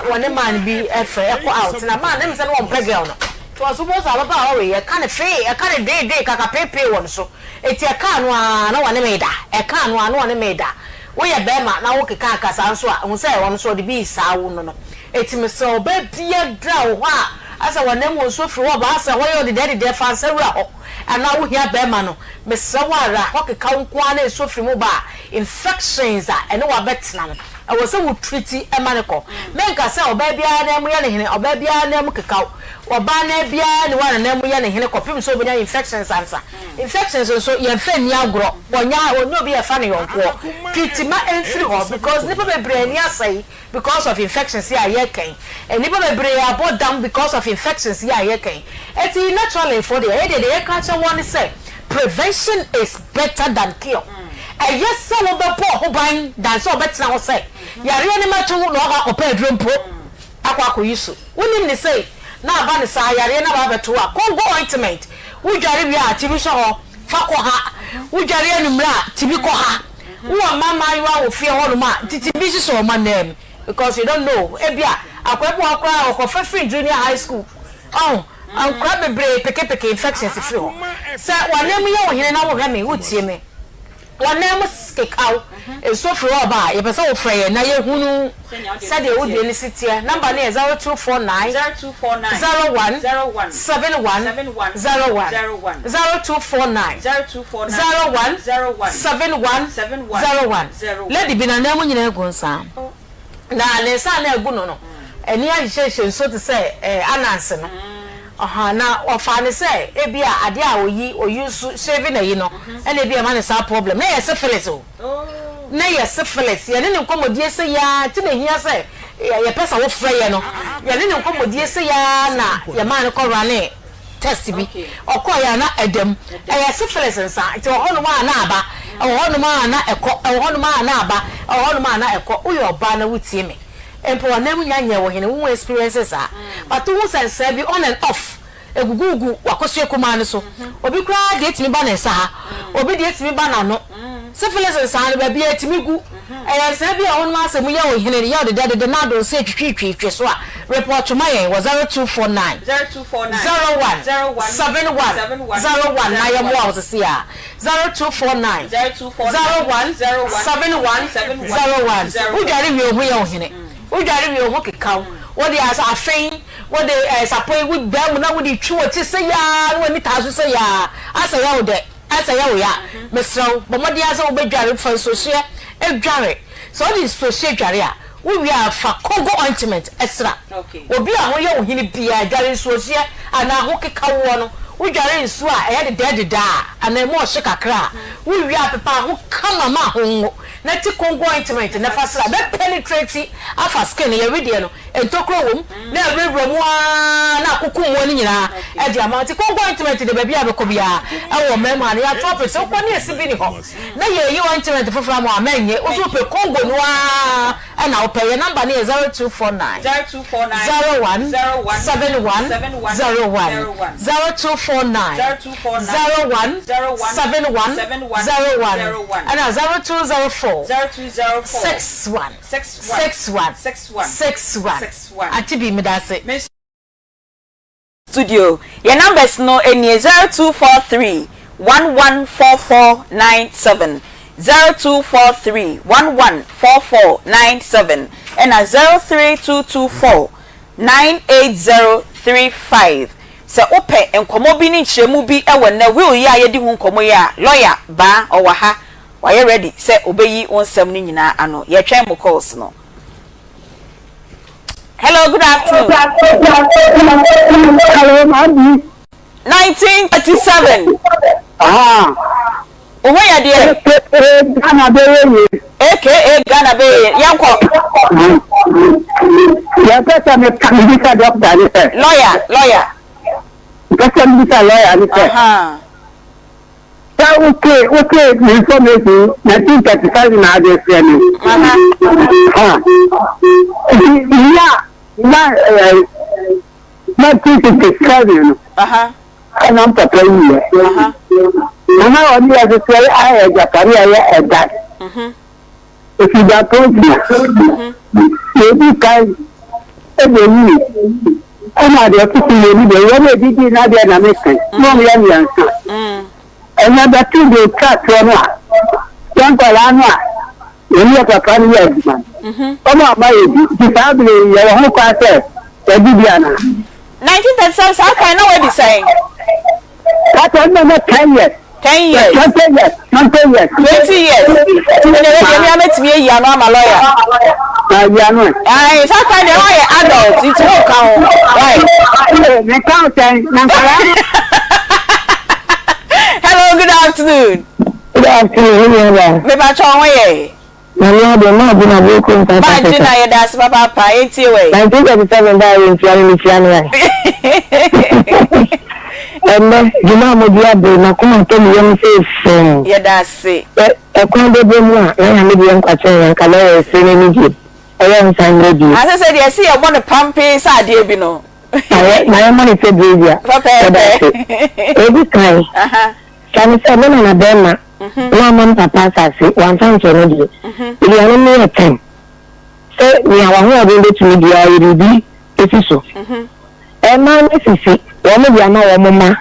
one man bi efe eko out na man dem say no one girl no to suppose ababa o we ka ne fe e ka ne dey kaka pepe won so eti e ka no a na one me da e ka no a na one me da wo ye be ma na wo keka akasa nso a hu say won so de bi isa wo no eti me so ba bia dra wo a asa wonem wo so firi wo ba asa wo ye de de fa sawura ho ana wo hia be ma no me sawara ho keka nko ana so firi mo ba infections a ene wa betena no e wo se wo treat e ma ne ko me nka se oba bia na mu ye ne hene oba bia na mu keka oba na bia ne wa na mu ye ne hene ko pim so be infections ansa infections so ye fa ni agro wonya onyo bi ye fa ne yonko kitima enfiri ho because nipa be bre ni asai because of infections here ye kan and nipa be bre abo down because of infections here ye kan it is naturally for the they catch one say prevention is better than cure yes so we be po ban than so better na say yare ni ma tu no ga ko pedro mpo akwa ko yiso woni ni say na aba ni sa yare na ba beto a kongo ointment wo jare bi a tibi so ho fa ko ha wo jare ni mra tibi ko ha wo mama yiwa wo fie ho no ma titibi so ma nem because you don't know ebia akwabu akwa okofa free junior high school an crab bre peke infections free ho say wanem ye wo hene na wo hame wo tie me wanem skekau so free oba ye pese wo free na ye hunu say de wo de ni sitia number na 0249 01 71 01 0249 01 71 01 lady bi na na mu nyina egunsa na le sa na egu no eni a hyehyɛ so to say ananse no na ofa ne say ebia ade a oyi shave na yi no ene ebia ma ne sa problem na yes syphilis o na yes syphilis ye ne nkomodie say ya ti na hia say ye pesa wo frɛ ye no ye ne nkomodie say ya na ye ma ne ko rane test bi okoya na edem yes syphilis nsa ti ho no ma na aba ho no ma na ekɔ ho no ma na aba ho no ma na ekɔ uyo oba na wutie me empo na mu nyanya wo hene wo experiences a but wo sense bi on and off egugugu wakoso ekoma ne so obi kra de etimi ba na sa ha obi de etimi ba na no syphilis san ba bi etimi gu se bi a wonu asemu ye wo hene ye de na do se twitwi so a report to my was 0249 01 71 01 na ye mo was see a 0249 01 71 01 wo jare wi ohu ye wo hene udware wi oho kekaw wo de as afein wo de sapoi wo bam na wo de twi ti se ya wo ni taso se ya asa ya wo de asa ya wo ya mesraw bomodi asa wo bedware fa so hye edware so di so hye dware a wo wi afa kongo ointment extra obi a ho ye wo hini bia dware so hye ana ho kekaw wo no udware nsu a eya de da ana mo hye kakra wo wi apepa ho kama ma ho na ti kongo ointment na fasra be penetrate afa skin ye ready no entokro wom na ebrebro mu na akukum woni nyina e di amount kongo intimate de baby abeko bia e wo mema na ya top so kwa na esi bi ni ho na ye yi intimate fofra mu amenye o so pe kongo no a na o pe your number na 0249 01 71 01 0249 01 71 01 and 0204 61 Aunty B medase studio your numbers no any 0243 114497 0243 114497 and 03224 98035 se ope enkomo bi ni nchemu bi ewo na will ya yedi hu nkomo ya lawyer ba owa ha why ready se obeyi onsem ni nyina ano ye twen mo calls no. Hello, good afternoon. Hello, Mami. 1937. Owo ya de Ghana Bay. AKA Ghana Bay. Yanko. Ya pesa me kandika doctor ni sir. Lawyer. Pesa mbisa lawyer ni sir. Okay, information 1935 na address ni. Na 1967. Ana mpapa yi. Mama oni ya sisi aya Japani ya eda. If you got told me. Maybe kai ebeni. Ana de kuku ni de we didi na de na meke. No ya ni ansa. Another thing they cut from her. Young Palana, when you're a funny man. Oh, my, the family, your whole class, the Bibiana. 1937, how can I know what you're saying? That's another 10 years. 10 years. 20 years. 20 years. 20 years. You met me, you're not my lawyer. It's how kind of lawyer adult. It's all count. Right. The count, Hello, good afternoon. Good afternoon. Me ba chon we. Mama de ma bi na bo ko nta. Ba ji na ye das papa pa enti we. 1937 da yin fiani. Emme juma mo dia be na kuma to mi yam se fun. Ye da se. E kon de be mu a na me bi en kwa chen yan kala e se ni ji. E yan san ready. Ase se de se ye mo ne pampe sa de bi no. Na ma ni se bi dia. Papa. E bi kai. Can say na bema. No man papa say one time to no dey. You are no time. Say we are who are going to media you be so. E man sisi, wo me bia na wo mama.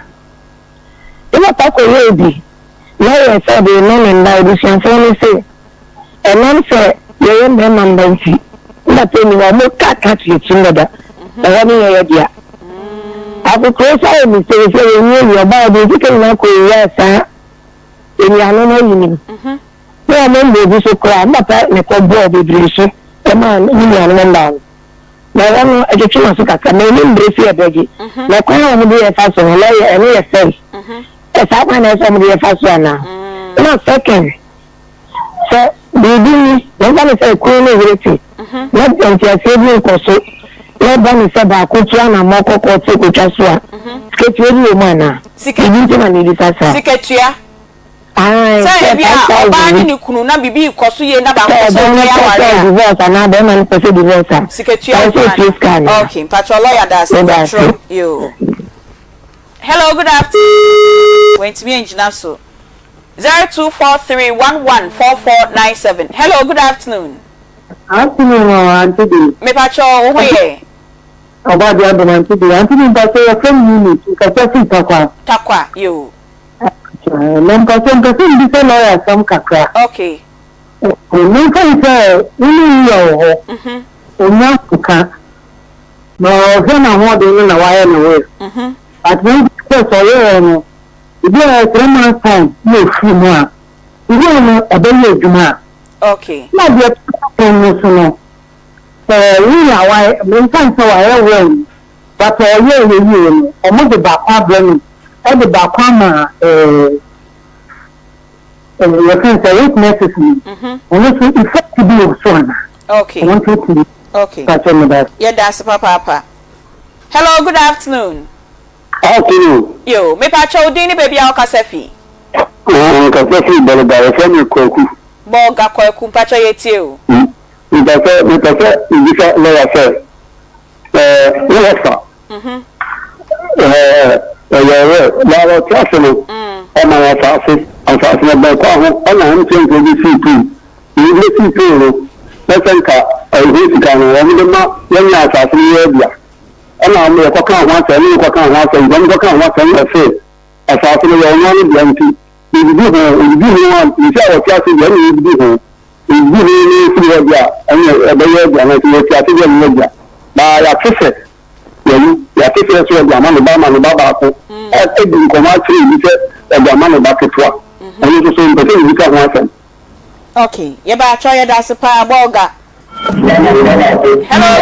E ma ta ko ye bi. Na ye say be no nda education for me say. E man say ye be man banti. Na te ni wo mo ka you chinda. E wo ni ye dia. Aku closer me say you about the ticket na ko yes eni anu no yini no mo be so kra mata ne ko bo be so e ma ni anu nda na wan e je tuma so kaka na ni mbresi e beji na ko na mo be fa so na ye eni ye say e sa kwa na so mo be fa so na no second so bibi no ba ni say ko no wireti na enti ase bi ko so no ba ni say ba ko tua na mo ko ti ko twa so a siketu eri mo na siketu ma ni di sasa siketua say bia oba ni kunu na bibi ikoso ye na ba ko so ya ware divorce na be man ko divorce siketua okay patrol lawyer that's true you. Hello, good afternoon. Went me engineer so 0243114497. Hello, good afternoon. Afternoon, Aunty B. Me patrol wo ye Oba dia do Aunty B. Aunty B ba say from unit ka say takwa you. Lem ka say bi say lawyer some kakra. Okay. Me say ni yo. Onya kuka. No he na ho de na wire no we. At when say so ye no. Ibi a 3 months time no free mo a. Ibi no abeye adwuma. Okay. Na dia no so no. We are why me say so wire we. But ye o mo de ba kwa brand. E de ba kwa ma you can say it necessary. Only effect to be so na. Okay. Want to Okay. Yeah, that's papa. Hello, good afternoon. Afternoon. Yo, me pa chow dini baby ao kasefi. Kasefi bele ba fe mi kwaku. Boga kwaku pa chow yetie o. Mi pa ibisa lo ya fe. Lo fa. La lo traselo. Ama ya fa na ba kwa ho ana ho chen ko bi C2. Ni bi C2 no. Lesenka husika no wo de ma yanya asase ye bia. Ana mo ko kan ho ase ni ko kan ho ase ngom ko kan ho ase na fe asase no yo nwan bia nti ibi ho ni se o tia se ye ni ibi ho ni fi ye bia anya e be ye bia na ti o tia se ye ni bia ba ya tese ya tese so bia ma no ba ko e di ko ma tri bi se e bia ma no ba ketwa ani so so pe ni ka ho ase. Okay, you better try your dance pa boga. Hello,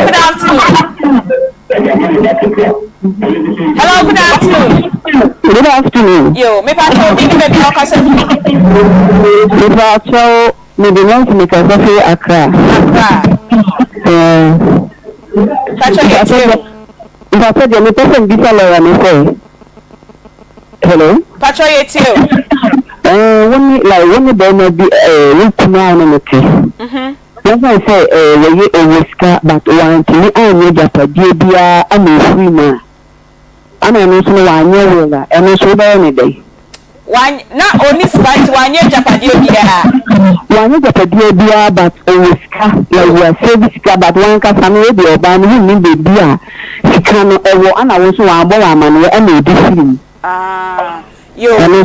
good afternoon. Hello, good afternoon. Good afternoon. Yo, me pa chow dini baby ao kasefi. Me pa chow me de non me ka fi Accra. Pa chow yetie. Ba chow de me person bisa lo ya me say. Hello. Pa chow yetie. When they may be look now on the case. As I say, we whisker, but one to me, I need a dear, I'm a free man. And I know one year, and also any day. One not only spite 1 year Japadia. 1 year Japadia, but a whisker, like we are service, but one can family be a band, we need the beer. She can, and I also want more money, and we do. Yo, me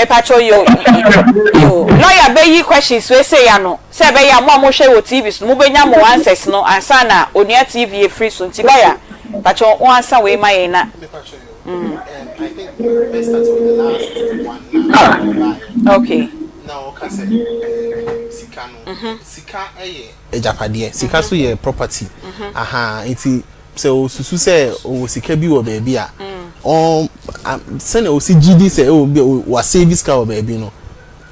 pacho yo. Lawyer be yi questions we say ya no. Say be ya mo hwe wo TV so mo be nya mo answers no ansa na Onia TV e free so nti lawyer pacho o ansa we ma ye na. I think let's start with the last one. Okay. Now kase sika no. Sika ejapade. Sika so ye property. Aha, iti so susu say o sika bi wo be bia. Send o CGD say o wa service ka o baby no.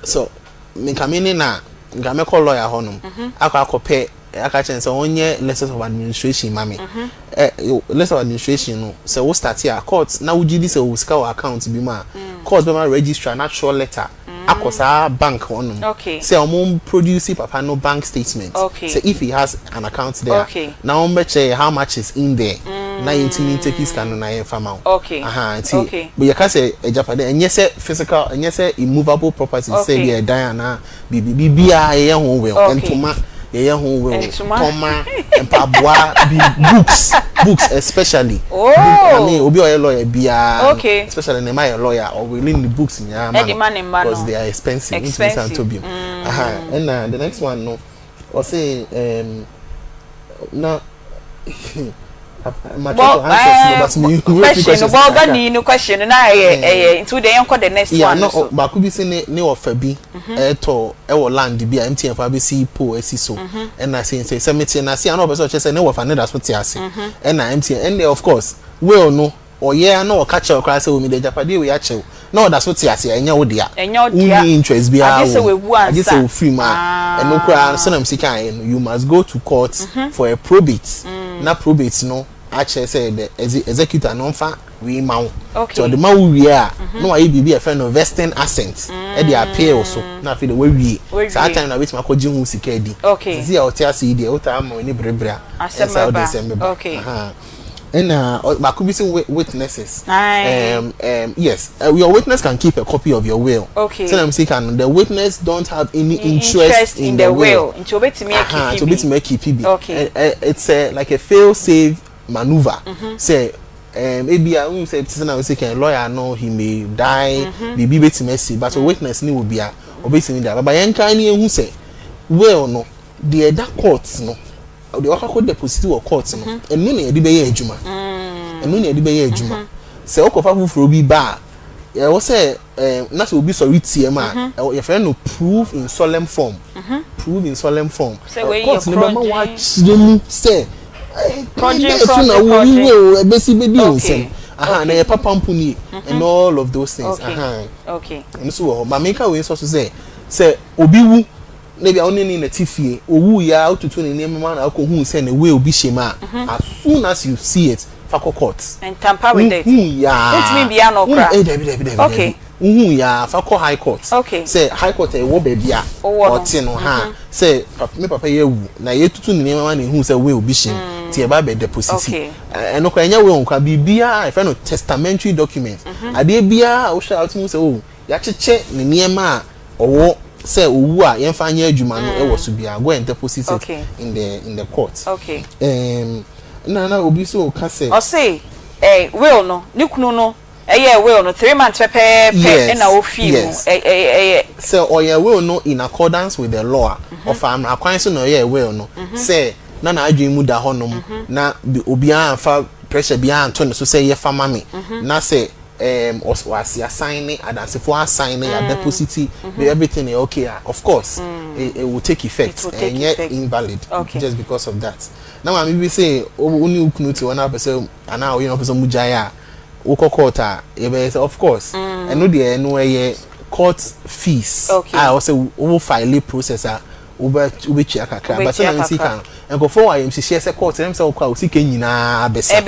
So me kamini na nga me call lawyer honum. Akọ aka chen say onye letters of administration mami. Letters of administration no. Say we start here court na wo GD say o sika o account bi ma. Court be ma register natural letter. Akosa bank honum. Okay. Say o produce papa no bank statement. Okay. Say if he has an account there. Okay. Now check how much is in there. Na intimi take his can na yen fama. Okay. Okay. But you can say ejapade enye say physical enye say immovable property say there die na bibia ye ho we entoma ye ho we toma empaboa books especially. I mean obi o lawyer bia especially na my lawyer or we need the books nya because they are expensive. And the next one no or say now question na into the yanko the next one no ba ku bi se ne ofa bi to e wo land bi MTN fa be si po esi so and na say MTN na see na obeso che say ne wo fa ne da so ti ase and na MTN and of course we no oye na o ka che okra say o mi de japade we ya che na o da so ti ase enya wo dia uni interest bi a age say we free ma and no kra so na msika you must go to court for a probate na probate no actually say the executor no fa we ma so the ma we a no why bibi e friend of vesting assent e dey appeal so na fi the we so that time na wait ma ko ji hu sika di see out here see dey o ta ma ni brebra okay and ba could be some witnesses. Yes, your witness can keep a copy of your will. Okay. So I'm saying the witness don't have any interest in the will. Into bit to make it. Okay. It's like a fail-safe maneuver. Say maybe I won't say now say lawyer know he may die, be bit messy, but a witness ni will be a obviously that. But yan kind who say well no the other courts no. The waka ko deposit or court no enu na yedi be ye adwuma se okofa fufuro bi ba ye wo se na se obi sorry tie ma your friend no prove in solemn form say we court ne be ma wa chiremu say na wo we e be si be di nsem na ye papa mpuni and all of those things okay and so ho ma make we so say obi wu maybe only in a tiffy or ya out to in name man who send a will be shema as soon as you see it fako court and tamper with it let me be an okra okay ya fako high court okay say high court e wo bia or tin no ha say me papa ye wu na ye tutu in name man who say will be shem ti e ba be deposit and no kwa nya we onka bibia if no testamentary document ade bia o shout mu say oh ya cheche ne niema owo say owu a yen fa anya adwuma no e wo so bia go and deposit it in the court okay na obi so ka say o say will no ni kunu no will no 3 months pepe na ofi say will no in accordance with the law of am akwan so no will no say na adwin mu da honom na obi an fa pressure bia anto no so say ye fa mame na say was assigning and as if was signing a deposit everything is okay of course it will take effect and yet invalid just because of that. Now I maybe say only uknuti one person and now you know person mujaya uko court of course and no there no court fees I also over file processor over kakra but some see can and go for I share say court them say okwa usike nyina besa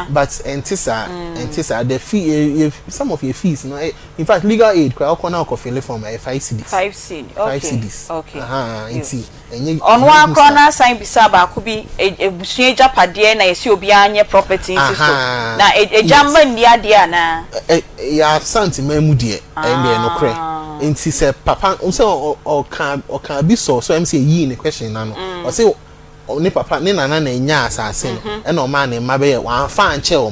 but entisa the fee if some of your fees no in fact legal aid kwa okona okofile from 5 cedis okay enti enye on one corner sign bisa ba ku bi ebusua japade na yesi obi anye property so na ejamba ndia dia na ya santi mamu die ende no kre enti se papa unse o kan bi so MC yi ne question na no o say ni papa ni nana na nya asase no e na o ma ne mabe wan fa anche o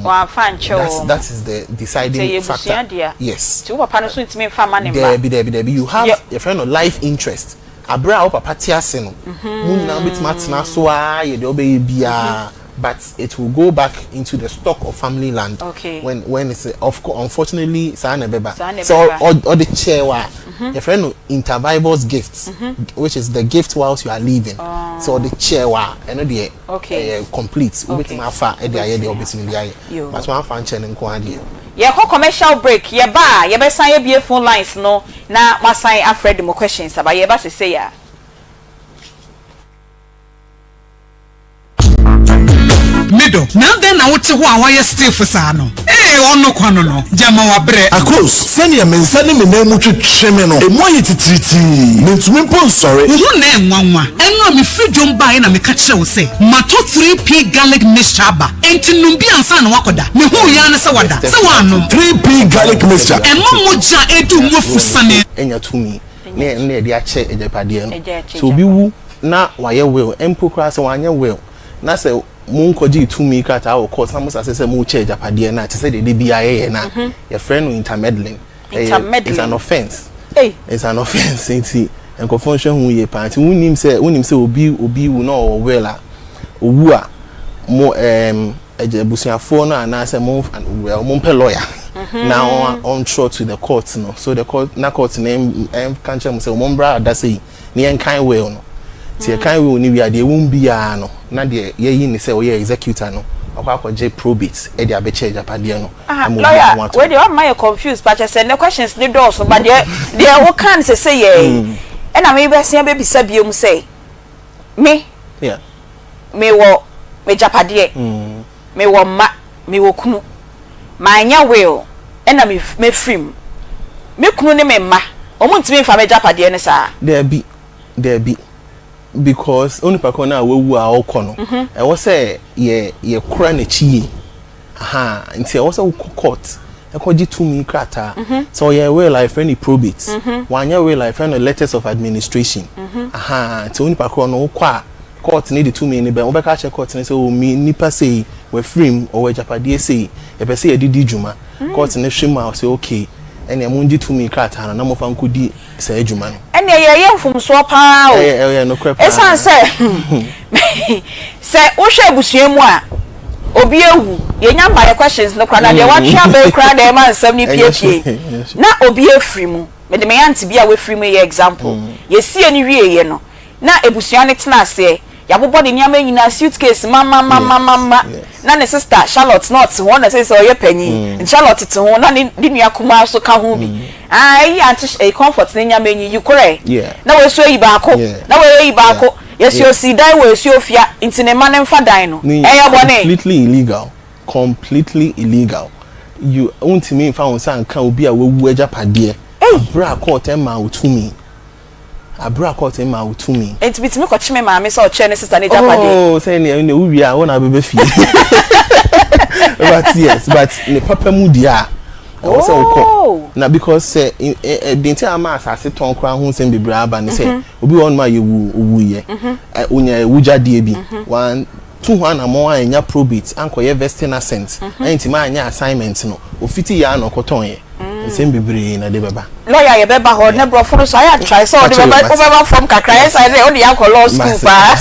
that is the deciding factor yes to papa no so ntimi fa ma ne be you have your friend of life interest abra o papa ti ase no mu na bitima tena so a ye de obey bia but it will go back into the stock of family land when it's of course unfortunately sana beba so or the chair your friend no intervivors gifts which is the gift whilst you are living so the chair and the complete with my fa e dey aye dey obetimi dey aye but one fan chair nko ade ye ko commercial break ye ba ye be san ye bie phone lines no na wasan afred mo questions aba ye ba say ya middle now then I want to why stay for sano ono kwano no jama wa bre akos sani amensa ne menemu twetweme no e moye titiriti mentumi pon sorry wo na enwanwa eno me fridwom bae na me ka kire wo se mato 3p garlic mixture ba enti num bi ansa na wakoda me hu ya na se wada se wanom 3p garlic mixture eno moja edu mofu sane enya tumi ne de ache ejapade no so bi wu na waye will empo kra se wanye will na se mun koji tumi kata o course na musa se mu che japade na te se de bia ye na your friend intermeddling it's an offense it's an offense enti enko function hu ye party unim se obi wu na o wela owu a mo ejebusuafo na na se mo pe lawyer now on short to the court no so the court name can tell me say mo bra da say ni en kan well no ti e kan we ni wi ade won bia no na de ye yi ni say o ye executor no akwa je probate e de abeche japade no lawyer we dey am confused but say the questions the doors but there what can say ye e na me be se be bisa biom say me wo me japade me wo ma me wo kunu ma nya will e na me free me kunu ne me ma o mu ntimi fa me japade ne sa there be because only pakona wewu a okono e wo say ye kura na chie nti e wo say court e ko jitu mi krata so ye will life any probate one year will life any letters of administration nti only pakona wo kwa court need to me ni be wo be ka che court ni say o mi nipa say we free or we japade say e be say e didi djuma court ni hwema say okay ene munji to me krata na mo fa nkodi say djuma no ene ye mfum so pa o no crap esan say say wo hwe abusua mu a obi ewu ye nya mba questions no kwa na de wa twa be kra de man nsem ni pie na obi efri mu me de me Aunty bi a we free mu ye example ye sie ni wie ye no na ebusua ne tena ase ya bobo de niam nyina suitcase mama na ne sister Charlotte not one na say so ye panyi Charlotte to ho na ne nua kuma so ka ho bi ai anti comfort na nya menyi you correct na we so yi ba ko na we yi ba ko yes you see die we so ofia intine ma ne mfa dan no eya bone completely illegal you won't me found san kan obi a wewu agapade abra court ma utumi abra court ma utumi enti bitimi ko chime ma me so che ne sister ne agapade oh say ne uwi a wona bebe fie but yes but ne papa mu dia o say uko na because say denti ama asase ton kra ho sem bebre aba ne say obi won ma yewu owuye onya ewujade bi one 200 mo anya probate ankoye vesting assent enti ma anya assignment no ofiti ya no koton ye nsem bebre na de beba lawyer ye beba ho ne brofo so I try so de beba from kakra yes I say only yanko law school ba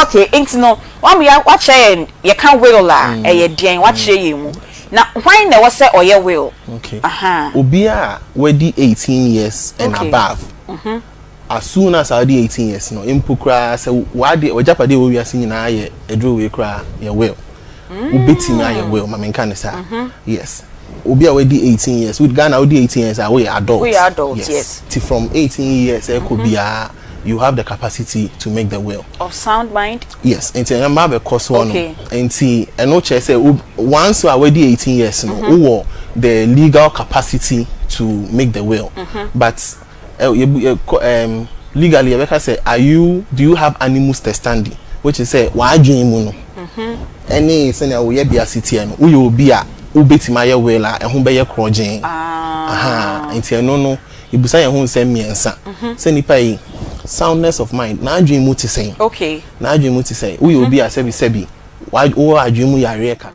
okay enti no one we watch ye can will la ye den watch ye mu na why na we say oye will okay obi a wedi 18 years and above as soon as I did 18 years no impukra say wade wajapade wo wiase nyina ye edro we kra ye will ubeti na ye will ma menka ne sa yes obi a wedi 18 years with Ghana wedi 18 years we adults yes from 18 years ekobia you have the capacity to make the will of sound mind yes and then ma be course one and see eno che say once you are wedi 18 years no the legal capacity to make the will but legally Rebecca say do you have animus testandi which is say wa adwen mu no any say na wo ye bia city no wo ye obi a wo betima ye will a ehun be ye krogen enti no ibusa ye hu nsem miensa say nipa yi soundness of mind na adwen mu ti say okay na adwen mu ti say wo ye obi a sebi wo adwen mu yare ka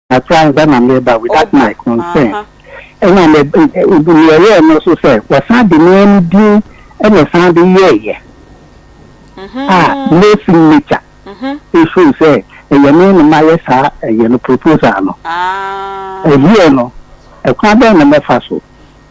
I try and my neighbor without my consent. And when the also say, was I the name due and was I the year? No signature. If you say, and your name and my yes, and you proposal. A year no, a carbon and a faso.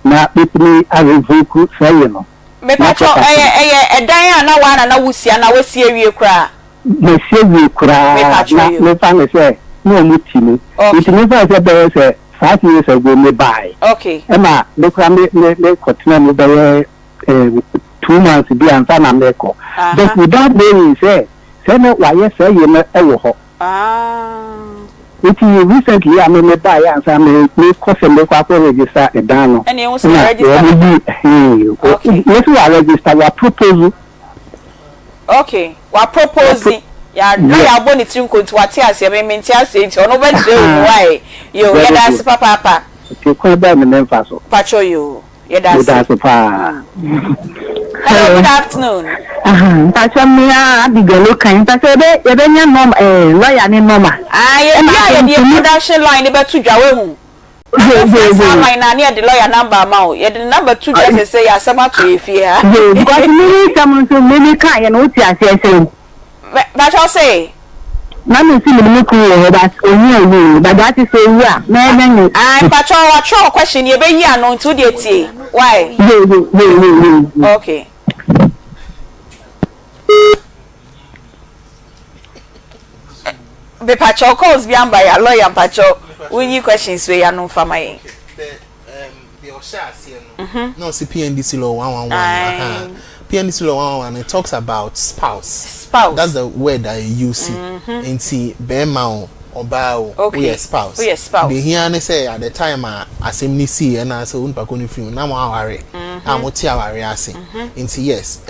Now, with me, I will vote say, you know. Me pacho a Diana one and I will see and I will see you cry. Me see you cry. Me family say. No mutini. It never say 5 years ago me buy. Okay. Emma, look at me continue by 2 months be and sana meko. But without knowing say no why you say you know which recently I me buy and some me coffee me register a down. And you also register. Okay. Yes, we register our proposal. Okay. What proposing? Yeah, no, ya boni tinko to ati ase me menti ase nti ono be dire why yo ya dance papa ti ko ba me nemfa so pacho yo ya dance pa. Hello, good afternoon. Pacho me abigelo kan pacho be nya nom lawyer ni normal ya the production line be to dwawe hu line na near the lawyer number ma o ya the number 2 just say ya sama to efie ha because me come to me kan ya no ti ase That's all say. Mami see me cool but only but that is say yeah. Me patrol what your question you be here no to the tie. Why? Okay. Be patrol calls be by a lawyer patrol. When you questions we are no for my. The Osha no see PNDC law 111. PNDC law 111 it talks about spouse. That's the word that you use. And see bema or bow we a spouse. We a spouse. The here say at the time assembly see and I say unpa koni film na mo aware. I'm what aware ase. And see yes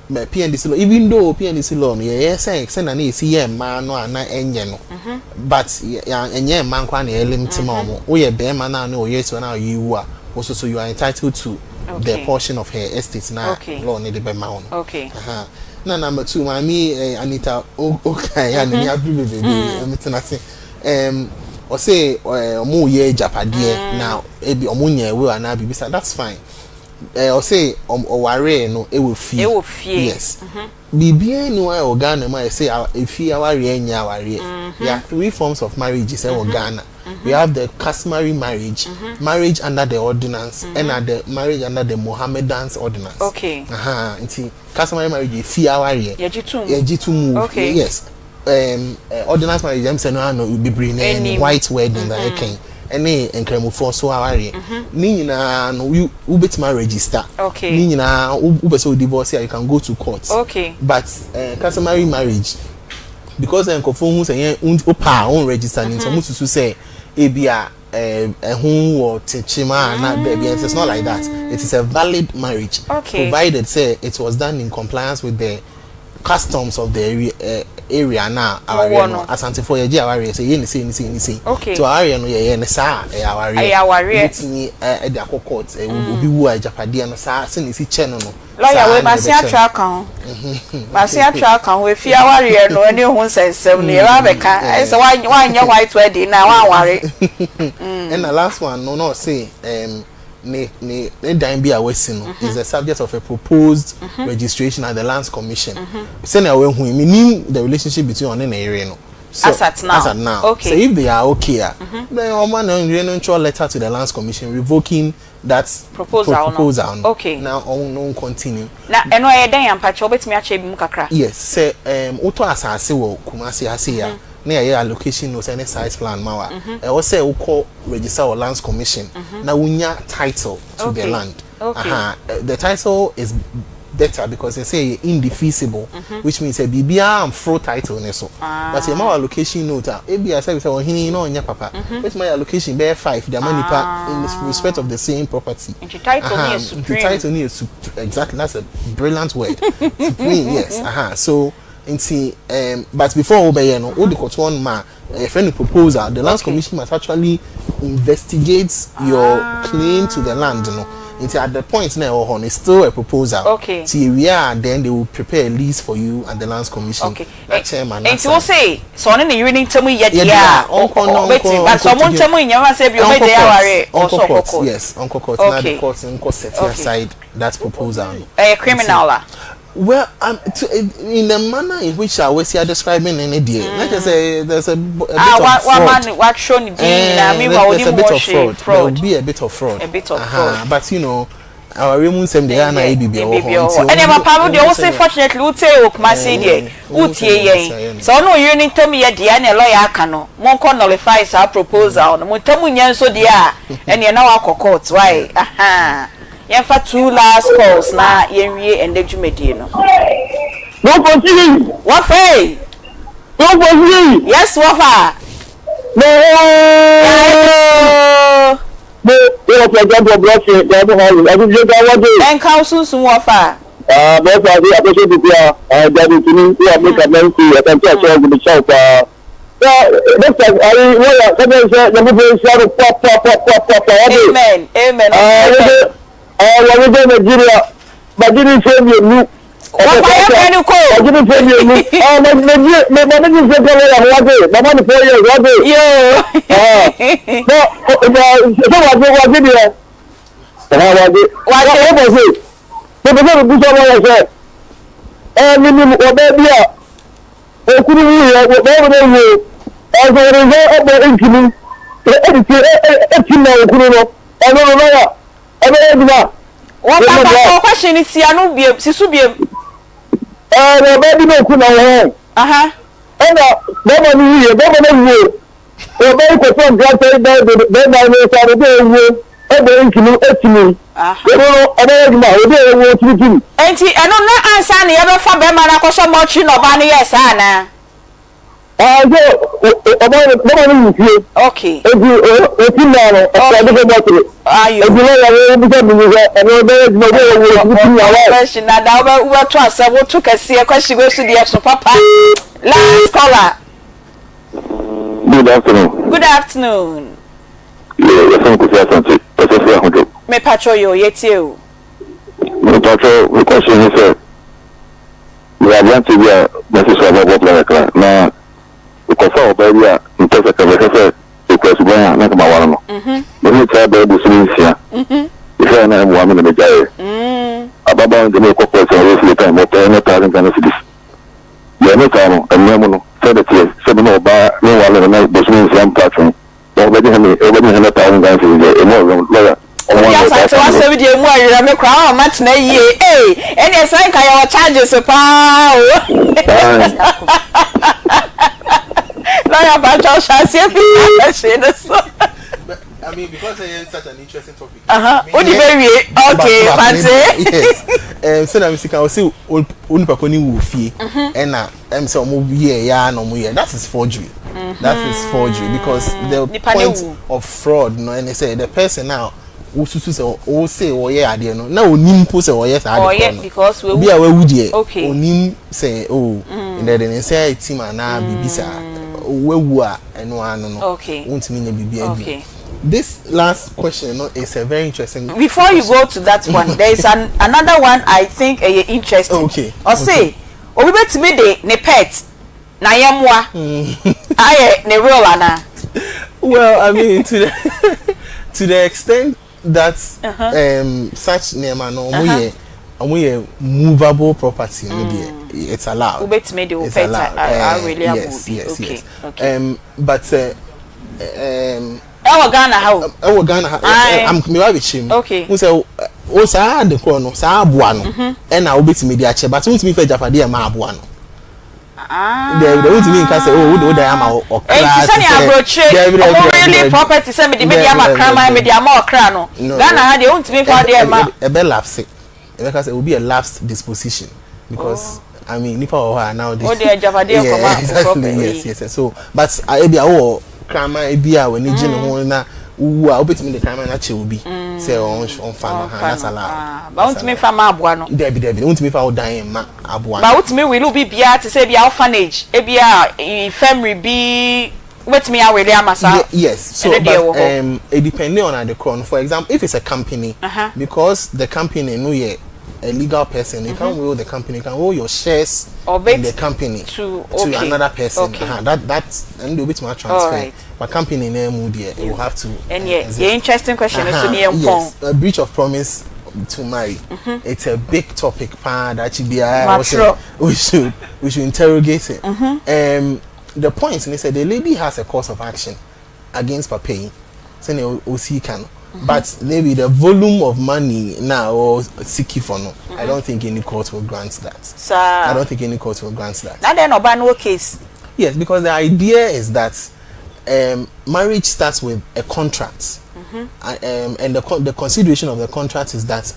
PNDC law even though PNDC law yes say na na see man no ana enye no. But enye man kwa na elimti ma mo. We bema na no yes na you are also so you are entitled to the portion of her estate now law need be ma. Okay. Na number 2 mami Anita okay ya ni abi baby metina say o say omo ye japade na ebi omo nya we ana bibisa that's fine o say o ware no e wo fie yes bibia ni wa o Ghana ma say efie aware anya aware yeah 3 forms of marriage is in Ghana. We have the customary marriage, marriage under the ordinance, and the marriage under the Mohammedan's ordinance. Okay. It's customary marriage is fee hour here. Yejitum. Okay. Yes. Ordinance marriage, I'm saying no will be bringing white wedding that I can. Any encremo for so hour here. Nina no you bet my register. Okay. Nina ube so divorce here you can go to court. Okay. But customary marriage. Because enkofo hu say opa on register ni so mususu say ebia ehun or techima na baby it's not like that. It is a valid marriage provided say it was done in compliance with the customs of the area now our asante for ye aware say ni say to our area no ye ne sa aware it ni e de akokot obi wu ajapade no sa se ni si che no lawyer we masi atwa kan masi atwa kan we fi aware no ani hu sensem ni wa be ka say wa nya white wedding na wa aware and the last one no say ne dan bi a wesi no is the subject of a proposed registration at the Lands Commission. Say na we hu meaning the relationship between on and area no. So, as at now. Okay. So if they are okay, then Oman no letter to the Lands Commission revoking that proposal. No. Okay. Now on continue. Na eno e den ampa cho betimi a che bi mu kakra. Yes, say auto asase wo Kumasi ase ya. Na ye allocation no say any size plan mawa. E wo say wo call register or Lands Commission. Na wunya title to the land. The title is better because they say indefeasible, which means a BBA and fro title neso. But your allocation note, ABI say we say no nya papa. Which my allocation bear 5 the money in respect of the same property. The title is exactly, that's a brilliant word. Supreme, yes. So but before obey no all the court one ma a friendly proposal, the Lands Commission must actually investigate your claim to the land, you know. It's at the point now it's still a proposal. Okay. See we are then they will prepare a lease for you and the Lands Commission. Okay. That chairman. And will say so on the reading to me yet but someone tell me you say be obey there also yes uncle court now the court set aside that proposal. A criminal. Well, in the manner in which I was here describing any day, like I say, there's a bit of fraud. There's a bit of fraud. There will be a bit of fraud. A bit of fraud. But you know, our women same they are na bibi o. And my papa dey say fortunately we say o kuma say dey. Utie yen. So no you need tell me ye dey na lawyer aka no. Mon ko nullify sa proposal no. Mon tell mu nyan so dey a. And ye na wa court why? Aha. Yen fa 2 last calls na yen wie ende dwumedie no. What for you? What for? What for you? Yes, what for? No. You for example blessing the hall. I just what do? En council sun what for? But I appreciate it here. That is me. We are making a mention. I can tell you the shout. That's like I the people shout pop. Amen. Amen. What we do Nigeria, but didn't say you. What for you can go? I didn't say you. My didn't say what Mama the 4 years what day. Yo. No, so what did you? What was it? So the people who said, minimum or baby, couldn't whatever they will. As a result of the incident, I don't know. What about question is Sianu be Sisubium? Baby, no, could not. Aha. And nobody here, nobody. Or they could come back to the Aunty, I don't know answer the other for them and I cost so much in Obani, yes, Anna. Okay. Question that we trust. I will took a see a question goes to the extra papa. Last caller. Good afternoon. Good afternoon. Me patrol you yet you. Me patrol the question is we are going to be a message about what now because our baby are in terms of the request going na kama wano no me try baby solution if I na woman na mejaye ababa ndeme ko ko so we time mo pe na tarin kan sidis ya no kamo ennemo no so that yes so no ba no wala na solution patron no be de na tarin kan sidis e mo lawyer yes, I saw the more you make crown match na ye. Eh, and yes, I can your charges pa. Lawyer Patrick shall see if I mean, because it's such an interesting topic. What do you okay, fancy? Yes. So now, I will say, only Paponi will fee, and so yeah, no more. That is forgery. That is forgery because the point of fraud, no, and they say the person now. Who say oh yeah there no na onim po say oh yes because we be away with there okay onim say oh in the say team na bibisa wewu a eno anu no okay wontimi nya bibia bi this last question no is a very interesting before you go to that one there is another one I think interesting okay or say obi betimi de ne pet na yemwa aye ne real ana well I mean to the extent that such name no omoye movable property no there it's allowed ubetime the pet I really yes okay but Ghana how I'm me wa be chim okay who say o sa de ko no sa aboa no e na ubetime di ache but untimi fa jafade e ma aboa no they untimi nka say oh wo da ama o class really property say me di media ma crime media ma okra no Ghana ha de untimi fa de ma e be lapse e be ka say will be a lapsed disposition because I mean nipa o ha now oh dey jafade e come out yes so but e be awo crime e be a when e gine ho na wu a obetimi de crime na che obi say on fan ha that's allowed ba untimi fa ma aboa no debi untimi fa o dan ma aboa ba untimi we lu bi bia to say bia orphanage e bia infirmary bi wetimi awele amasa yes so but it depending on the crown for example if it's a company because the company no ye a legal person you can't will the company you can hold your shares in the company to another person that and do bit more transfer but company name you will have to and yeah interesting question is to yes, a breach of promise to marry it's a big topic that we should interrogate it the point and they said the lady has a course of action against Pape saying OC can But maybe the volume of money now or seeking for no. I don't think any court will grant that. Sir. I don't think any court will grant that. Now then, no case. Yes, because the idea is that marriage starts with a contract, and the consideration of the contract is that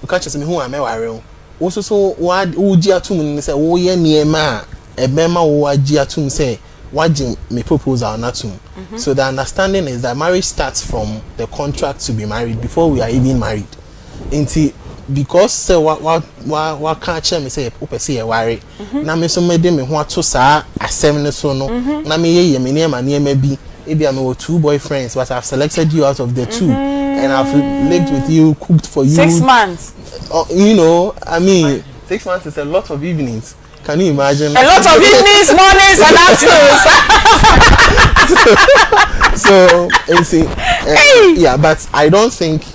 catch me who am I also so what would you to me say oh yeah near ma a bema what you to say what me proposal not to. So the understanding is that marriage starts from the contract to be married before we are even married. Until because say what can't me say open say a worry. Na me so me de me what to sa asem so no. Na me ye me near maybe maybe I'm with 2 boyfriends, but I've selected you out of the 2, and I've lived with you, cooked for you. 6 months. You know, I mean, 6 months is a lot of evenings. Can you imagine? A lot of evenings, mornings, and afternoons. So, yeah, but I don't think